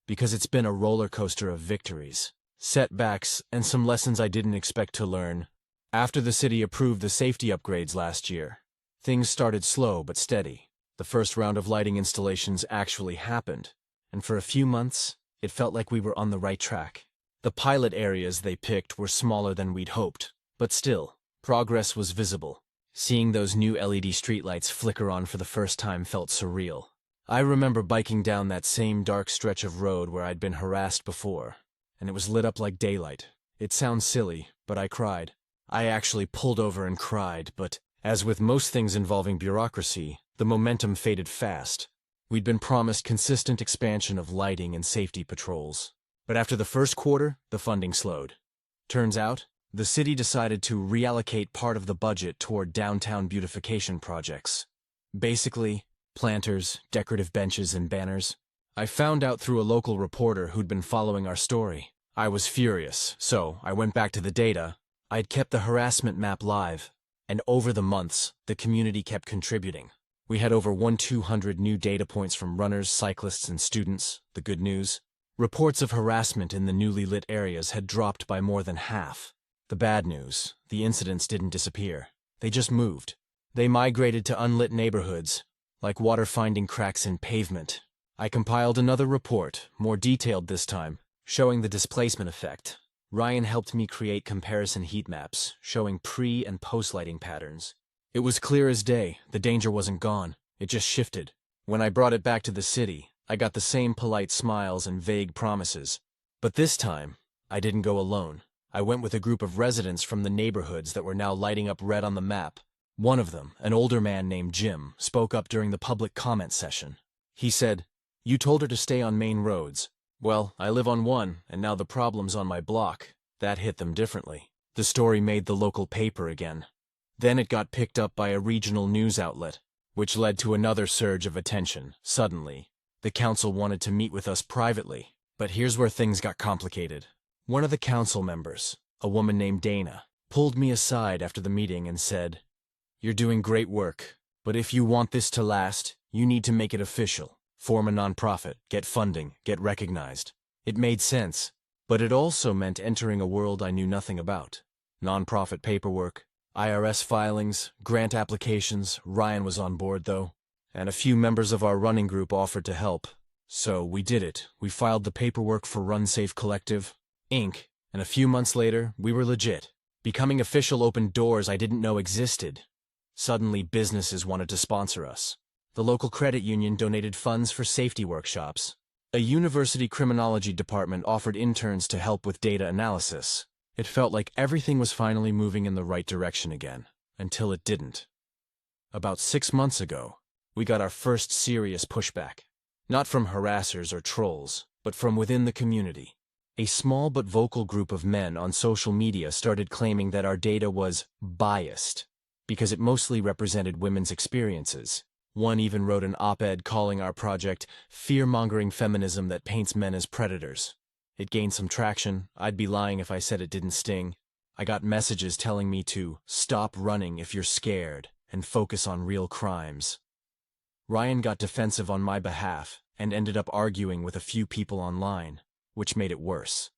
Because it's been a roller coaster of victories, setbacks, and some lessons I didn't expect to learn. After the city approved the safety upgrades last year, things started slow but steady. The first round of lighting installations actually happened, and for a few months, it felt like we were on the right track. The pilot areas they picked were smaller than we'd hoped, but still, progress was visible. Seeing those new LED streetlights flicker on for the first time felt surreal. I remember biking down that same dark stretch of road where I'd been harassed before, and it was lit up like daylight. It sounds silly, but I cried. I actually pulled over and cried, but as with most things involving bureaucracy, the momentum faded fast. We'd been promised consistent expansion of lighting and safety patrols. But after the first quarter, the funding slowed. Turns out, the city decided to reallocate part of the budget toward downtown beautification projects. Basically, planters, decorative benches, and banners. I found out through a local reporter who'd been following our story. I was furious, so I went back to the data. I'd kept the harassment map live, and over the months, the community kept contributing. We had over 200 new data points from runners, cyclists, and students. The good news: reports of harassment in the newly lit areas had dropped by more than half. The bad news: the incidents didn't disappear. They just moved. They migrated to unlit neighborhoods, like water finding cracks in pavement. I compiled another report, more detailed this time, showing the displacement effect. Ryan helped me create comparison heat maps, showing pre- and post-lighting patterns. It was clear as day. The danger wasn't gone. It just shifted. When I brought it back to the city, I got the same polite smiles and vague promises. But this time, I didn't go alone. I went with a group of residents from the neighborhoods that were now lighting up red on the map. One of them, an older man named Jim, spoke up during the public comment session. He said, "You told her to stay on main roads. Well, I live on one, and now the problem's on my block." That hit them differently. The story made the local paper again. Then it got picked up by a regional news outlet, which led to another surge of attention. Suddenly, the council wanted to meet with us privately. But here's where things got complicated. One of the council members, a woman named Dana, pulled me aside after the meeting and said, "You're doing great work, but if you want this to last, you need to make it official. Form a nonprofit, get funding, get recognized." It made sense, but it also meant entering a world I knew nothing about. Nonprofit paperwork, IRS filings, grant applications. Ryan was on board, though, and a few members of our running group offered to help. So we did it. We filed the paperwork for Run Safe Collective, Inc., and a few months later, we were legit. Becoming official opened doors I didn't know existed. Suddenly, businesses wanted to sponsor us. The local credit union donated funds for safety workshops. A university criminology department offered interns to help with data analysis. It felt like everything was finally moving in the right direction again, until it didn't. About 6 months ago, we got our first serious pushback. Not from harassers or trolls, but from within the community. A small but vocal group of men on social media started claiming that our data was biased, because it mostly represented women's experiences. One even wrote an op-ed calling our project fear-mongering feminism that paints men as predators. It gained some traction. I'd be lying if I said it didn't sting. I got messages telling me to stop running if you're scared and focus on real crimes. Ryan got defensive on my behalf and ended up arguing with a few people online, which made it worse.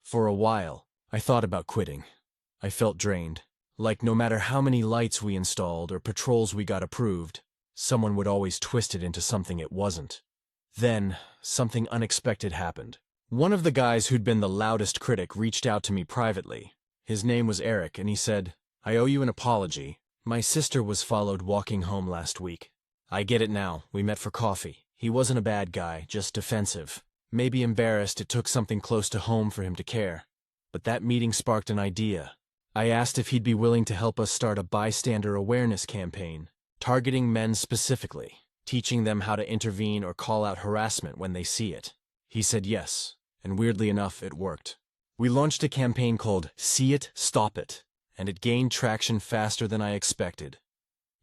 For a while, I thought about quitting. I felt drained. Like no matter how many lights we installed or patrols we got approved, someone would always twist it into something it wasn't. Then, something unexpected happened. One of the guys who'd been the loudest critic reached out to me privately. His name was Eric, and he said, "I owe you an apology. My sister was followed walking home last week. I get it now. We met for coffee. He wasn't a bad guy, just defensive. Maybe embarrassed it took something close to home for him to care. But that meeting sparked an idea. I asked if he'd be willing to help us start a bystander awareness campaign, targeting men specifically, teaching them how to intervene or call out harassment when they see it. He said yes, and weirdly enough, it worked. We launched a campaign called See It, Stop It, and it gained traction faster than I expected.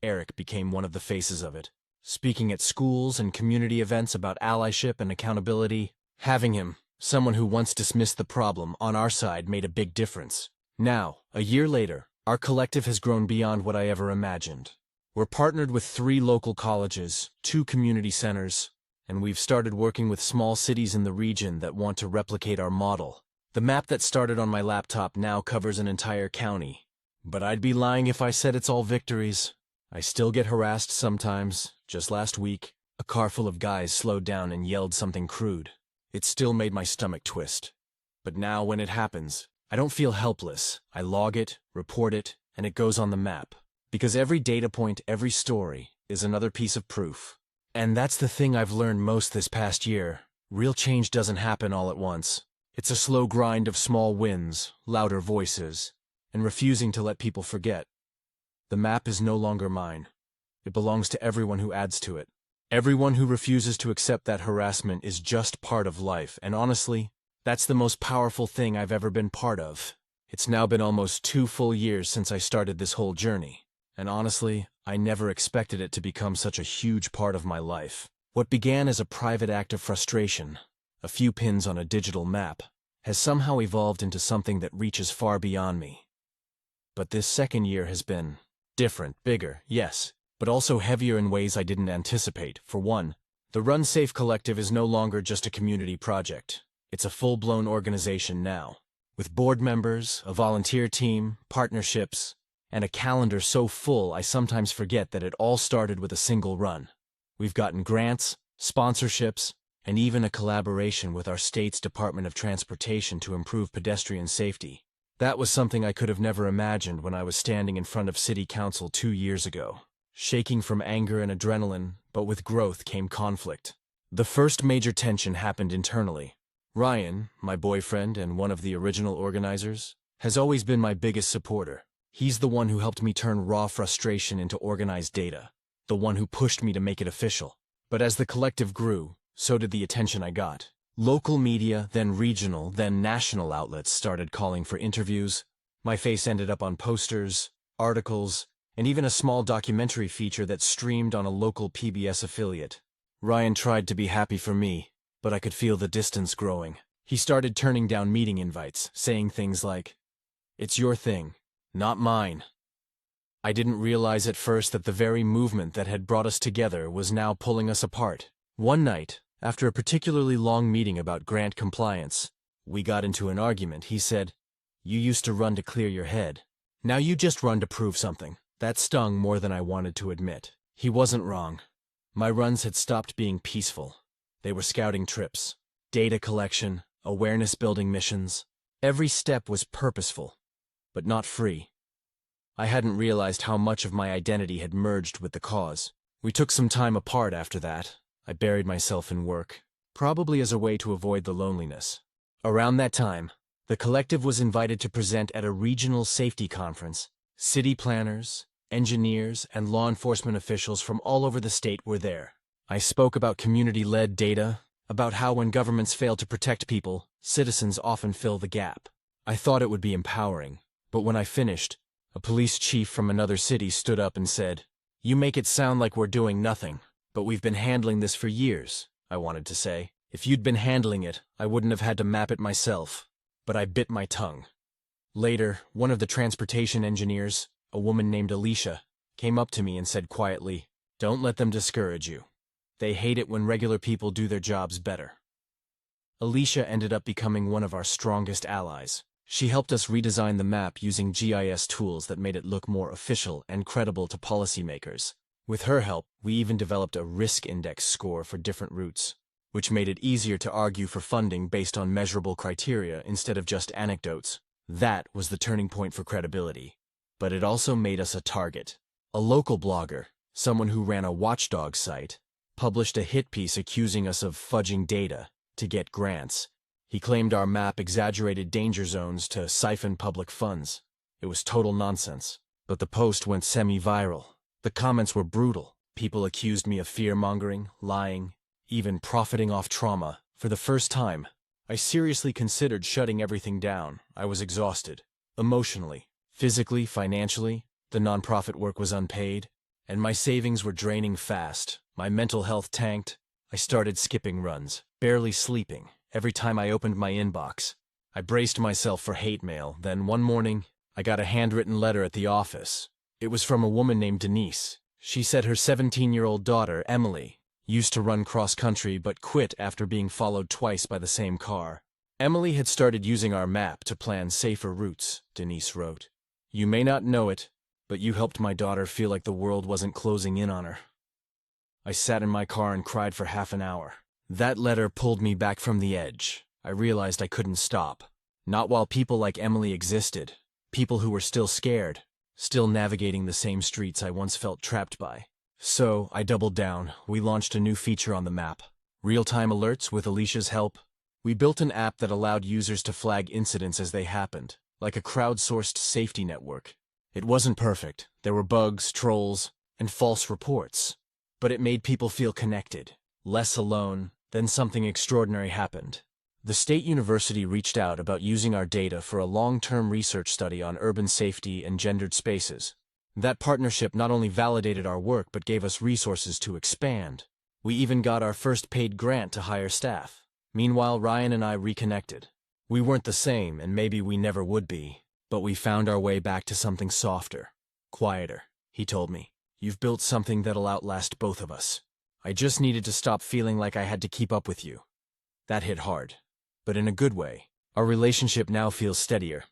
Eric became one of the faces of it, speaking at schools and community events about allyship and accountability. Having him, someone who once dismissed the problem, on our side made a big difference. Now, a year later, our collective has grown beyond what I ever imagined. We're partnered with 3 local colleges, 2 community centers, and we've started working with small cities in the region that want to replicate our model. The map that started on my laptop now covers an entire county. But I'd be lying if I said it's all victories. I still get harassed sometimes. Just last week, a car full of guys slowed down and yelled something crude. It still made my stomach twist. But now when it happens, I don't feel helpless. I log it, report it, and it goes on the map. Because every data point, every story, is another piece of proof. And that's the thing I've learned most this past year. Real change doesn't happen all at once. It's a slow grind of small wins, louder voices, and refusing to let people forget. The map is no longer mine. It belongs to everyone who adds to it. Everyone who refuses to accept that harassment is just part of life, and honestly, that's the most powerful thing I've ever been part of. It's now been almost 2 full years since I started this whole journey, and honestly, I never expected it to become such a huge part of my life. What began as a private act of frustration, a few pins on a digital map, has somehow evolved into something that reaches far beyond me. But this second year has been different, bigger, yes, but also heavier in ways I didn't anticipate. For one, the Run Safe Collective is no longer just a community project. It's a full-blown organization now, with board members, a volunteer team, partnerships, and a calendar so full I sometimes forget that it all started with a single run. We've gotten grants, sponsorships, and even a collaboration with our state's Department of Transportation to improve pedestrian safety. That was something I could have never imagined when I was standing in front of City Council 2 years ago, shaking from anger and adrenaline, but with growth came conflict. The first major tension happened internally. Ryan, my boyfriend and one of the original organizers, has always been my biggest supporter. He's the one who helped me turn raw frustration into organized data, the one who pushed me to make it official. But as the collective grew, so did the attention I got. Local media, then regional, then national outlets started calling for interviews. My face ended up on posters, articles, and even a small documentary feature that streamed on a local PBS affiliate. Ryan tried to be happy for me, but I could feel the distance growing. He started turning down meeting invites, saying things like, "It's your thing, not mine." I didn't realize at first that the very movement that had brought us together was now pulling us apart. One night, after a particularly long meeting about grant compliance, we got into an argument. He said, "You used to run to clear your head. Now you just run to prove something." That stung more than I wanted to admit. He wasn't wrong. My runs had stopped being peaceful. They were scouting trips, data collection, awareness-building missions. Every step was purposeful, but not free. I hadn't realized how much of my identity had merged with the cause. We took some time apart after that. I buried myself in work, probably as a way to avoid the loneliness. Around that time, the collective was invited to present at a regional safety conference. City planners, engineers, and law enforcement officials from all over the state were there. I spoke about community-led data, about how when governments fail to protect people, citizens often fill the gap. I thought it would be empowering, but when I finished, a police chief from another city stood up and said, "You make it sound like we're doing nothing. But we've been handling this for years," I wanted to say. "If you'd been handling it, I wouldn't have had to map it myself." But I bit my tongue. Later, one of the transportation engineers, a woman named Alicia, came up to me and said quietly, "Don't let them discourage you. They hate it when regular people do their jobs better." Alicia ended up becoming one of our strongest allies. She helped us redesign the map using GIS tools that made it look more official and credible to policymakers. With her help, we even developed a risk index score for different routes, which made it easier to argue for funding based on measurable criteria instead of just anecdotes. That was the turning point for credibility. But it also made us a target. A local blogger, someone who ran a watchdog site, published a hit piece accusing us of fudging data to get grants. He claimed our map exaggerated danger zones to siphon public funds. It was total nonsense. But the post went semi-viral. The comments were brutal. People accused me of fear-mongering, lying, even profiting off trauma. For the first time, I seriously considered shutting everything down. I was exhausted. Emotionally, physically, financially. The nonprofit work was unpaid, and my savings were draining fast. My mental health tanked. I started skipping runs, barely sleeping. Every time I opened my inbox, I braced myself for hate mail. Then one morning, I got a handwritten letter at the office. It was from a woman named Denise. She said her 17-year-old daughter, Emily, used to run cross-country but quit after being followed twice by the same car. Emily had started using our map to plan safer routes, Denise wrote. "You may not know it, but you helped my daughter feel like the world wasn't closing in on her." I sat in my car and cried for half an hour. That letter pulled me back from the edge. I realized I couldn't stop. Not while people like Emily existed. People who were still scared. Still navigating the same streets I once felt trapped by. So, I doubled down. We launched a new feature on the map. Real-time alerts with Alicia's help. We built an app that allowed users to flag incidents as they happened, like a crowdsourced safety network. It wasn't perfect. There were bugs, trolls, and false reports. But it made people feel connected, less alone. Then something extraordinary happened. The State University reached out about using our data for a long-term research study on urban safety and gendered spaces. That partnership not only validated our work but gave us resources to expand. We even got our first paid grant to hire staff. Meanwhile, Ryan and I reconnected. We weren't the same, and maybe we never would be, but we found our way back to something softer, quieter, he told me. You've built something that'll outlast both of us. I just needed to stop feeling like I had to keep up with you. That hit hard, but in a good way. Our relationship now feels steadier,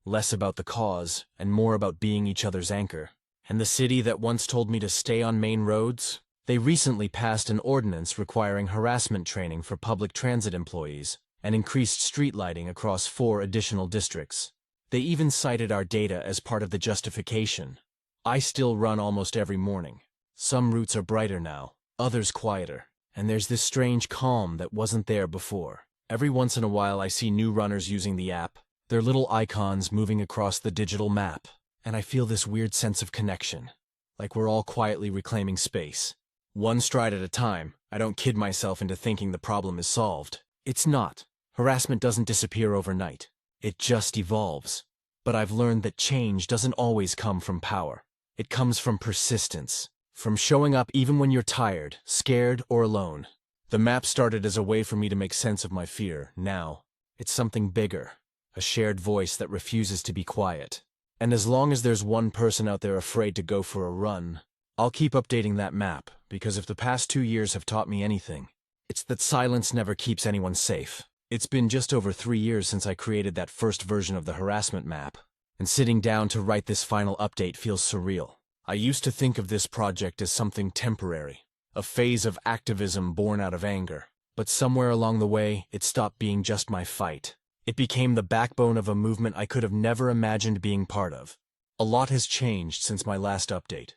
less about the cause and more about being each other's anchor. And the city that once told me to stay on main roads, they recently passed an ordinance requiring harassment training for public transit employees and increased street lighting across 4 additional districts. They even cited our data as part of the justification. I still run almost every morning. Some routes are brighter now, others quieter, and there's this strange calm that wasn't there before. Every once in a while I see new runners using the app, their little icons moving across the digital map, and I feel this weird sense of connection, like we're all quietly reclaiming space. One stride at a time. I don't kid myself into thinking the problem is solved. It's not. Harassment doesn't disappear overnight. It just evolves. But I've learned that change doesn't always come from power. It comes from persistence, from showing up even when you're tired, scared, or alone. The map started as a way for me to make sense of my fear. Now, it's something bigger, a shared voice that refuses to be quiet. And as long as there's one person out there afraid to go for a run, I'll keep updating that map, because if the past 2 years have taught me anything, it's that silence never keeps anyone safe. It's been just over 3 years since I created that first version of the harassment map, and sitting down to write this final update feels surreal. I used to think of this project as something temporary, a phase of activism born out of anger. But somewhere along the way, it stopped being just my fight. It became the backbone of a movement I could have never imagined being part of. A lot has changed since my last update,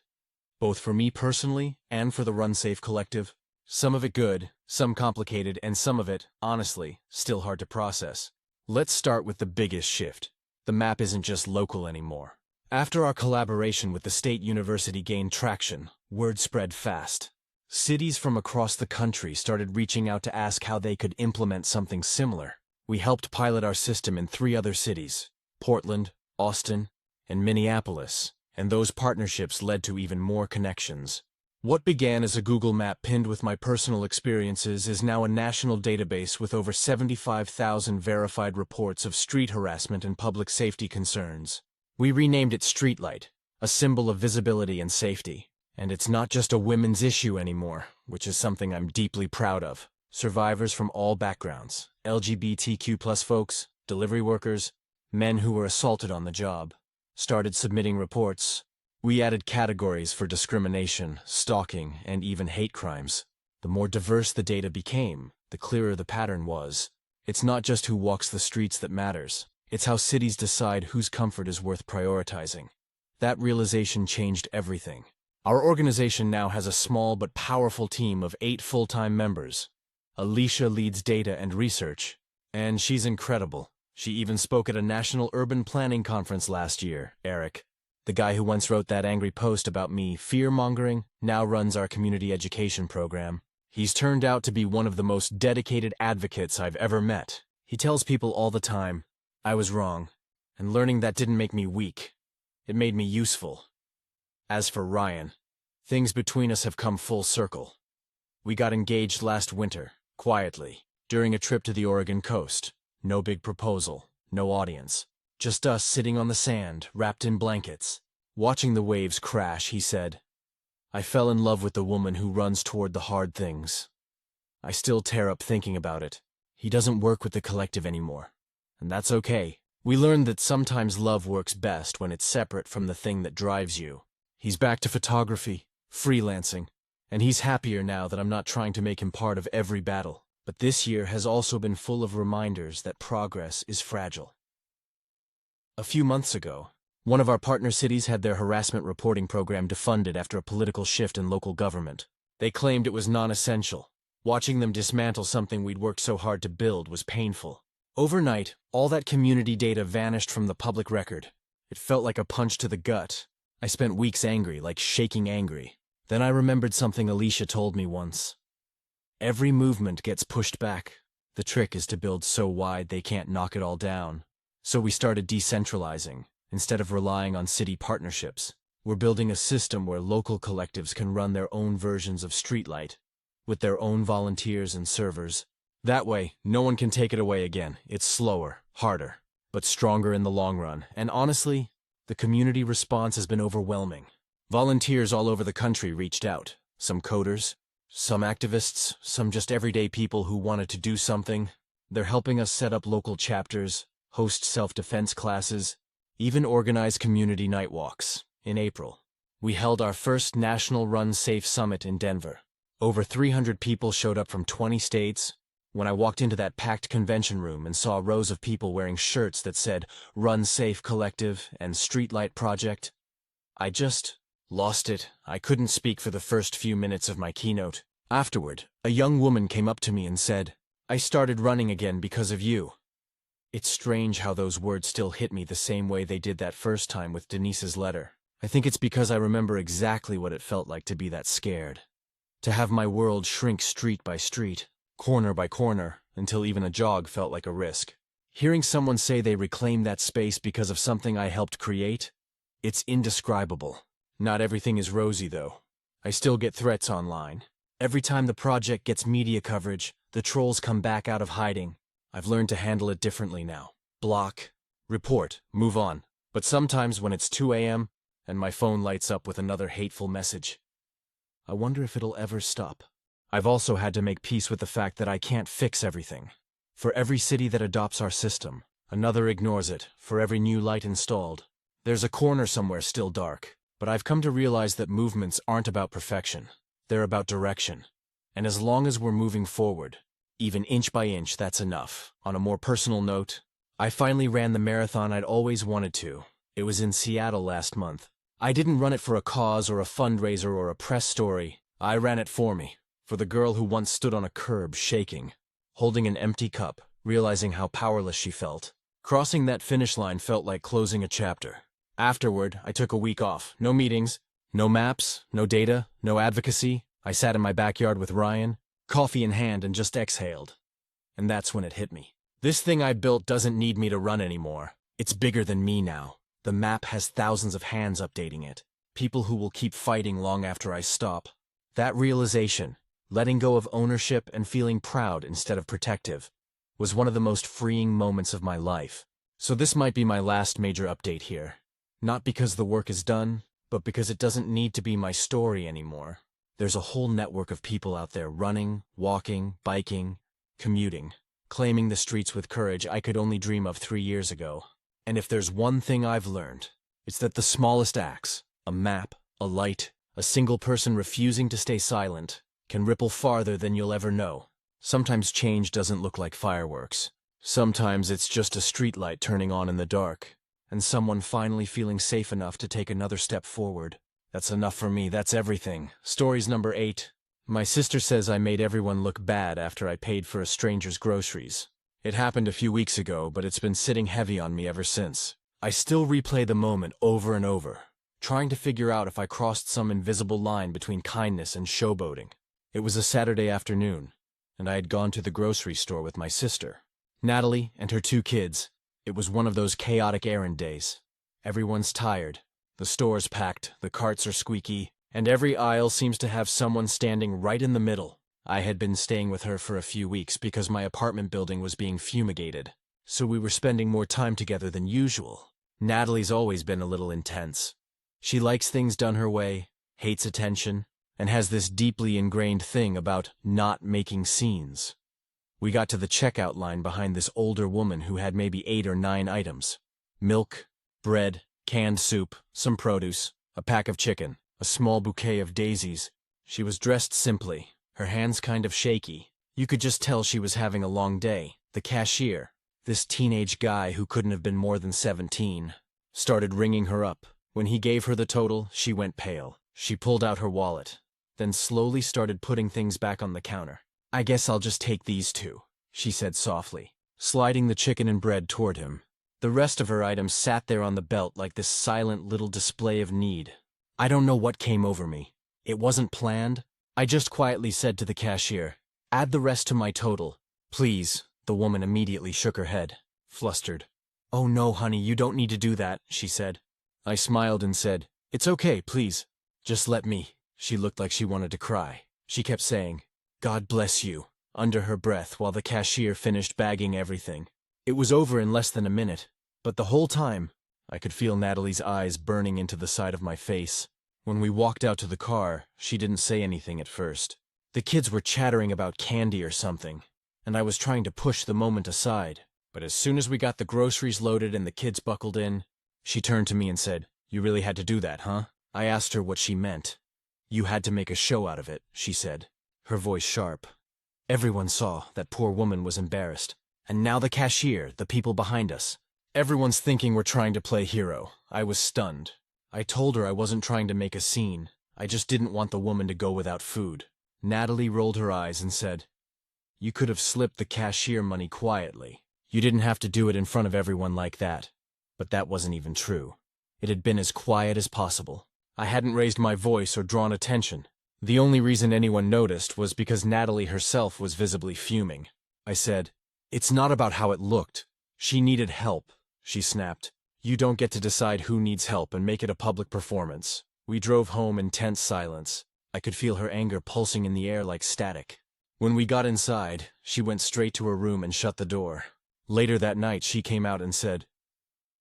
both for me personally and for the Run Safe Collective. Some of it good, some complicated, and some of it, honestly, still hard to process. Let's start with the biggest shift. The map isn't just local anymore. After our collaboration with the State University gained traction, word spread fast. Cities from across the country started reaching out to ask how they could implement something similar. We helped pilot our system in 3 other cities, Portland, Austin, and Minneapolis, and those partnerships led to even more connections. What began as a Google map pinned with my personal experiences is now a national database with over 75,000 verified reports of street harassment and public safety concerns. We renamed it Streetlight, a symbol of visibility and safety. And it's not just a women's issue anymore, which is something I'm deeply proud of. Survivors from all backgrounds, LGBTQ+ folks, delivery workers, men who were assaulted on the job, started submitting reports. We added categories for discrimination, stalking, and even hate crimes. The more diverse the data became, the clearer the pattern was. It's not just who walks the streets that matters. It's how cities decide whose comfort is worth prioritizing. That realization changed everything. Our organization now has a small but powerful team of 8 full-time members. Alicia leads data and research, and she's incredible. She even spoke at a national urban planning conference last year. Eric, the guy who once wrote that angry post about me fear-mongering, now runs our community education program. He's turned out to be one of the most dedicated advocates I've ever met. He tells people all the time, I was wrong, and learning that didn't make me weak. It made me useful. As for Ryan, things between us have come full circle. We got engaged last winter, quietly, during a trip to the Oregon coast. No big proposal, no audience. Just us sitting on the sand, wrapped in blankets. Watching the waves crash, he said, I fell in love with the woman who runs toward the hard things. I still tear up thinking about it. He doesn't work with the collective anymore. And that's okay. We learned that sometimes love works best when it's separate from the thing that drives you. He's back to photography, freelancing, and he's happier now that I'm not trying to make him part of every battle. But this year has also been full of reminders that progress is fragile. A few months ago, one of our partner cities had their harassment reporting program defunded after a political shift in local government. They claimed it was non-essential. Watching them dismantle something we'd worked so hard to build was painful. Overnight, all that community data vanished from the public record. It felt like a punch to the gut. I spent weeks angry, like shaking angry. Then I remembered something Alicia told me once. Every movement gets pushed back. The trick is to build so wide they can't knock it all down. So we started decentralizing. Instead of relying on city partnerships, we're building a system where local collectives can run their own versions of Streetlight, with their own volunteers and servers. That way, no one can take it away again. It's slower, harder, but stronger in the long run. And honestly, the community response has been overwhelming. Volunteers all over the country reached out. Some coders, some activists, some just everyday people who wanted to do something. They're helping us set up local chapters, host self-defense classes, even organize community night walks. In April, we held our first National Run Safe Summit in Denver. Over 300 people showed up from 20 states. When I walked into that packed convention room and saw rows of people wearing shirts that said Run Safe Collective and Streetlight Project, I just lost it. I couldn't speak for the first few minutes of my keynote. Afterward, a young woman came up to me and said, "I started running again because of you." It's strange how those words still hit me the same way they did that first time with Denise's letter. I think it's because I remember exactly what it felt like to be that scared. To have my world shrink street by street, corner by corner, until even a jog felt like a risk. Hearing someone say they reclaimed that space because of something I helped create, it's indescribable. Not everything is rosy, though. I still get threats online. Every time the project gets media coverage, the trolls come back out of hiding. I've learned to handle it differently now. Block, report, move on. But sometimes when it's 2 a.m. and my phone lights up with another hateful message, I wonder if it'll ever stop. I've also had to make peace with the fact that I can't fix everything. For every city that adopts our system, another ignores it. For every new light installed, there's a corner somewhere still dark. But I've come to realize that movements aren't about perfection. They're about direction. And as long as we're moving forward, even inch by inch, that's enough. On a more personal note, I finally ran the marathon I'd always wanted to. It was in Seattle last month. I didn't run it for a cause or a fundraiser or a press story. I ran it for me, for the girl who once stood on a curb shaking, holding an empty cup, realizing how powerless she felt. Crossing that finish line felt like closing a chapter. Afterward, I took a week off. No meetings, no maps, no data, no advocacy. I sat in my backyard with Ryan, coffee in hand, and just exhaled. And that's when it hit me. This thing I built doesn't need me to run anymore. It's bigger than me now. The map has thousands of hands updating it. People who will keep fighting long after I stop. That realization, letting go of ownership and feeling proud instead of protective, was one of the most freeing moments of my life. So this might be my last major update here. Not because the work is done, but because it doesn't need to be my story anymore. There's a whole network of people out there running, walking, biking, commuting, claiming the streets with courage I could only dream of 3 years ago. And if there's one thing I've learned, it's that the smallest acts, a map, a light, a single person refusing to stay silent, can ripple farther than you'll ever know. Sometimes change doesn't look like fireworks. Sometimes it's just a streetlight turning on in the dark, and someone finally feeling safe enough to take another step forward. That's enough for me, that's everything. Stories number 8. My sister says I made everyone look bad after I paid for a stranger's groceries. It happened a few weeks ago, but it's been sitting heavy on me ever since. I still replay the moment over and over, trying to figure out if I crossed some invisible line between kindness and showboating. It was a Saturday afternoon, and I had gone to the grocery store with my sister, Natalie, and her 2 kids. It was one of those chaotic errand days. Everyone's tired. The store's packed, the carts are squeaky, and every aisle seems to have someone standing right in the middle. I had been staying with her for a few weeks because my apartment building was being fumigated, so we were spending more time together than usual. Natalie's always been a little intense. She likes things done her way, hates attention, and has this deeply ingrained thing about not making scenes. We got to the checkout line behind this older woman who had maybe 8 or 9 items. Milk, bread, canned soup, some produce, a pack of chicken, a small bouquet of daisies. She was dressed simply, her hands kind of shaky. You could just tell she was having a long day. The cashier, this teenage guy who couldn't have been more than 17, started ringing her up. When he gave her the total, she went pale. She pulled out her wallet, then slowly started putting things back on the counter. "I guess I'll just take these 2, she said softly, sliding the chicken and bread toward him. The rest of her items sat there on the belt like this silent little display of need. I don't know what came over me. It wasn't planned. I just quietly said to the cashier, "Add the rest to my total, please." The woman immediately shook her head, flustered. "Oh no, honey, you don't need to do that," she said. I smiled and said, "It's okay, please. Just let me." She looked like she wanted to cry. She kept saying, "God bless you." under her breath while the cashier finished bagging everything. It was over in less than a minute, but the whole time, I could feel Natalie's eyes burning into the side of my face. When we walked out to the car, she didn't say anything at first. The kids were chattering about candy or something, and I was trying to push the moment aside. But as soon as we got the groceries loaded and the kids buckled in, she turned to me and said, "You really had to do that, huh?" I asked her what she meant. "You had to make a show out of it," she said, her voice sharp. Everyone saw that poor woman was embarrassed. And now the cashier, the people behind us. Everyone's thinking we're trying to play hero. I was stunned. I told her I wasn't trying to make a scene. I just didn't want the woman to go without food. Natalie rolled her eyes and said, "You could have slipped the cashier money quietly. You didn't have to do it in front of everyone like that." But that wasn't even true. It had been as quiet as possible. I hadn't raised my voice or drawn attention. The only reason anyone noticed was because Natalie herself was visibly fuming. I said, "It's not about how it looked. She needed help," she snapped. "You don't get to decide who needs help and make it a public performance." We drove home in tense silence. I could feel her anger pulsing in the air like static. When we got inside, she went straight to her room and shut the door. Later that night, she came out and said,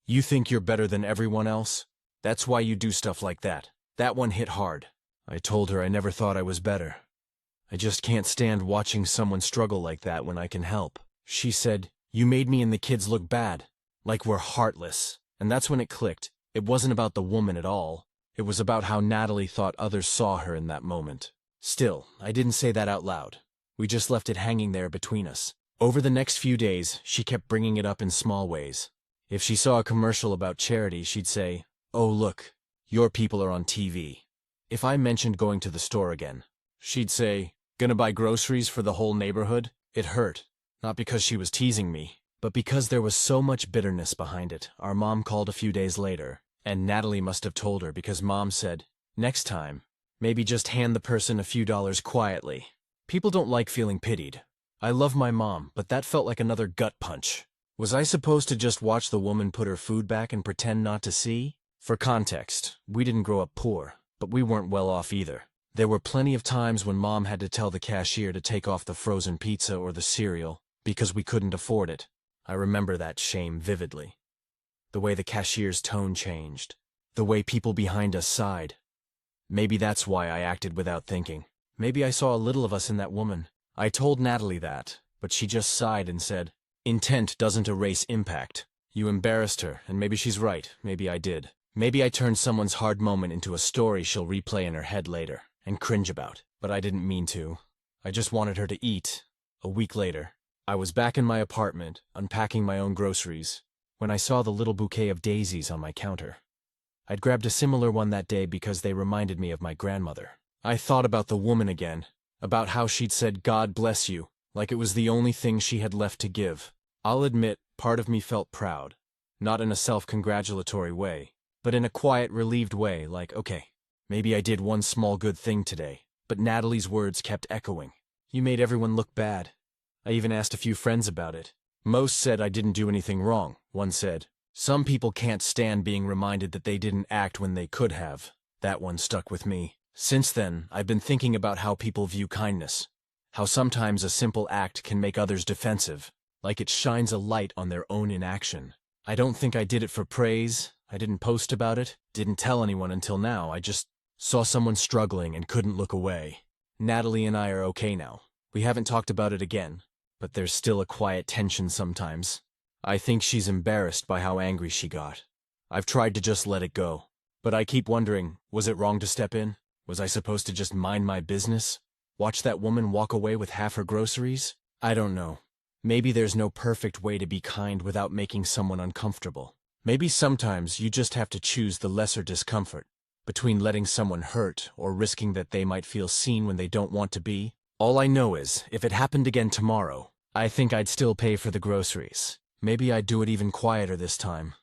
"You think you're better than everyone else? That's why you do stuff like that." That one hit hard. I told her I never thought I was better. I just can't stand watching someone struggle like that when I can help. She said, "You made me and the kids look bad, like we're heartless." And that's when it clicked. It wasn't about the woman at all. It was about how Natalie thought others saw her in that moment. Still, I didn't say that out loud. We just left it hanging there between us. Over the next few days, she kept bringing it up in small ways. If she saw a commercial about charity, she'd say, "Oh, look, your people are on TV." If I mentioned going to the store again, she'd say, "Gonna buy groceries for the whole neighborhood?" It hurt, not because she was teasing me, but because there was so much bitterness behind it. Our mom called a few days later, and Natalie must have told her because Mom said, "Next time, maybe just hand the person a few dollars quietly." People don't like feeling pitied. I love my mom, but that felt like another gut punch. Was I supposed to just watch the woman put her food back and pretend not to see? For context, we didn't grow up poor, but we weren't well off either. There were plenty of times when Mom had to tell the cashier to take off the frozen pizza or the cereal because we couldn't afford it. I remember that shame vividly. The way the cashier's tone changed. The way people behind us sighed. Maybe that's why I acted without thinking. Maybe I saw a little of us in that woman. I told Natalie that, but she just sighed and said, "Intent doesn't erase impact." You embarrassed her, and maybe she's right. Maybe I did. Maybe I turned someone's hard moment into a story she'll replay in her head later and cringe about. But I didn't mean to. I just wanted her to eat. A week later, I was back in my apartment, unpacking my own groceries, when I saw the little bouquet of daisies on my counter. I'd grabbed a similar one that day because they reminded me of my grandmother. I thought about the woman again, about how she'd said, "God bless you," like it was the only thing she had left to give. I'll admit, part of me felt proud, not in a self-congratulatory way, but in a quiet, relieved way, like, okay, maybe I did one small good thing today. But Natalie's words kept echoing. "You made everyone look bad." I even asked a few friends about it. Most said I didn't do anything wrong. One said, "Some people can't stand being reminded that they didn't act when they could have." That one stuck with me. Since then, I've been thinking about how people view kindness, how sometimes a simple act can make others defensive, like it shines a light on their own inaction. I don't think I did it for praise. I didn't post about it, didn't tell anyone until now. I just saw someone struggling and couldn't look away. Natalie and I are okay now. We haven't talked about it again, but there's still a quiet tension sometimes. I think she's embarrassed by how angry she got. I've tried to just let it go, but I keep wondering, was it wrong to step in? Was I supposed to just mind my business? Watch that woman walk away with half her groceries? I don't know. Maybe there's no perfect way to be kind without making someone uncomfortable. Maybe sometimes you just have to choose the lesser discomfort between letting someone hurt or risking that they might feel seen when they don't want to be. All I know is, if it happened again tomorrow, I think I'd still pay for the groceries. Maybe I'd do it even quieter this time.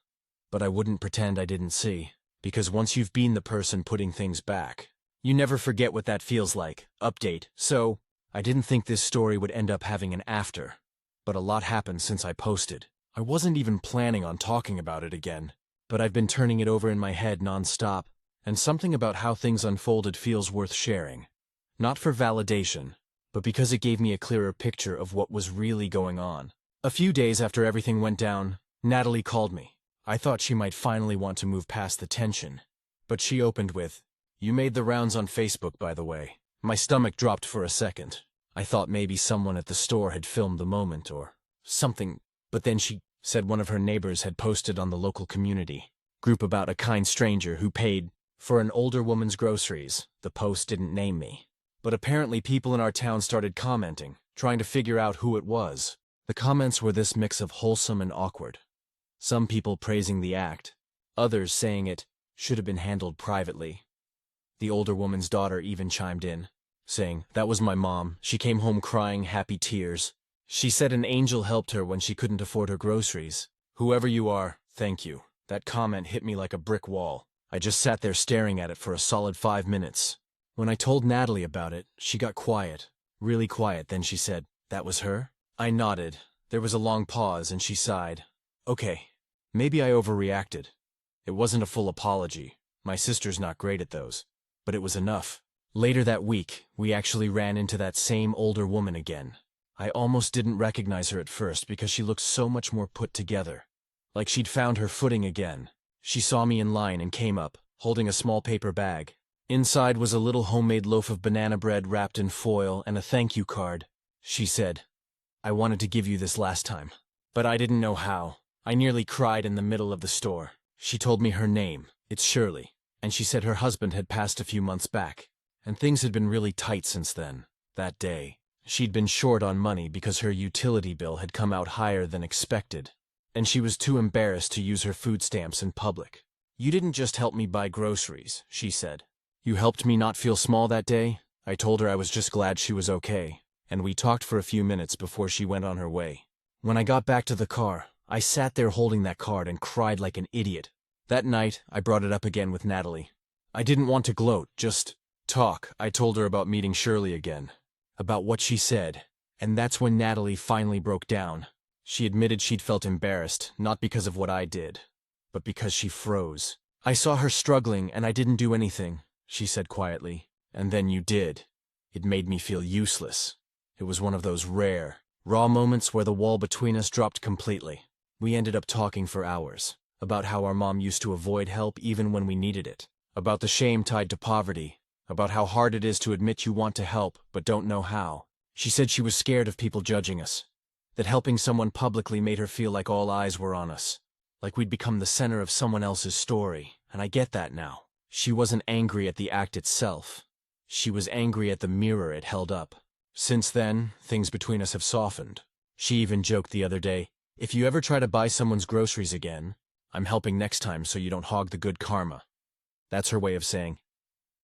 But I wouldn't pretend I didn't see, because once you've been the person putting things back, you never forget what that feels like. Update. So, I didn't think this story would end up having an after, but a lot happened since I posted. I wasn't even planning on talking about it again, but I've been turning it over in my head nonstop, and something about how things unfolded feels worth sharing. Not for validation, but because it gave me a clearer picture of what was really going on. A few days after everything went down, Natalie called me. I thought she might finally want to move past the tension. But she opened with, "You made the rounds on Facebook, by the way." My stomach dropped for a second. I thought maybe someone at the store had filmed the moment or something, but then she said one of her neighbors had posted on the local community group about a kind stranger who paid for an older woman's groceries. The post didn't name me, but apparently people in our town started commenting, trying to figure out who it was. The comments were this mix of wholesome and awkward. Some people praising the act, others saying it should have been handled privately. The older woman's daughter even chimed in, saying, "That was my mom. She came home crying happy tears. She said an angel helped her when she couldn't afford her groceries. Whoever you are, thank you." That comment hit me like a brick wall. I just sat there staring at it for a solid 5 minutes. When I told Natalie about it, she got quiet, really quiet. Then she said, "That was her?" I nodded. There was a long pause and she sighed. "Okay, maybe I overreacted. It wasn't a full apology. My sister's not great at those. But it was enough." Later that week, we actually ran into that same older woman again. I almost didn't recognize her at first because she looked so much more put together. Like she'd found her footing again. She saw me in line and came up, holding a small paper bag. Inside was a little homemade loaf of banana bread wrapped in foil and a thank you card. She said, "I wanted to give you this last time, but I didn't know how." I nearly cried in the middle of the store. She told me her name. It's Shirley. And she said her husband had passed a few months back, and things had been really tight since then. That day, she'd been short on money because her utility bill had come out higher than expected, and she was too embarrassed to use her food stamps in public. "You didn't just help me buy groceries," she said. "You helped me not feel small that day." I told her I was just glad she was okay, and we talked for a few minutes before she went on her way. When I got back to the car, I sat there holding that card and cried like an idiot. That night, I brought it up again with Natalie. I didn't want to gloat, just talk. I told her about meeting Shirley again, about what she said, and that's when Natalie finally broke down. She admitted she'd felt embarrassed, not because of what I did, but because she froze. "I saw her struggling and I didn't do anything," she said quietly. "And then you did. It made me feel useless." It was one of those rare, raw moments where the wall between us dropped completely. We ended up talking for hours, about how our mom used to avoid help even when we needed it, about the shame tied to poverty, about how hard it is to admit you want to help but don't know how. She said she was scared of people judging us, that helping someone publicly made her feel like all eyes were on us, like we'd become the center of someone else's story, and I get that now. She wasn't angry at the act itself. She was angry at the mirror it held up. Since then, things between us have softened. She even joked the other day, "If you ever try to buy someone's groceries again, I'm helping next time so you don't hog the good karma." That's her way of saying,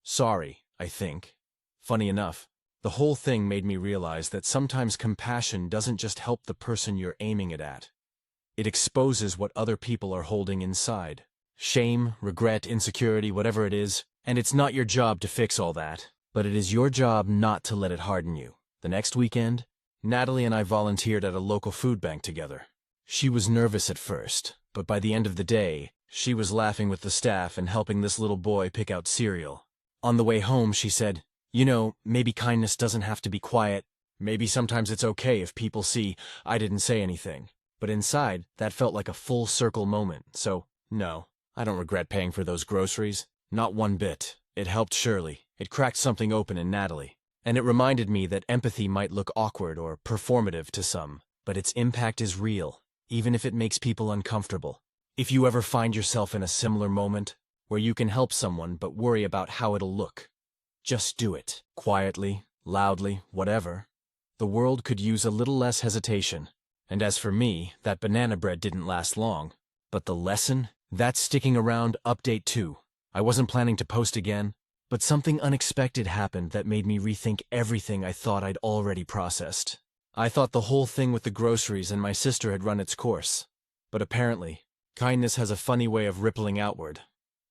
sorry, I think. Funny enough, the whole thing made me realize that sometimes compassion doesn't just help the person you're aiming it at. It exposes what other people are holding inside. Shame, regret, insecurity, whatever it is, and it's not your job to fix all that, but it is your job not to let it harden you. The next weekend, Natalie and I volunteered at a local food bank together. She was nervous at first, but by the end of the day, she was laughing with the staff and helping this little boy pick out cereal. On the way home, she said, "You know, maybe kindness doesn't have to be quiet. Maybe sometimes it's okay if people see I didn't say anything." But inside, that felt like a full circle moment, so no, I don't regret paying for those groceries. Not one bit. It helped Shirley. It cracked something open in Natalie. And it reminded me that empathy might look awkward or performative to some, but its impact is real, even if it makes people uncomfortable. If you ever find yourself in a similar moment, where you can help someone but worry about how it'll look, just do it. Quietly, loudly, whatever. The world could use a little less hesitation. And as for me, that banana bread didn't last long. But the lesson? That's sticking around. Update 2. I wasn't planning to post again, but something unexpected happened that made me rethink everything I thought I'd already processed. I thought the whole thing with the groceries and my sister had run its course. But apparently, kindness has a funny way of rippling outward,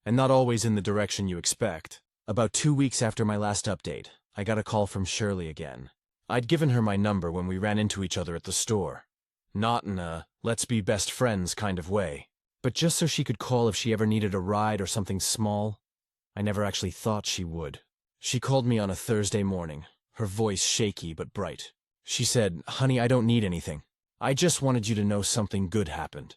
and not always in the direction you expect. About 2 weeks after my last update, I got a call from Shirley again. I'd given her my number when we ran into each other at the store. Not in a let's be best friends kind of way, but just so she could call if she ever needed a ride or something small. I never actually thought she would. She called me on a Thursday morning, her voice shaky but bright. She said, "Honey, I don't need anything. I just wanted you to know something good happened."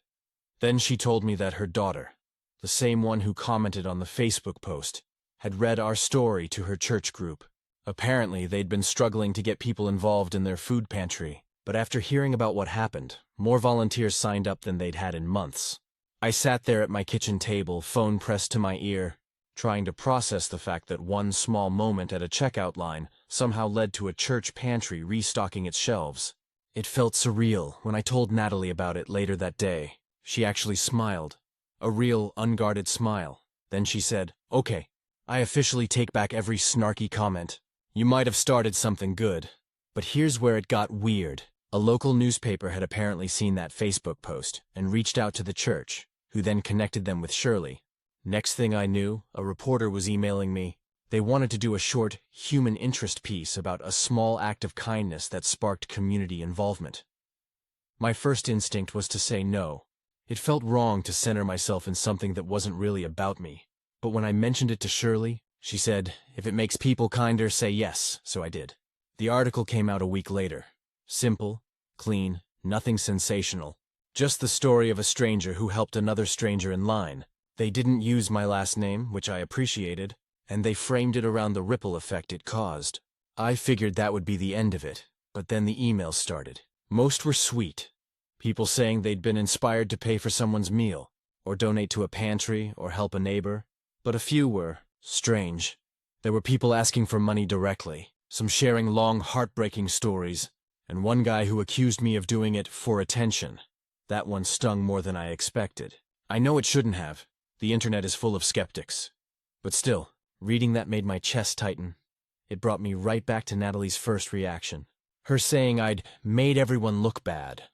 Then she told me that her daughter, the same one who commented on the Facebook post, had read our story to her church group. Apparently, they'd been struggling to get people involved in their food pantry, but after hearing about what happened, more volunteers signed up than they'd had in months. I sat there at my kitchen table, phone pressed to my ear, trying to process the fact that one small moment at a checkout line somehow led to a church pantry restocking its shelves. It felt surreal when I told Natalie about it later that day. She actually smiled, a real, unguarded smile. Then she said, "Okay, I officially take back every snarky comment. You might have started something good." But here's where it got weird. A local newspaper had apparently seen that Facebook post and reached out to the church, who then connected them with Shirley. Next thing I knew, a reporter was emailing me. They wanted to do a short, human interest piece about a small act of kindness that sparked community involvement. My first instinct was to say no. It felt wrong to center myself in something that wasn't really about me. But when I mentioned it to Shirley, she said, "If it makes people kinder, say yes," so I did. The article came out a week later. Simple, clean, nothing sensational. Just the story of a stranger who helped another stranger in line. They didn't use my last name, which I appreciated, and they framed it around the ripple effect it caused. I figured that would be the end of it, but then the emails started. Most were sweet. People saying they'd been inspired to pay for someone's meal, or donate to a pantry, or help a neighbor. But a few were strange. There were people asking for money directly, some sharing long, heartbreaking stories, and one guy who accused me of doing it for attention. That one stung more than I expected. I know it shouldn't have. The internet is full of skeptics. But still, reading that made my chest tighten. It brought me right back to Natalie's first reaction. Her saying I'd made everyone look bad.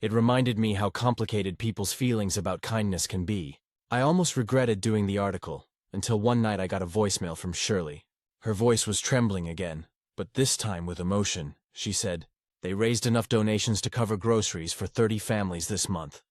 It reminded me how complicated people's feelings about kindness can be. I almost regretted doing the article, until one night I got a voicemail from Shirley. Her voice was trembling again, but this time with emotion. She said, "They raised enough donations to cover groceries for 30 families this month."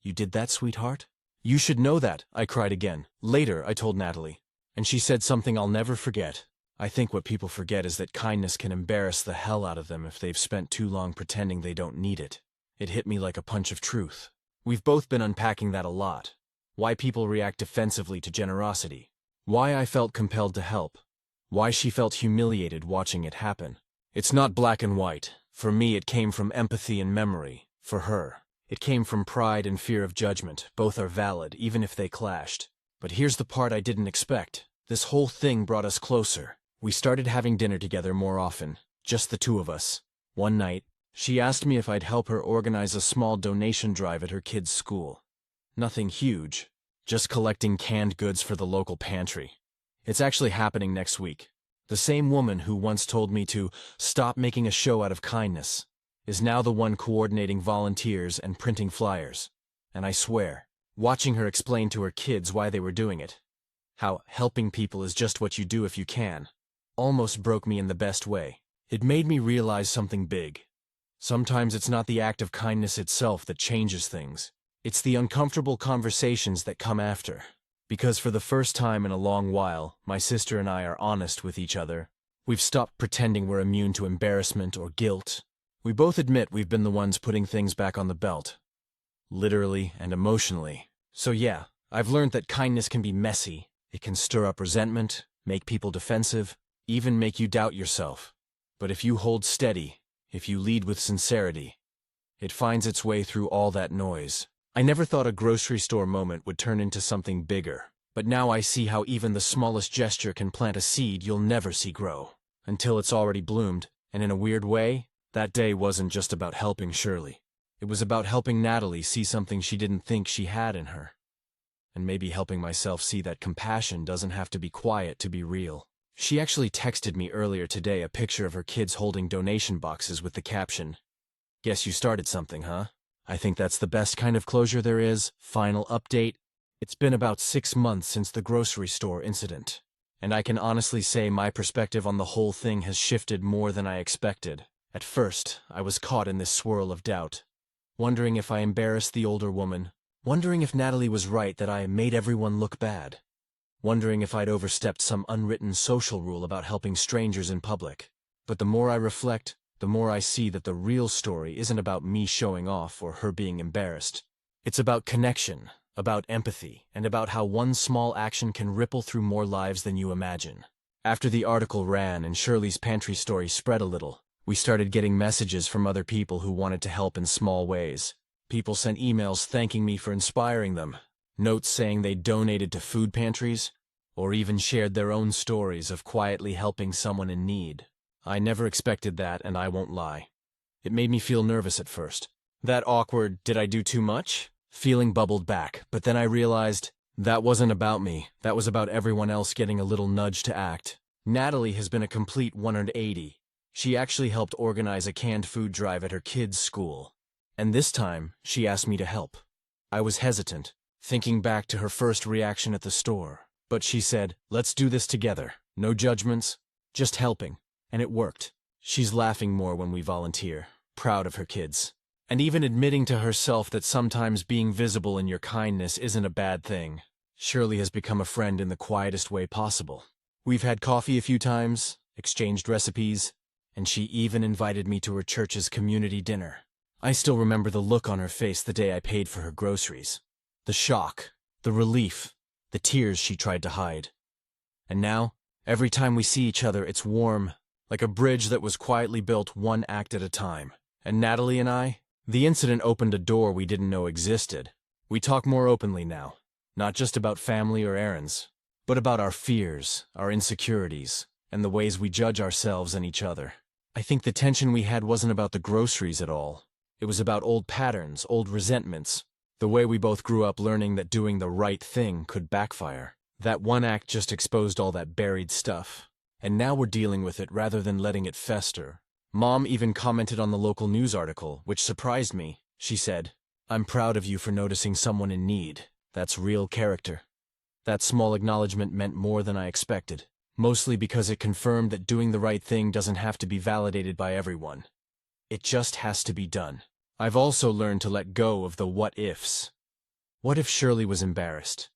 "You did that, sweetheart?" "You should know that," I cried again. Later, I told Natalie, and she said something I'll never forget. "I think what people forget is that kindness can embarrass the hell out of them if they've spent too long pretending they don't need it." It hit me like a punch of truth. We've both been unpacking that a lot. Why people react defensively to generosity. Why I felt compelled to help. Why she felt humiliated watching it happen. It's not black and white. For me, it came from empathy and memory. For her, it came from pride and fear of judgment. Both are valid, even if they clashed. But here's the part I didn't expect. This whole thing brought us closer. We started having dinner together more often, just the two of us. One night, she asked me if I'd help her organize a small donation drive at her kids' school. Nothing huge, just collecting canned goods for the local pantry. It's actually happening next week. The same woman who once told me to stop making a show out of kindness is now the one coordinating volunteers and printing flyers. And I swear, watching her explain to her kids why they were doing it, how helping people is just what you do if you can, almost broke me in the best way. It made me realize something big. Sometimes it's not the act of kindness itself that changes things. It's the uncomfortable conversations that come after. Because for the first time in a long while, my sister and I are honest with each other. We've stopped pretending we're immune to embarrassment or guilt. We both admit we've been the ones putting things back on the belt. Literally and emotionally. So yeah, I've learned that kindness can be messy. It can stir up resentment, make people defensive, even make you doubt yourself. But if you hold steady, if you lead with sincerity, it finds its way through all that noise. I never thought a grocery store moment would turn into something bigger, but now I see how even the smallest gesture can plant a seed you'll never see grow, until it's already bloomed. And in a weird way, that day wasn't just about helping Shirley. It was about helping Natalie see something she didn't think she had in her. And maybe helping myself see that compassion doesn't have to be quiet to be real. She actually texted me earlier today a picture of her kids holding donation boxes with the caption, "Guess you started something, huh?" I think that's the best kind of closure there is. Final update. It's been about 6 months since the grocery store incident, and I can honestly say my perspective on the whole thing has shifted more than I expected. At first, I was caught in this swirl of doubt, wondering if I embarrassed the older woman, wondering if Natalie was right that I made everyone look bad, wondering if I'd overstepped some unwritten social rule about helping strangers in public. But the more I reflect, the more I see that the real story isn't about me showing off or her being embarrassed. It's about connection, about empathy, and about how one small action can ripple through more lives than you imagine. After the article ran and Shirley's pantry story spread a little, we started getting messages from other people who wanted to help in small ways. People sent emails thanking me for inspiring them, notes saying they donated to food pantries, or even shared their own stories of quietly helping someone in need. I never expected that, and I won't lie. It made me feel nervous at first. That awkward, did I do too much? Feeling bubbled back, but then I realized that wasn't about me. That was about everyone else getting a little nudge to act. Natalie has been a complete 180. She actually helped organize a canned food drive at her kids' school. And this time, she asked me to help. I was hesitant, thinking back to her first reaction at the store. But she said, "Let's do this together. No judgments, just helping." And it worked. She's laughing more when we volunteer, proud of her kids, and even admitting to herself that sometimes being visible in your kindness isn't a bad thing. Shirley has become a friend in the quietest way possible. We've had coffee a few times, exchanged recipes, and she even invited me to her church's community dinner. I still remember the look on her face the day I paid for her groceries. The shock, the relief, the tears she tried to hide. And now, every time we see each other, it's warm, like a bridge that was quietly built one act at a time. And Natalie and I, the incident opened a door we didn't know existed. We talk more openly now, not just about family or errands, but about our fears, our insecurities, and the ways we judge ourselves and each other. I think the tension we had wasn't about the groceries at all. It was about old patterns, old resentments, the way we both grew up learning that doing the right thing could backfire. That one act just exposed all that buried stuff. And now we're dealing with it rather than letting it fester. Mom even commented on the local news article, which surprised me. She said, "I'm proud of you for noticing someone in need. That's real character." That small acknowledgement meant more than I expected, mostly because it confirmed that doing the right thing doesn't have to be validated by everyone. It just has to be done. I've also learned to let go of the what-ifs. What if Shirley was embarrassed?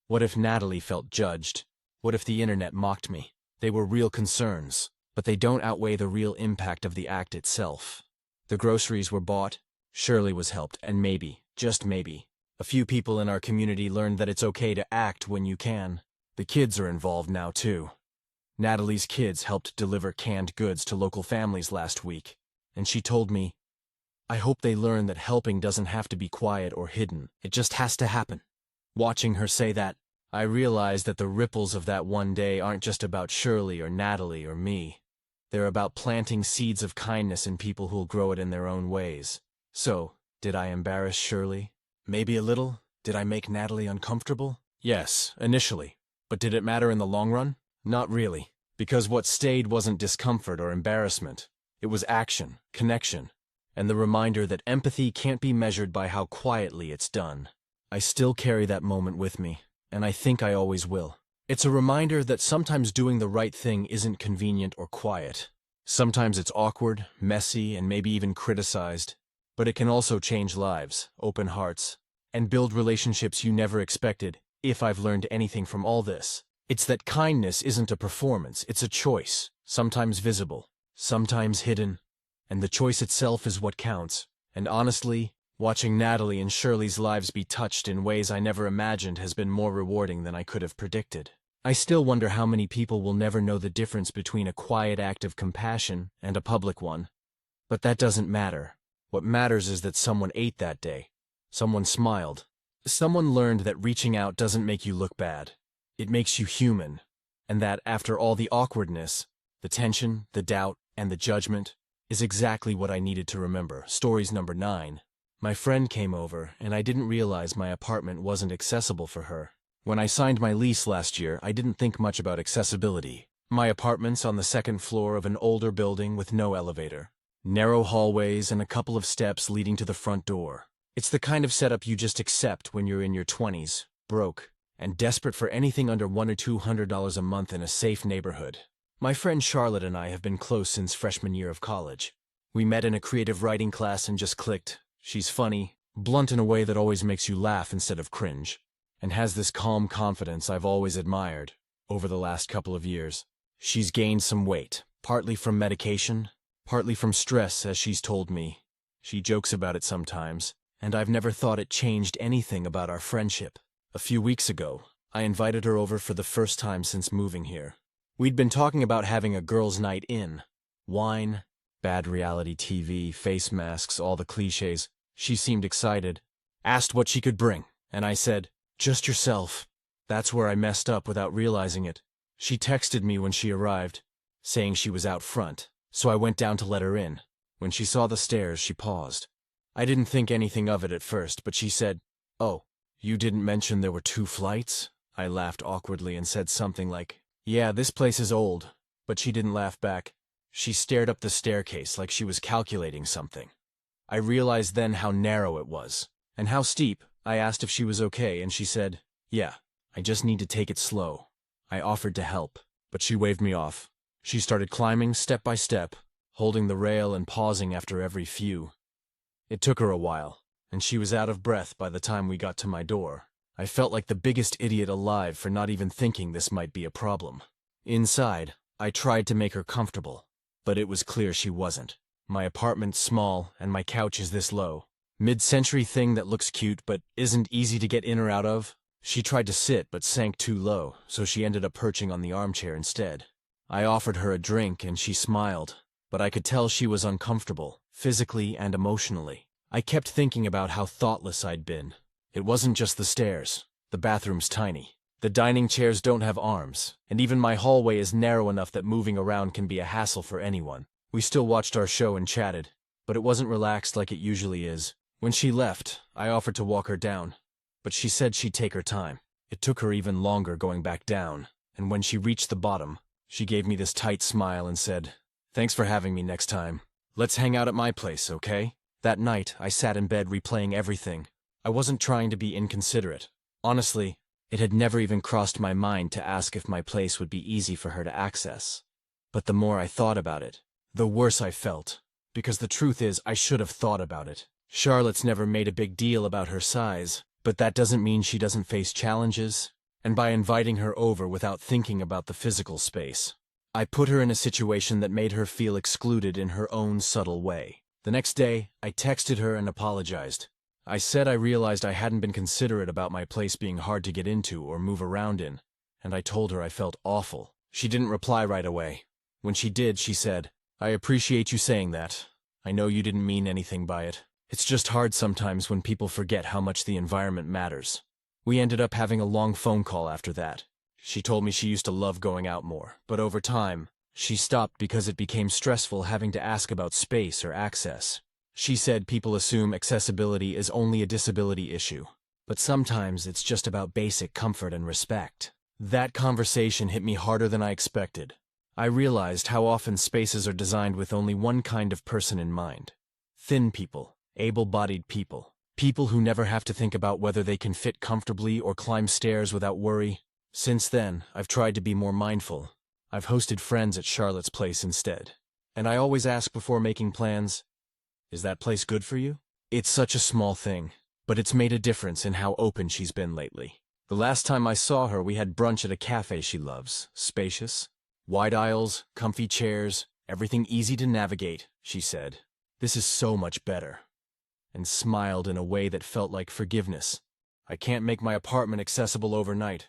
What if Natalie felt judged? What if the internet mocked me? They were real concerns, but they don't outweigh the real impact of the act itself. The groceries were bought, Shirley was helped, and maybe, just maybe, a few people in our community learned that it's okay to act when you can. The kids are involved now, too. Natalie's kids helped deliver canned goods to local families last week, and she told me, "I hope they learn that helping doesn't have to be quiet or hidden. It just has to happen." Watching her say that, I realized that the ripples of that one day aren't just about Shirley or Natalie or me. They're about planting seeds of kindness in people who'll grow it in their own ways. So, did I embarrass Shirley? Maybe a little. Did I make Natalie uncomfortable? Yes, initially. But did it matter in the long run? Not really. Because what stayed wasn't discomfort or embarrassment. It was action, connection, and the reminder that empathy can't be measured by how quietly it's done. I still carry that moment with me, and I think I always will. It's a reminder that sometimes doing the right thing isn't convenient or quiet. Sometimes it's awkward, messy, and maybe even criticized. But it can also change lives, open hearts, and build relationships you never expected. If I've learned anything from all this, it's that kindness isn't a performance, it's a choice, sometimes visible, sometimes hidden, and the choice itself is what counts. And honestly, watching Natalie and Shirley's lives be touched in ways I never imagined has been more rewarding than I could have predicted. I still wonder how many people will never know the difference between a quiet act of compassion and a public one. But that doesn't matter. What matters is that someone ate that day. Someone smiled. Someone learned that reaching out doesn't make you look bad. It makes you human. And that after all the awkwardness, the tension, the doubt, and the judgment, is exactly what I needed to remember. Stories number 9. My friend came over, and I didn't realize my apartment wasn't accessible for her. When I signed my lease last year, I didn't think much about accessibility. My apartment's on the second floor of an older building with no elevator. Narrow hallways and a couple of steps leading to the front door. It's the kind of setup you just accept when you're in your 20s, broke, and desperate for anything under $100 or $200 a month in a safe neighborhood. My friend Charlotte and I have been close since freshman year of college. We met in a creative writing class and just clicked. She's funny, blunt in a way that always makes you laugh instead of cringe, and has this calm confidence I've always admired over the last couple of years. She's gained some weight, Partly from medication, partly from stress, as she's told me. She jokes about it sometimes, and I've never thought it changed anything about our friendship. A few weeks ago, I invited her over for the first time since moving here. We'd been talking about having a girls' night in. Wine, bad reality TV, face masks, all the cliches. She seemed excited, asked what she could bring, and I said, "Just yourself." That's where I messed up without realizing it. She texted me when she arrived, saying she was out front, so I went down to let her in. When she saw the stairs, she paused. I didn't think anything of it at first, but she said, "Oh, you didn't mention there were 2 flights?" I laughed awkwardly and said something like, "Yeah, this place is old," but she didn't laugh back. She stared up the staircase like she was calculating something. I realized then how narrow it was, and how steep. I asked if she was okay, and she said, "Yeah, I just need to take it slow." I offered to help, but she waved me off. She started climbing step by step, holding the rail and pausing after every few. It took her a while, and she was out of breath by the time we got to my door. I felt like the biggest idiot alive for not even thinking this might be a problem. Inside, I tried to make her comfortable, but it was clear she wasn't. My apartment's small, and my couch is this low. Mid-century thing that looks cute but isn't easy to get in or out of. She tried to sit but sank too low, so she ended up perching on the armchair instead. I offered her a drink and she smiled, but I could tell she was uncomfortable, physically and emotionally. I kept thinking about how thoughtless I'd been. It wasn't just the stairs. The bathroom's tiny. The dining chairs don't have arms, and even my hallway is narrow enough that moving around can be a hassle for anyone. We still watched our show and chatted, but it wasn't relaxed like it usually is. When she left, I offered to walk her down, but she said she'd take her time. It took her even longer going back down, and when she reached the bottom, she gave me this tight smile and said, "Thanks for having me next time. Let's hang out at my place, okay?" That night, I sat in bed replaying everything. I wasn't trying to be inconsiderate. Honestly, it had never even crossed my mind to ask if my place would be easy for her to access. But the more I thought about it, the worse I felt, because the truth is I should have thought about it. Charlotte's never made a big deal about her size, but that doesn't mean she doesn't face challenges. And by inviting her over without thinking about the physical space, I put her in a situation that made her feel excluded in her own subtle way. The next day, I texted her and apologized. I said I realized I hadn't been considerate about my place being hard to get into or move around in, and I told her I felt awful. She didn't reply right away. When she did, she said, "I appreciate you saying that. I know you didn't mean anything by it. It's just hard sometimes when people forget how much the environment matters." We ended up having a long phone call after that. She told me she used to love going out more, but over time, she stopped because it became stressful having to ask about space or access. She said people assume accessibility is only a disability issue, but sometimes it's just about basic comfort and respect. That conversation hit me harder than I expected. I realized how often spaces are designed with only one kind of person in mind. Thin people, able-bodied people. People who never have to think about whether they can fit comfortably or climb stairs without worry. Since then, I've tried to be more mindful. I've hosted friends at Charlotte's place instead. And I always ask before making plans, "Is that place good for you?" It's such a small thing, but it's made a difference in how open she's been lately. The last time I saw her, we had brunch at a cafe she loves. Spacious, wide aisles, comfy chairs, everything easy to navigate, she said. "This is so much better." And smiled in a way that felt like forgiveness. I can't make my apartment accessible overnight,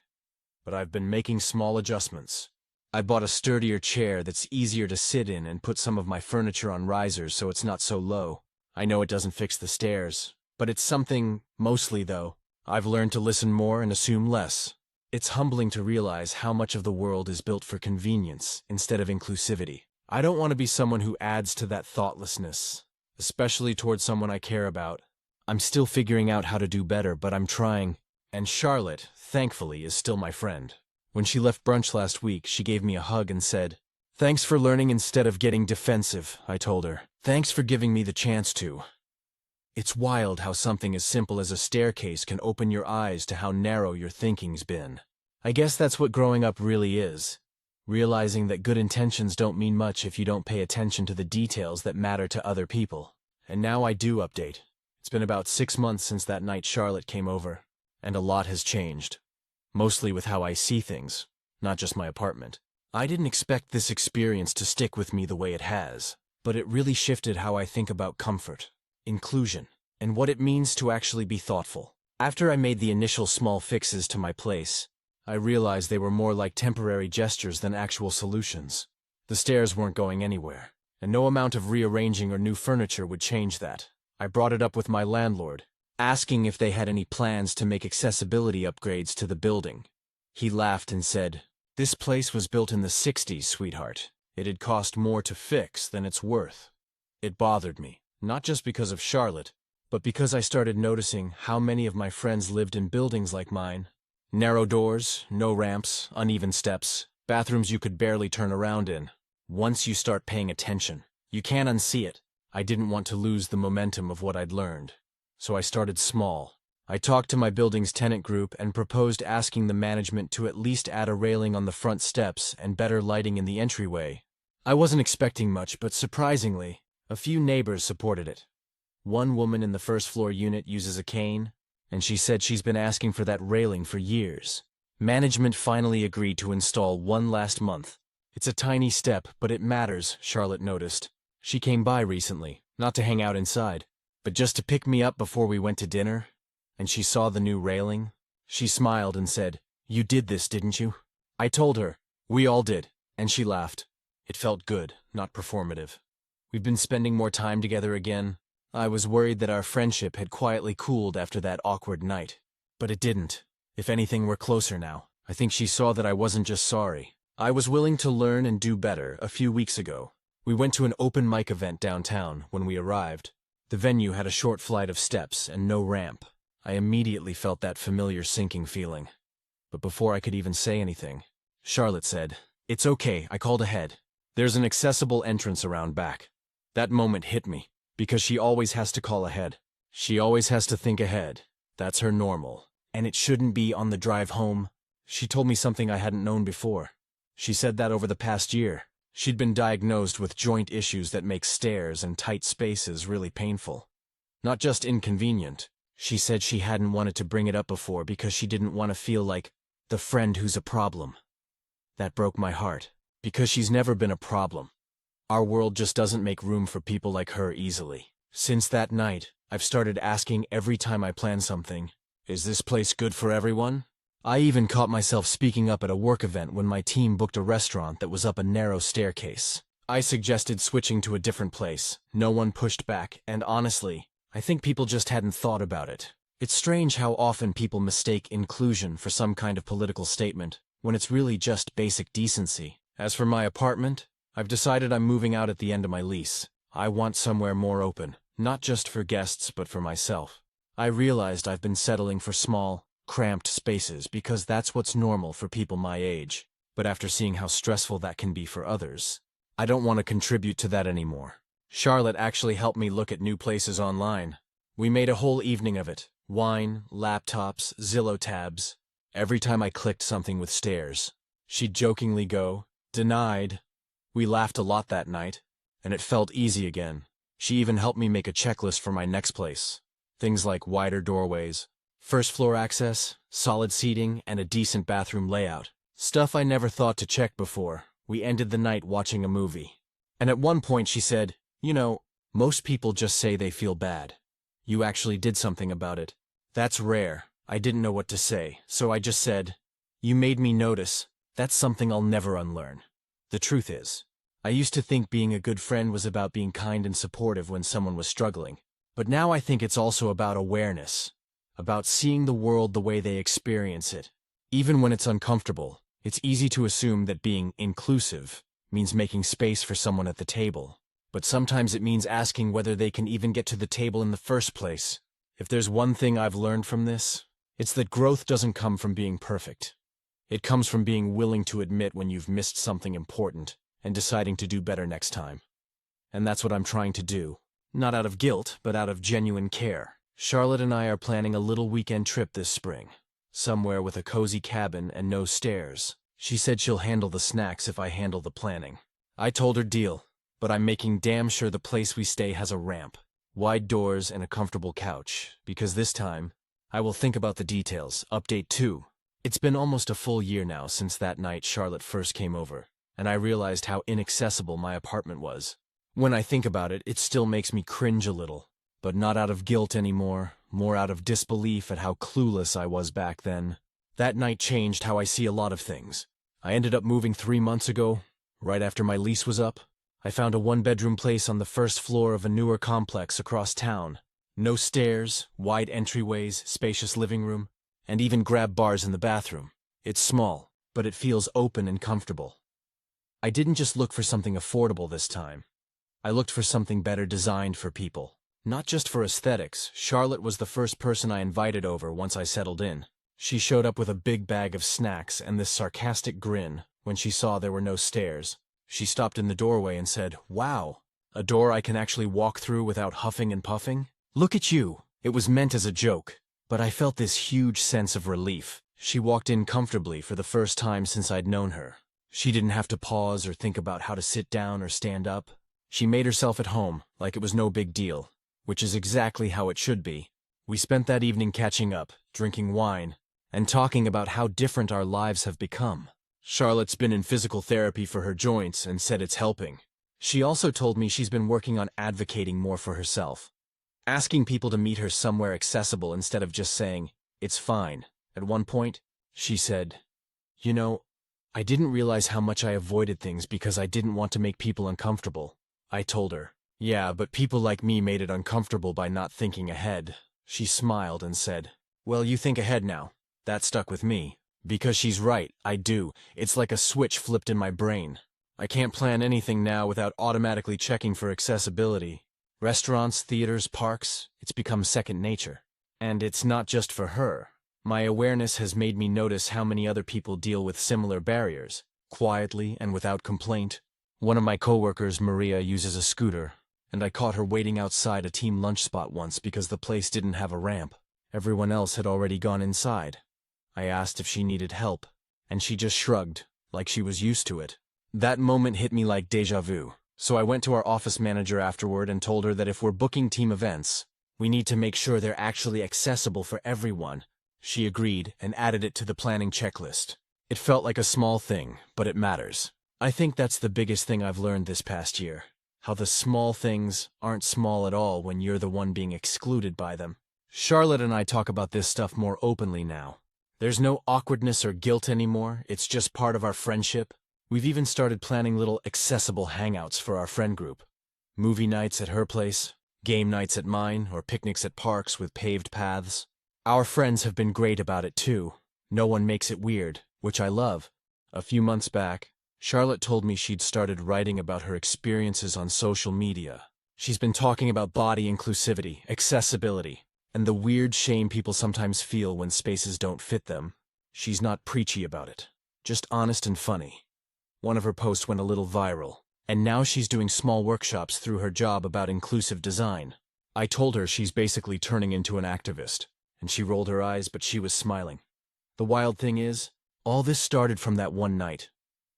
but I've been making small adjustments. I bought a sturdier chair that's easier to sit in and put some of my furniture on risers so it's not so low. I know it doesn't fix the stairs, but it's something, mostly though. I've learned to listen more and assume less. It's humbling to realize how much of the world is built for convenience instead of inclusivity. I don't want to be someone who adds to that thoughtlessness, especially towards someone I care about. I'm still figuring out how to do better, but I'm trying. And Charlotte, thankfully, is still my friend. When she left brunch last week, she gave me a hug and said, "Thanks for learning instead of getting defensive," I told her. "Thanks for giving me the chance to." It's wild how something as simple as a staircase can open your eyes to how narrow your thinking's been. I guess that's what growing up really is. Realizing that good intentions don't mean much if you don't pay attention to the details that matter to other people. And now I do update. It's been about 6 months since that night Charlotte came over, and a lot has changed. Mostly with how I see things, not just my apartment. I didn't expect this experience to stick with me the way it has, but it really shifted how I think about comfort, inclusion, and what it means to actually be thoughtful. After I made the initial small fixes to my place, I realized they were more like temporary gestures than actual solutions. The stairs weren't going anywhere, and no amount of rearranging or new furniture would change that. I brought it up with my landlord, asking if they had any plans to make accessibility upgrades to the building. He laughed and said, "This place was built in the '60s, sweetheart. It had cost more to fix than it's worth." It bothered me, not just because of Charlotte, but because I started noticing how many of my friends lived in buildings like mine. Narrow doors, no ramps, uneven steps, bathrooms you could barely turn around in. Once you start paying attention, you can't unsee it. I didn't want to lose the momentum of what I'd learned, so I started small. I talked to my building's tenant group and proposed asking the management to at least add a railing on the front steps and better lighting in the entryway. I wasn't expecting much, but surprisingly, a few neighbors supported it. One woman in the first-floor unit uses a cane, and she said she's been asking for that railing for years. Management finally agreed to install one last month. It's a tiny step, but it matters, Charlotte noticed. She came by recently, not to hang out inside, but just to pick me up before we went to dinner, and she saw the new railing. She smiled and said, "You did this, didn't you?" I told her, "We all did," and she laughed. It felt good, not performative. We've been spending more time together again. I was worried that our friendship had quietly cooled after that awkward night, but it didn't. If anything, we're closer now. I think she saw that I wasn't just sorry. I was willing to learn and do better a few weeks ago. We went to an open mic event downtown when we arrived. The venue had a short flight of steps and no ramp. I immediately felt that familiar sinking feeling. But before I could even say anything, Charlotte said, "It's okay, I called ahead. There's an accessible entrance around back." That moment hit me, because she always has to call ahead. She always has to think ahead. That's her normal. And it shouldn't be on the drive home. She told me something I hadn't known before. She said that over the past year, she'd been diagnosed with joint issues that make stairs and tight spaces really painful. Not just inconvenient. She said she hadn't wanted to bring it up before because she didn't want to feel like the friend who's a problem. That broke my heart, because she's never been a problem. Our world just doesn't make room for people like her easily. Since that night, I've started asking every time I plan something, "Is this place good for everyone?" I even caught myself speaking up at a work event when my team booked a restaurant that was up a narrow staircase. I suggested switching to a different place. No one pushed back, and honestly, I think people just hadn't thought about it. It's strange how often people mistake inclusion for some kind of political statement, when it's really just basic decency. As for my apartment, I've decided I'm moving out at the end of my lease. I want somewhere more open, not just for guests but for myself. I realized I've been settling for small, cramped spaces because that's what's normal for people my age. But after seeing how stressful that can be for others, I don't want to contribute to that anymore. Charlotte actually helped me look at new places online. We made a whole evening of it. Wine, laptops, Zillow tabs. Every time I clicked something with stairs, she'd jokingly go, "Denied." We laughed a lot that night, and it felt easy again. She even helped me make a checklist for my next place. Things like wider doorways, first floor access, solid seating, and a decent bathroom layout. Stuff I never thought to check before. We ended the night watching a movie. And at one point she said, "You know, most people just say they feel bad. You actually did something about it. That's rare." I didn't know what to say, so I just said, "You made me notice. That's something I'll never unlearn." The truth is, I used to think being a good friend was about being kind and supportive when someone was struggling. But now I think it's also about awareness, about seeing the world the way they experience it. Even when it's uncomfortable, it's easy to assume that being inclusive means making space for someone at the table. But sometimes it means asking whether they can even get to the table in the first place. If there's one thing I've learned from this, it's that growth doesn't come from being perfect. It comes from being willing to admit when you've missed something important and deciding to do better next time. And that's what I'm trying to do. Not out of guilt, but out of genuine care. Charlotte and I are planning a little weekend trip this spring, somewhere with a cozy cabin and no stairs. She said she'll handle the snacks if I handle the planning. I told her deal, but I'm making damn sure the place we stay has a ramp, wide doors, and a comfortable couch, because this time, I will think about the details. Update 2. It's been almost a full year now since that night Charlotte first came over. and I realized how inaccessible my apartment was. When I think about it, it still makes me cringe a little, but not out of guilt anymore, more out of disbelief at how clueless I was back then. That night changed how I see a lot of things. I ended up moving 3 months ago, right after my lease was up. I found a one-bedroom place on the first floor of a newer complex across town. No stairs, wide entryways, spacious living room, and even grab bars in the bathroom. It's small, but it feels open and comfortable. I didn't just look for something affordable this time. I looked for something better designed for people. Not just for aesthetics. Charlotte was the first person I invited over once I settled in. She showed up with a big bag of snacks and this sarcastic grin when she saw there were no stairs. She stopped in the doorway and said, "Wow, a door I can actually walk through without huffing and puffing? Look at you." It was meant as a joke, but I felt this huge sense of relief. She walked in comfortably for the first time since I'd known her. She didn't have to pause or think about how to sit down or stand up. She made herself at home, like it was no big deal, which is exactly how it should be. We spent that evening catching up, drinking wine, and talking about how different our lives have become. Charlotte's been in physical therapy for her joints and said it's helping. She also told me she's been working on advocating more for herself, asking people to meet her somewhere accessible instead of just saying, "It's fine." At one point, she said, "You know, I didn't realize how much I avoided things because I didn't want to make people uncomfortable." I told her, "Yeah, but people like me made it uncomfortable by not thinking ahead." She smiled and said, "Well, you think ahead now." That stuck with me. Because she's right, I do. It's like a switch flipped in my brain. I can't plan anything now without automatically checking for accessibility. Restaurants, theaters, parks, it's become second nature. And it's not just for her. My awareness has made me notice how many other people deal with similar barriers, quietly and without complaint. One of my coworkers, Maria, uses a scooter, and I caught her waiting outside a team lunch spot once because the place didn't have a ramp. Everyone else had already gone inside. I asked if she needed help, and she just shrugged, like she was used to it. That moment hit me like déjà vu, so I went to our office manager afterward and told her that if we're booking team events, we need to make sure they're actually accessible for everyone. She agreed and added it to the planning checklist. It felt like a small thing, but it matters. I think that's the biggest thing I've learned this past year, how the small things aren't small at all when you're the one being excluded by them. Charlotte and I talk about this stuff more openly now. There's no awkwardness or guilt anymore, it's just part of our friendship. We've even started planning little accessible hangouts for our friend group. Movie nights at her place, game nights at mine, or picnics at parks with paved paths. Our friends have been great about it too. No one makes it weird, which I love. A few months back, Charlotte told me she'd started writing about her experiences on social media. She's been talking about body inclusivity, accessibility, and the weird shame people sometimes feel when spaces don't fit them. She's not preachy about it, just honest and funny. One of her posts went a little viral, and now she's doing small workshops through her job about inclusive design. I told her she's basically turning into an activist, and she rolled her eyes, but she was smiling. The wild thing is, all this started from that one night.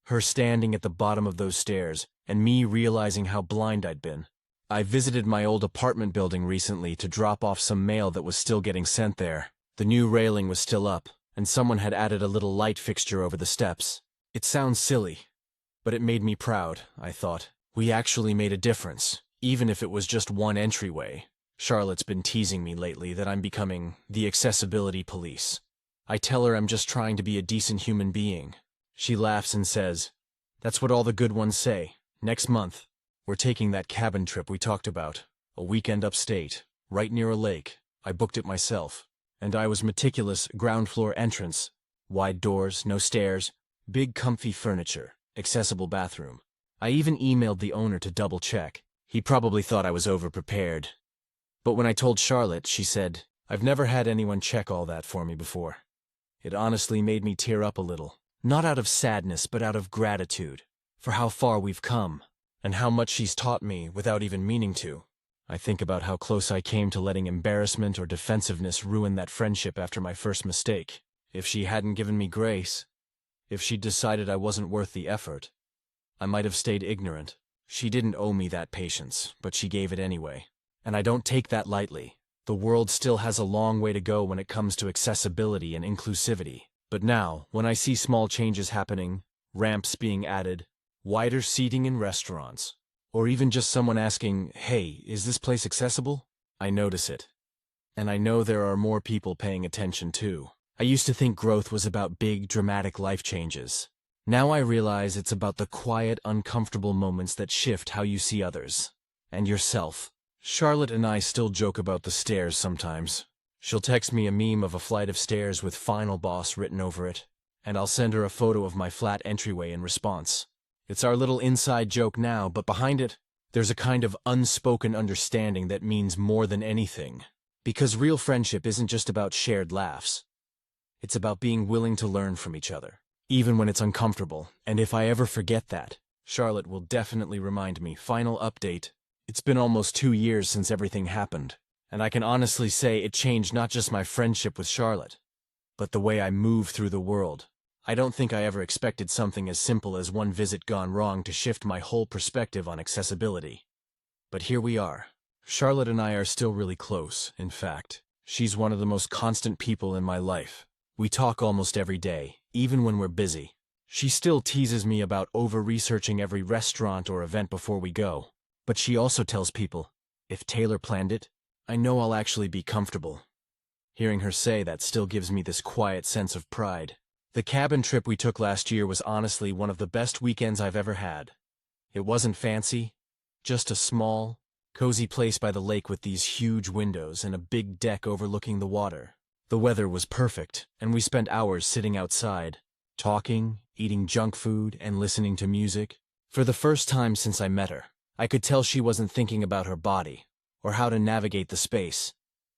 Her standing at the bottom of those stairs, and me realizing how blind I'd been. I visited my old apartment building recently to drop off some mail that was still getting sent there. The new railing was still up, and someone had added a little light fixture over the steps. It sounds silly, but it made me proud, I thought. We actually made a difference, even if it was just one entryway. Charlotte's been teasing me lately that I'm becoming the accessibility police. I tell her I'm just trying to be a decent human being. She laughs and says, "That's what all the good ones say. Next month, we're taking that cabin trip we talked about, a weekend upstate, right near a lake. I booked it myself, and I was meticulous, ground floor entrance, wide doors, no stairs, big comfy furniture, accessible bathroom. I even emailed the owner to double check. He probably thought I was overprepared. But when I told Charlotte, she said, "I've never had anyone check all that for me before." It honestly made me tear up a little, not out of sadness but out of gratitude for how far we've come. And how much she's taught me without even meaning to. I think about how close I came to letting embarrassment or defensiveness ruin that friendship after my first mistake. If she hadn't given me grace, if she'd decided I wasn't worth the effort, I might have stayed ignorant. She didn't owe me that patience, but she gave it anyway. And I don't take that lightly. The world still has a long way to go when it comes to accessibility and inclusivity. But now, when I see small changes happening, ramps being added, wider seating in restaurants, or even just someone asking, "Hey, is this place accessible?" I notice it. And I know there are more people paying attention too. I used to think growth was about big, dramatic life changes. Now I realize it's about the quiet, uncomfortable moments that shift how you see others. And yourself. Charlotte and I still joke about the stairs sometimes. She'll text me a meme of a flight of stairs with "Final Boss" written over it, and I'll send her a photo of my flat entryway in response. It's our little inside joke now, but behind it, there's a kind of unspoken understanding that means more than anything. Because real friendship isn't just about shared laughs. It's about being willing to learn from each other, even when it's uncomfortable. And if I ever forget that, Charlotte will definitely remind me. Final update. It's been almost 2 years since everything happened, and I can honestly say it changed not just my friendship with Charlotte, but the way I move through the world. I don't think I ever expected something as simple as one visit gone wrong to shift my whole perspective on accessibility. But here we are. Charlotte and I are still really close. In fact, she's one of the most constant people in my life. We talk almost every day, even when we're busy. She still teases me about over-researching every restaurant or event before we go. But she also tells people, if Taylor planned it, I know I'll actually be comfortable. Hearing her say that still gives me this quiet sense of pride. The cabin trip we took last year was honestly one of the best weekends I've ever had. It wasn't fancy, just a small, cozy place by the lake with these huge windows and a big deck overlooking the water. The weather was perfect, and we spent hours sitting outside, talking, eating junk food, and listening to music. For the first time since I met her, I could tell she wasn't thinking about her body, or how to navigate the space.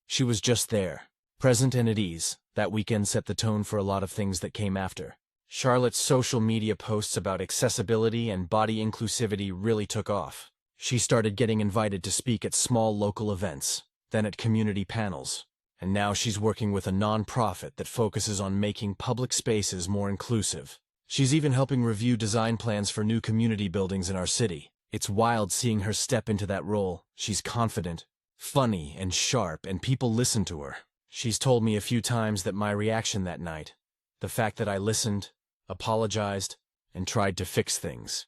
She was just there, present and at ease. That weekend set the tone for a lot of things that came after. Charlotte's social media posts about accessibility and body inclusivity really took off. She started getting invited to speak at small local events, then at community panels, and now she's working with a non-profit that focuses on making public spaces more inclusive. She's even helping review design plans for new community buildings in our city. It's wild seeing her step into that role. She's confident, funny, and sharp, and people listen to her. She's told me a few times that my reaction that night, the fact that I listened, apologized, and tried to fix things,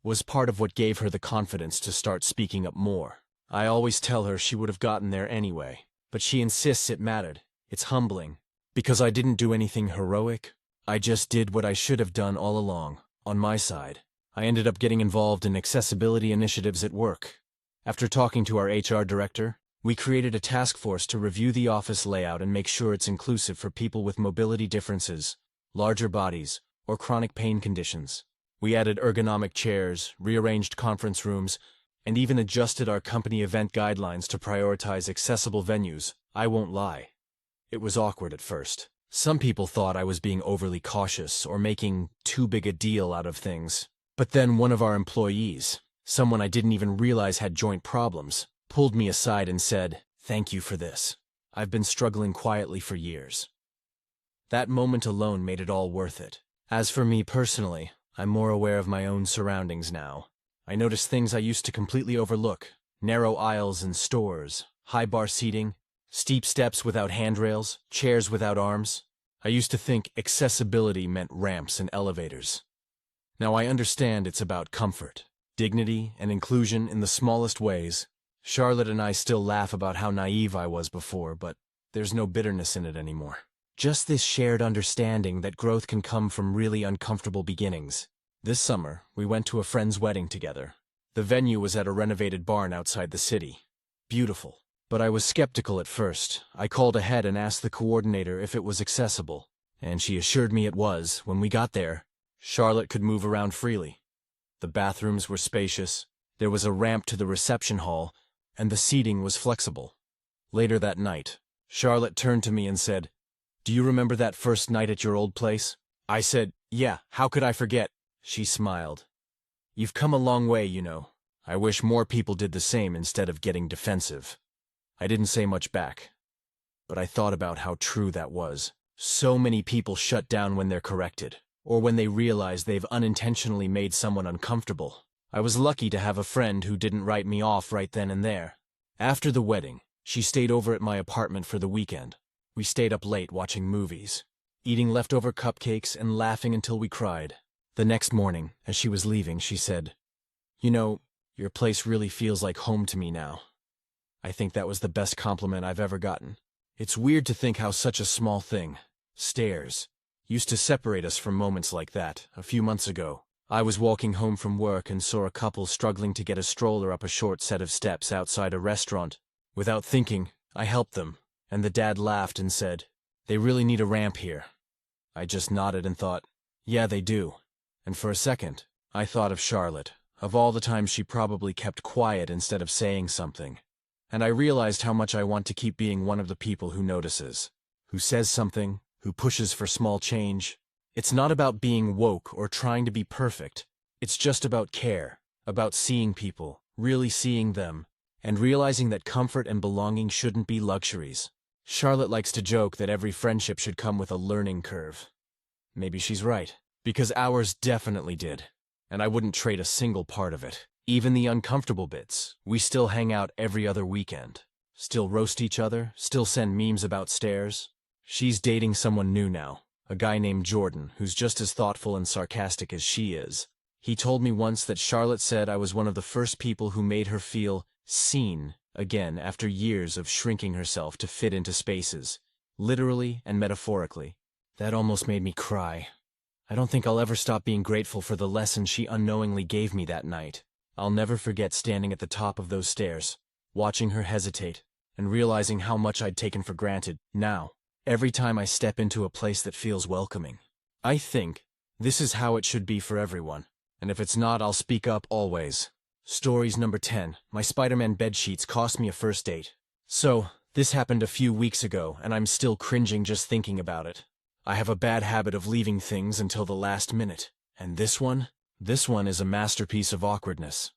was part of what gave her the confidence to start speaking up more. I always tell her she would have gotten there anyway, but she insists it mattered. It's humbling, because I didn't do anything heroic. I just did what I should have done all along, on my side. I ended up getting involved in accessibility initiatives at work. After talking to our HR director, we created a task force to review the office layout and make sure it's inclusive for people with mobility differences, larger bodies, or chronic pain conditions. We added ergonomic chairs, rearranged conference rooms, and even adjusted our company event guidelines to prioritize accessible venues. I won't lie. It was awkward at first. Some people thought I was being overly cautious or making too big a deal out of things. But then one of our employees, someone I didn't even realize had joint problems, pulled me aside and said, "Thank you for this. I've been struggling quietly for years." That moment alone made it all worth it. As for me personally, I'm more aware of my own surroundings now. I notice things I used to completely overlook: narrow aisles in stores, high bar seating, steep steps without handrails, chairs without arms. I used to think accessibility meant ramps and elevators. Now I understand it's about comfort, dignity, and inclusion in the smallest ways. Charlotte and I still laugh about how naive I was before, but there's no bitterness in it anymore. Just this shared understanding that growth can come from really uncomfortable beginnings. This summer, we went to a friend's wedding together. The venue was at a renovated barn outside the city. Beautiful. But I was skeptical at first. I called ahead and asked the coordinator if it was accessible, and she assured me it was. When we got there, Charlotte could move around freely. The bathrooms were spacious, there was a ramp to the reception hall, and the seating was flexible. Later that night, Charlotte turned to me and said, "Do you remember that first night at your old place?" I said, "Yeah, how could I forget?" She smiled. "You've come a long way, you know. I wish more people did the same instead of getting defensive." I didn't say much back, but I thought about how true that was. So many people shut down when they're corrected, or when they realize they've unintentionally made someone uncomfortable. I was lucky to have a friend who didn't write me off right then and there. After the wedding, she stayed over at my apartment for the weekend. We stayed up late watching movies, eating leftover cupcakes and laughing until we cried. The next morning, as she was leaving, she said, "You know, your place really feels like home to me now." I think that was the best compliment I've ever gotten. It's weird to think how such a small thing, stairs, used to separate us from moments like that. A few months ago, I was walking home from work and saw a couple struggling to get a stroller up a short set of steps outside a restaurant. Without thinking, I helped them, and the dad laughed and said, "They really need a ramp here." I just nodded and thought, yeah, they do. And for a second, I thought of Charlotte, of all the times she probably kept quiet instead of saying something. And I realized how much I want to keep being one of the people who notices, who says something, who pushes for small change. It's not about being woke or trying to be perfect. It's just about care, about seeing people, really seeing them, and realizing that comfort and belonging shouldn't be luxuries. Charlotte likes to joke that every friendship should come with a learning curve. Maybe she's right, because ours definitely did, and I wouldn't trade a single part of it. Even the uncomfortable bits. We still hang out every other weekend. Still roast each other, still send memes about stairs. She's dating someone new now, a guy named Jordan, who's just as thoughtful and sarcastic as she is. He told me once that Charlotte said I was one of the first people who made her feel seen again after years of shrinking herself to fit into spaces, literally and metaphorically. That almost made me cry. I don't think I'll ever stop being grateful for the lesson she unknowingly gave me that night. I'll never forget standing at the top of those stairs, watching her hesitate, and realizing how much I'd taken for granted. Now, every time I step into a place that feels welcoming, I think this is how it should be for everyone. And if it's not, I'll speak up always. Stories number 10. My Spider-Man bedsheets cost me a first date. So, this happened a few weeks ago, and I'm still cringing just thinking about it. I have a bad habit of leaving things until the last minute. And this one is a masterpiece of awkwardness.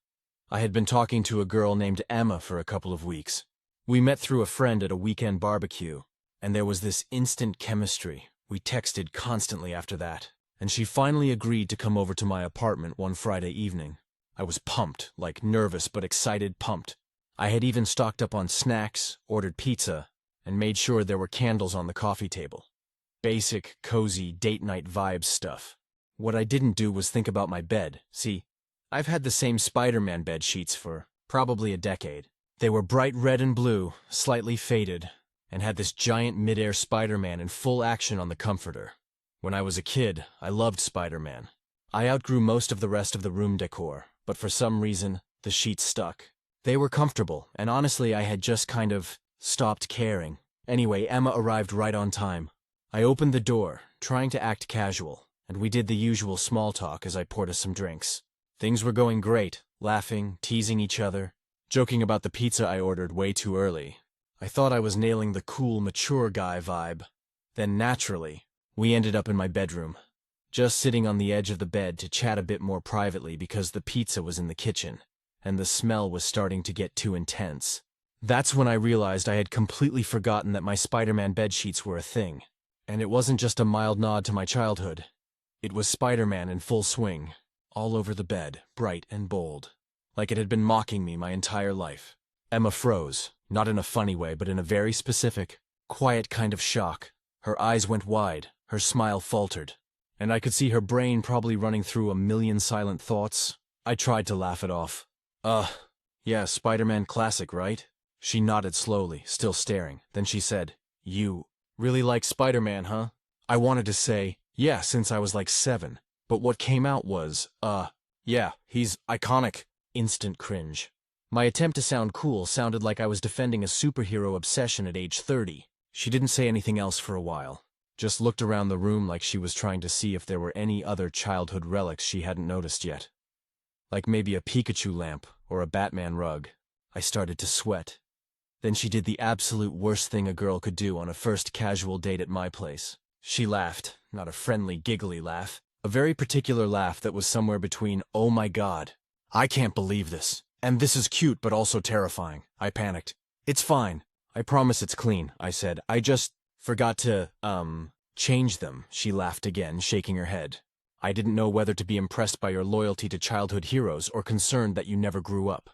I had been talking to a girl named Emma for a couple of weeks. We met through a friend at a weekend barbecue, and there was this instant chemistry. We texted constantly after that, and she finally agreed to come over to my apartment one Friday evening. I was pumped, like nervous but excited pumped. I had even stocked up on snacks, ordered pizza, and made sure there were candles on the coffee table. Basic, cozy, date night vibes stuff. What I didn't do was think about my bed. See, I've had the same Spider-Man bed sheets for probably a decade. They were bright red and blue, slightly faded, and had this giant mid-air Spider-Man in full action on the comforter. When I was a kid, I loved Spider-Man. I outgrew most of the rest of the room decor, but for some reason, the sheets stuck. They were comfortable, and honestly, I had just kind of stopped caring. Anyway, Emma arrived right on time. I opened the door, trying to act casual, and we did the usual small talk as I poured us some drinks. Things were going great, laughing, teasing each other, joking about the pizza I ordered way too early. I thought I was nailing the cool, mature guy vibe. Then naturally, we ended up in my bedroom, just sitting on the edge of the bed to chat a bit more privately because the pizza was in the kitchen, and the smell was starting to get too intense. That's when I realized I had completely forgotten that my Spider-Man bedsheets were a thing. And it wasn't just a mild nod to my childhood. It was Spider-Man in full swing, all over the bed, bright and bold, like it had been mocking me my entire life. Emma froze, not in a funny way, but in a very specific, quiet kind of shock. Her eyes went wide, her smile faltered, and I could see her brain probably running through a million silent thoughts. I tried to laugh it off. Yeah, Spider-Man classic, right? She nodded slowly, still staring. Then she said, "You really like Spider-Man, huh?" I wanted to say, yeah, since I was like 7, but what came out was, yeah, he's iconic. Instant cringe. My attempt to sound cool sounded like I was defending a superhero obsession at age 30. She didn't say anything else for a while, just looked around the room like she was trying to see if there were any other childhood relics she hadn't noticed yet. Like maybe a Pikachu lamp or a Batman rug. I started to sweat. Then she did the absolute worst thing a girl could do on a first casual date at my place. She laughed, not a friendly, giggly laugh, a very particular laugh that was somewhere between, "Oh my God, I can't believe this, and this is cute but also terrifying." I panicked. "It's fine. I promise it's clean," I said. "I just forgot to, change them." She laughed again, shaking her head. "I didn't know whether to be impressed by your loyalty to childhood heroes or concerned that you never grew up."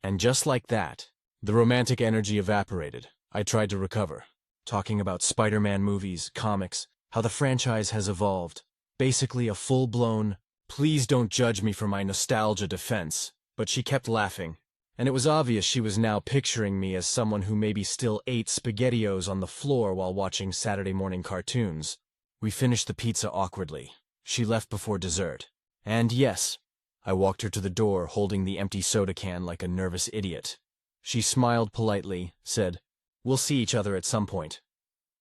And just like that, the romantic energy evaporated. I tried to recover, talking about Spider-Man movies, comics, how the franchise has evolved. Basically a full-blown, Please don't judge me for my nostalgia defense, but she kept laughing, and it was obvious she was now picturing me as someone who maybe still ate SpaghettiOs on the floor while watching Saturday morning cartoons. We finished the pizza awkwardly. She left before dessert. And yes, I walked her to the door holding the empty soda can like a nervous idiot. She smiled politely, said, "We'll see each other at some point."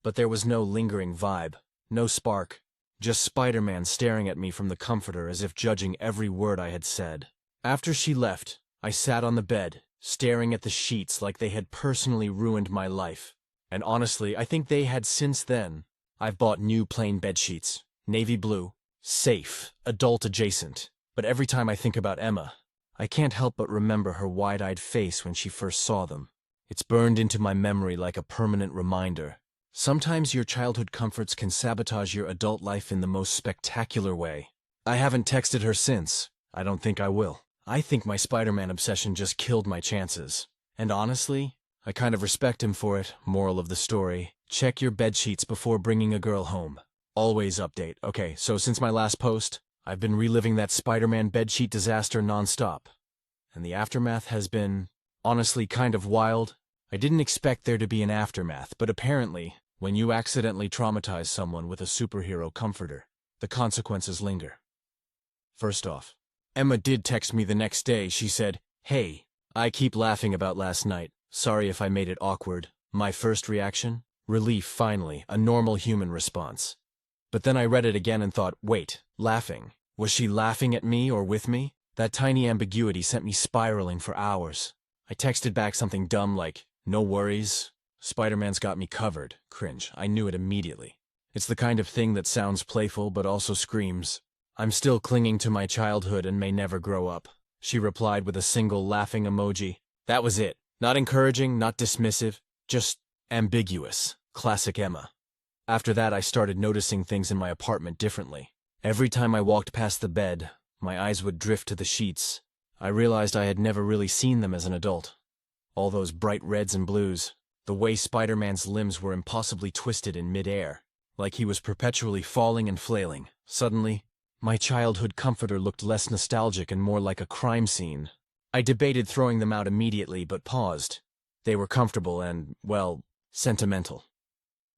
But there was no lingering vibe, no spark, just Spider-Man staring at me from the comforter as if judging every word I had said. After she left, I sat on the bed, staring at the sheets like they had personally ruined my life. And honestly, I think they had since then. I've bought new plain bedsheets, navy blue, safe, adult adjacent. But every time I think about Emma, I can't help but remember her wide-eyed face when she first saw them. It's burned into my memory like a permanent reminder. Sometimes your childhood comforts can sabotage your adult life in the most spectacular way. I haven't texted her since. I don't think I will. I think my Spider-Man obsession just killed my chances. And honestly, I kind of respect him for it. Moral of the story: check your bedsheets before bringing a girl home. Always update. Okay, so since my last post, I've been reliving that Spider-Man bedsheet disaster nonstop. And the aftermath has been, honestly, kind of wild. I didn't expect there to be an aftermath, but apparently, when you accidentally traumatize someone with a superhero comforter, the consequences linger. First off, Emma did text me the next day. She said, "Hey, I keep laughing about last night. Sorry if I made it awkward." My first reaction? Relief, finally, a normal human response. But then I read it again and thought, wait, laughing? Was she laughing at me or with me? That tiny ambiguity sent me spiraling for hours. I texted back something dumb like, "No worries. Spider-Man's got me covered." Cringe. I knew it immediately. It's the kind of thing that sounds playful but also screams, "I'm still clinging to my childhood and may never grow up." She replied with a single laughing emoji. That was it. Not encouraging, not dismissive, just ambiguous. Classic Emma. After that, I started noticing things in my apartment differently. Every time I walked past the bed, my eyes would drift to the sheets. I realized I had never really seen them as an adult. All those bright reds and blues, the way Spider-Man's limbs were impossibly twisted in mid-air, like he was perpetually falling and flailing. Suddenly, my childhood comforter looked less nostalgic and more like a crime scene. I debated throwing them out immediately, but paused. They were comfortable and, well, sentimental.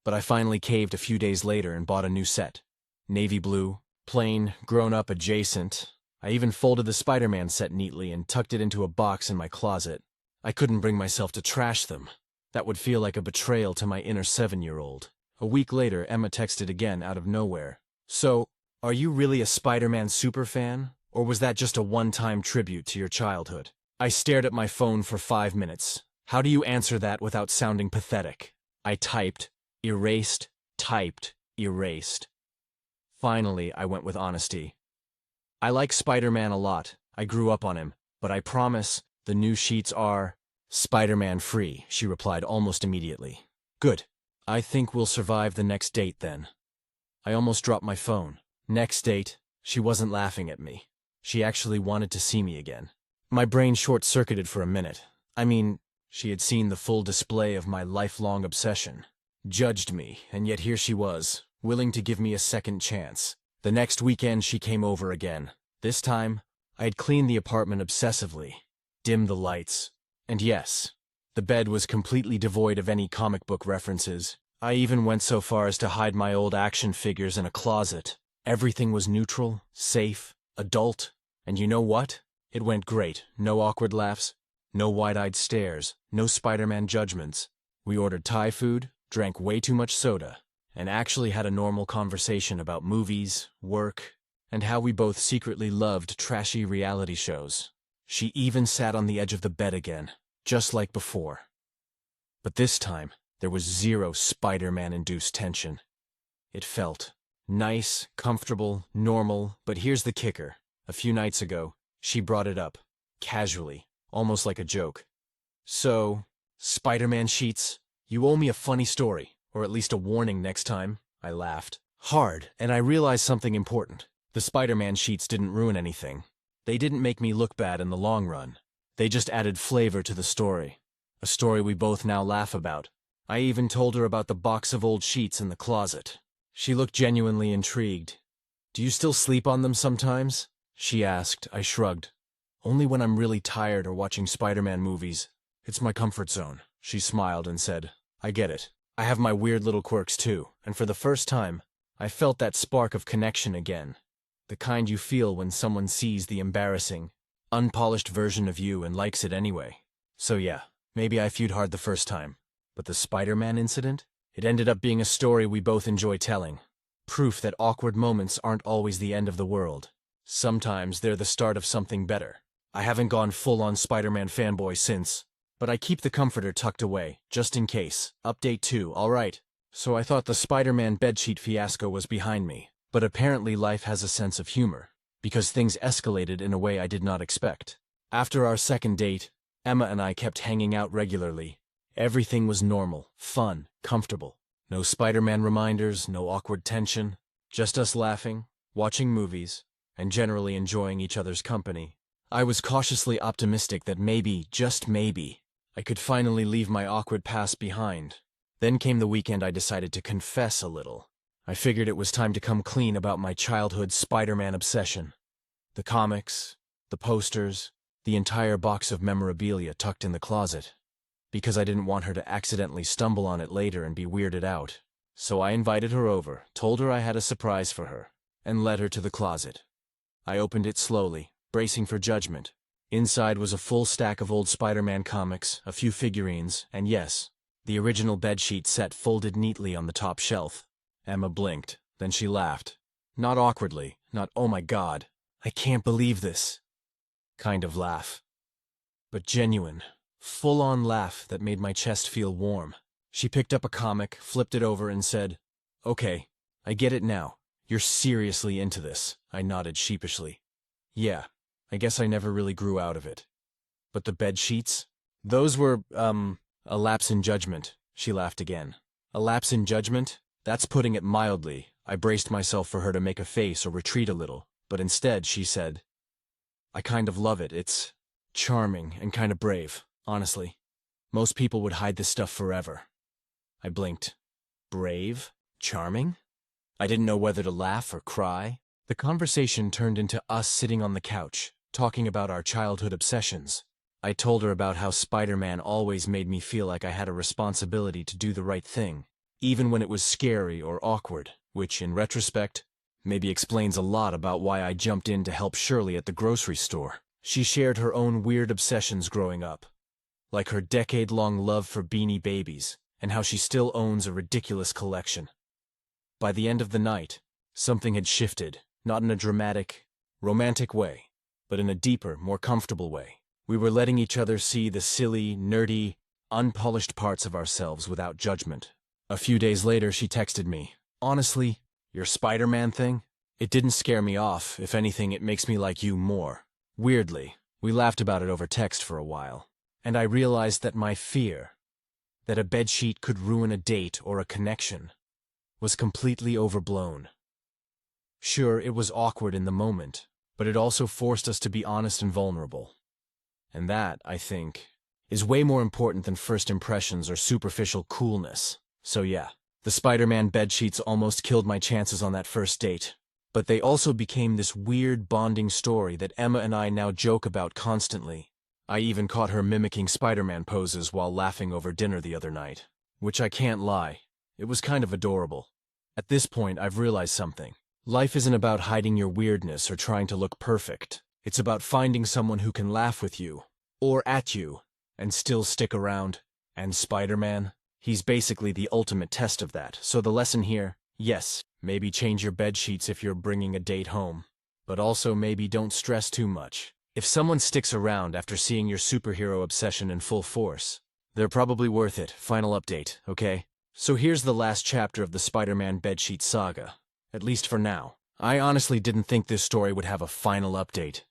But I finally caved a few days later and bought a new set. Navy blue, plain, grown-up adjacent. I even folded the Spider-Man set neatly and tucked it into a box in my closet. I couldn't bring myself to trash them. That would feel like a betrayal to my inner 7-year-old. A week later, Emma texted again out of nowhere. "So, are you really a Spider-Man superfan? Or was that just a one-time tribute to your childhood?" I stared at my phone for 5 minutes. How do you answer that without sounding pathetic? I typed, erased, typed, erased. Finally, I went with honesty. "I like Spider-Man a lot. I grew up on him. But I promise, the new sheets are Spider-Man free," she replied almost immediately. "Good. I think we'll survive the next date then." I almost dropped my phone. Next date, she wasn't laughing at me. She actually wanted to see me again. My brain short-circuited for a minute. I mean, she had seen the full display of my lifelong obsession, judged me, and yet here she was, willing to give me a second chance. The next weekend she came over again. This time, I had cleaned the apartment obsessively, dimmed the lights, and yes, the bed was completely devoid of any comic book references. I even went so far as to hide my old action figures in a closet. Everything was neutral, safe, adult, and you know what? It went great. No awkward laughs, no wide-eyed stares, no Spider-Man judgments. We ordered Thai food, drank way too much soda, and actually had a normal conversation about movies, work, and how we both secretly loved trashy reality shows. She even sat on the edge of the bed again, just like before. But this time, there was zero Spider-Man-induced tension. It felt nice, comfortable, normal, but here's the kicker. A few nights ago, she brought it up, casually, almost like a joke. "So, Spider-Man sheets, you owe me a funny story, or at least a warning next time." I laughed. Hard, and I realized something important. The Spider-Man sheets didn't ruin anything. They didn't make me look bad in the long run. They just added flavor to the story. A story we both now laugh about. I even told her about the box of old sheets in the closet. She looked genuinely intrigued. "Do you still sleep on them sometimes?" she asked. I shrugged. Only when I'm really tired or watching Spider-Man movies. It's my comfort zone. She smiled and said, I get it. I have my weird little quirks too, and for the first time, I felt that spark of connection again. The kind you feel when someone sees the embarrassing, unpolished version of you and likes it anyway. So yeah, maybe I viewed hard the first time. But the Spider-Man incident? It ended up being a story we both enjoy telling. Proof that awkward moments aren't always the end of the world. Sometimes they're the start of something better. I haven't gone full-on Spider-Man fanboy since, but I keep the comforter tucked away, just in case. Update 2, alright. So I thought the Spider-Man bedsheet fiasco was behind me, but apparently life has a sense of humor, because things escalated in a way I did not expect. After our second date, Emma and I kept hanging out regularly. Everything was normal, fun, comfortable. No Spider-Man reminders, no awkward tension, just us laughing, watching movies, and generally enjoying each other's company. I was cautiously optimistic that maybe, just maybe, I could finally leave my awkward past behind. Then came the weekend I decided to confess a little. I figured it was time to come clean about my childhood Spider-Man obsession. The comics, the posters, the entire box of memorabilia tucked in the closet. Because I didn't want her to accidentally stumble on it later and be weirded out. So I invited her over, told her I had a surprise for her, and led her to the closet. I opened it slowly, bracing for judgment. Inside was a full stack of old Spider-Man comics, a few figurines, and yes, the original bedsheet set folded neatly on the top shelf. Emma blinked, then she laughed. Not awkwardly, not "oh my god, I can't believe this" kind of laugh, but genuine, full-on laugh that made my chest feel warm. She picked up a comic, flipped it over, and said, "Okay, I get it now. You're seriously into this." I nodded sheepishly. Yeah, I guess I never really grew out of it. But the bed sheets? Those were, a lapse in judgment. She laughed again. A lapse in judgment? That's putting it mildly. I braced myself for her to make a face or retreat a little, but instead she said, I kind of love it. It's charming and kind of brave, honestly. Most people would hide this stuff forever. I blinked. Brave? Charming? I didn't know whether to laugh or cry. The conversation turned into us sitting on the couch, talking about our childhood obsessions. I told her about how Spider-Man always made me feel like I had a responsibility to do the right thing, even when it was scary or awkward, which, in retrospect, maybe explains a lot about why I jumped in to help Shirley at the grocery store. She shared her own weird obsessions growing up, like her decade-long love for Beanie Babies, and how she still owns a ridiculous collection. By the end of the night, something had shifted, not in a dramatic, romantic way, but in a deeper, more comfortable way. We were letting each other see the silly, nerdy, unpolished parts of ourselves without judgment. A few days later, she texted me, "Honestly, your Spider-Man thing? It didn't scare me off. If anything, it makes me like you more." Weirdly, we laughed about it over text for a while, and I realized that my fear, that a bedsheet could ruin a date or a connection, was completely overblown. Sure, it was awkward in the moment, but it also forced us to be honest and vulnerable. And that, I think, is way more important than first impressions or superficial coolness. So yeah, the Spider-Man bedsheets almost killed my chances on that first date. But they also became this weird bonding story that Emma and I now joke about constantly. I even caught her mimicking Spider-Man poses while laughing over dinner the other night. Which I can't lie, it was kind of adorable. At this point, I've realized something. Life isn't about hiding your weirdness or trying to look perfect. It's about finding someone who can laugh with you, or at you, and still stick around. And Spider-Man? He's basically the ultimate test of that. So the lesson here, yes, maybe change your bed sheets if you're bringing a date home. But also maybe don't stress too much. If someone sticks around after seeing your superhero obsession in full force, they're probably worth it. Final update, okay? So here's the last chapter of the Spider-Man bedsheet saga. At least for now. I honestly didn't think this story would have a final update.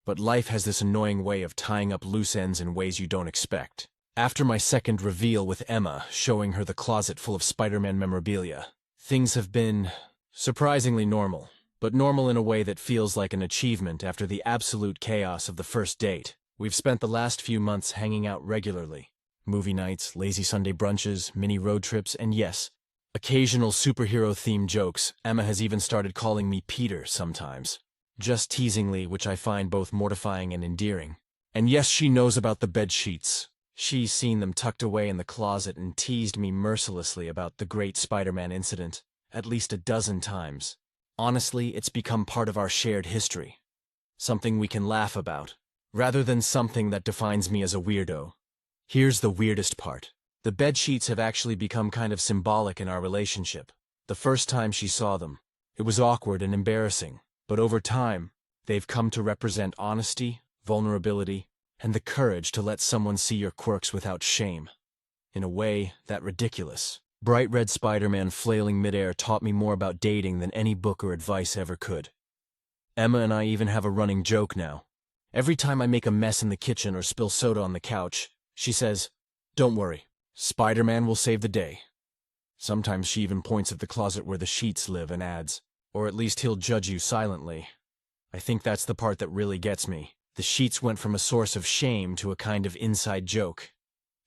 But life has this annoying way of tying up loose ends in ways you don't expect. After my second reveal with Emma, showing her the closet full of Spider-Man memorabilia, things have been surprisingly normal, but normal in a way that feels like an achievement after the absolute chaos of the first date. We've spent the last few months hanging out regularly. Movie nights, lazy Sunday brunches, mini road trips, and yes, occasional superhero-themed jokes. Emma has even started calling me Peter sometimes. just teasingly, which I find both mortifying and endearing. And yes, she knows about the bed sheets. She's seen them tucked away in the closet and teased me mercilessly about the great Spider-Man incident at least a dozen times. Honestly, it's become part of our shared history. Something we can laugh about, rather than something that defines me as a weirdo. Here's the weirdest part. The bed sheets have actually become kind of symbolic in our relationship. The first time she saw them, it was awkward and embarrassing, but over time, they've come to represent honesty, vulnerability, and the courage to let someone see your quirks without shame. In a way, that ridiculous, bright red Spider-Man flailing midair taught me more about dating than any book or advice ever could. Emma and I even have a running joke now. Every time I make a mess in the kitchen or spill soda on the couch, she says, "Don't worry, Spider-Man will save the day." Sometimes she even points at the closet where the sheets live and adds, "Or at least he'll judge you silently." I think that's the part that really gets me. The sheets went from a source of shame to a kind of inside joke.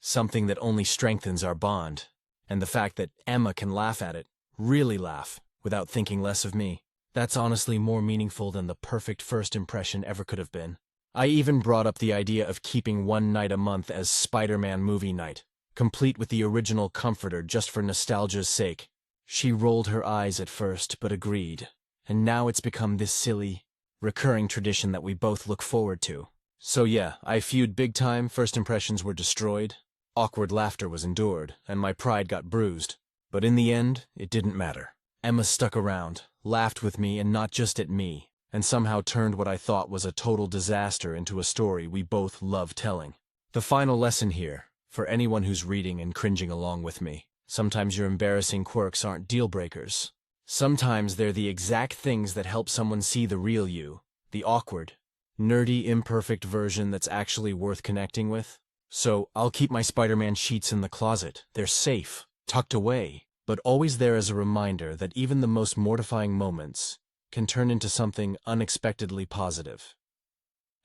Something that only strengthens our bond. And the fact that Emma can laugh at it, really laugh, without thinking less of me, that's honestly more meaningful than the perfect first impression ever could have been. I even brought up the idea of keeping one night a month as Spider-Man movie night, complete with the original comforter just for nostalgia's sake. She rolled her eyes at first, but agreed. And now it's become this silly, recurring tradition that we both look forward to. So yeah, I feud big time, first impressions were destroyed, awkward laughter was endured, and my pride got bruised. But in the end, it didn't matter. Emma stuck around, laughed with me and not just at me, and somehow turned what I thought was a total disaster into a story we both love telling. The final lesson here, for anyone who's reading and cringing along with me, sometimes your embarrassing quirks aren't deal breakers. Sometimes they're the exact things that help someone see the real you, the awkward, nerdy, imperfect version that's actually worth connecting with. So I'll keep my Spider-Man sheets in the closet. They're safe, tucked away, but always there as a reminder that even the most mortifying moments can turn into something unexpectedly positive.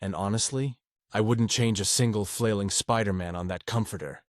And honestly, I wouldn't change a single flailing Spider-Man on that comforter.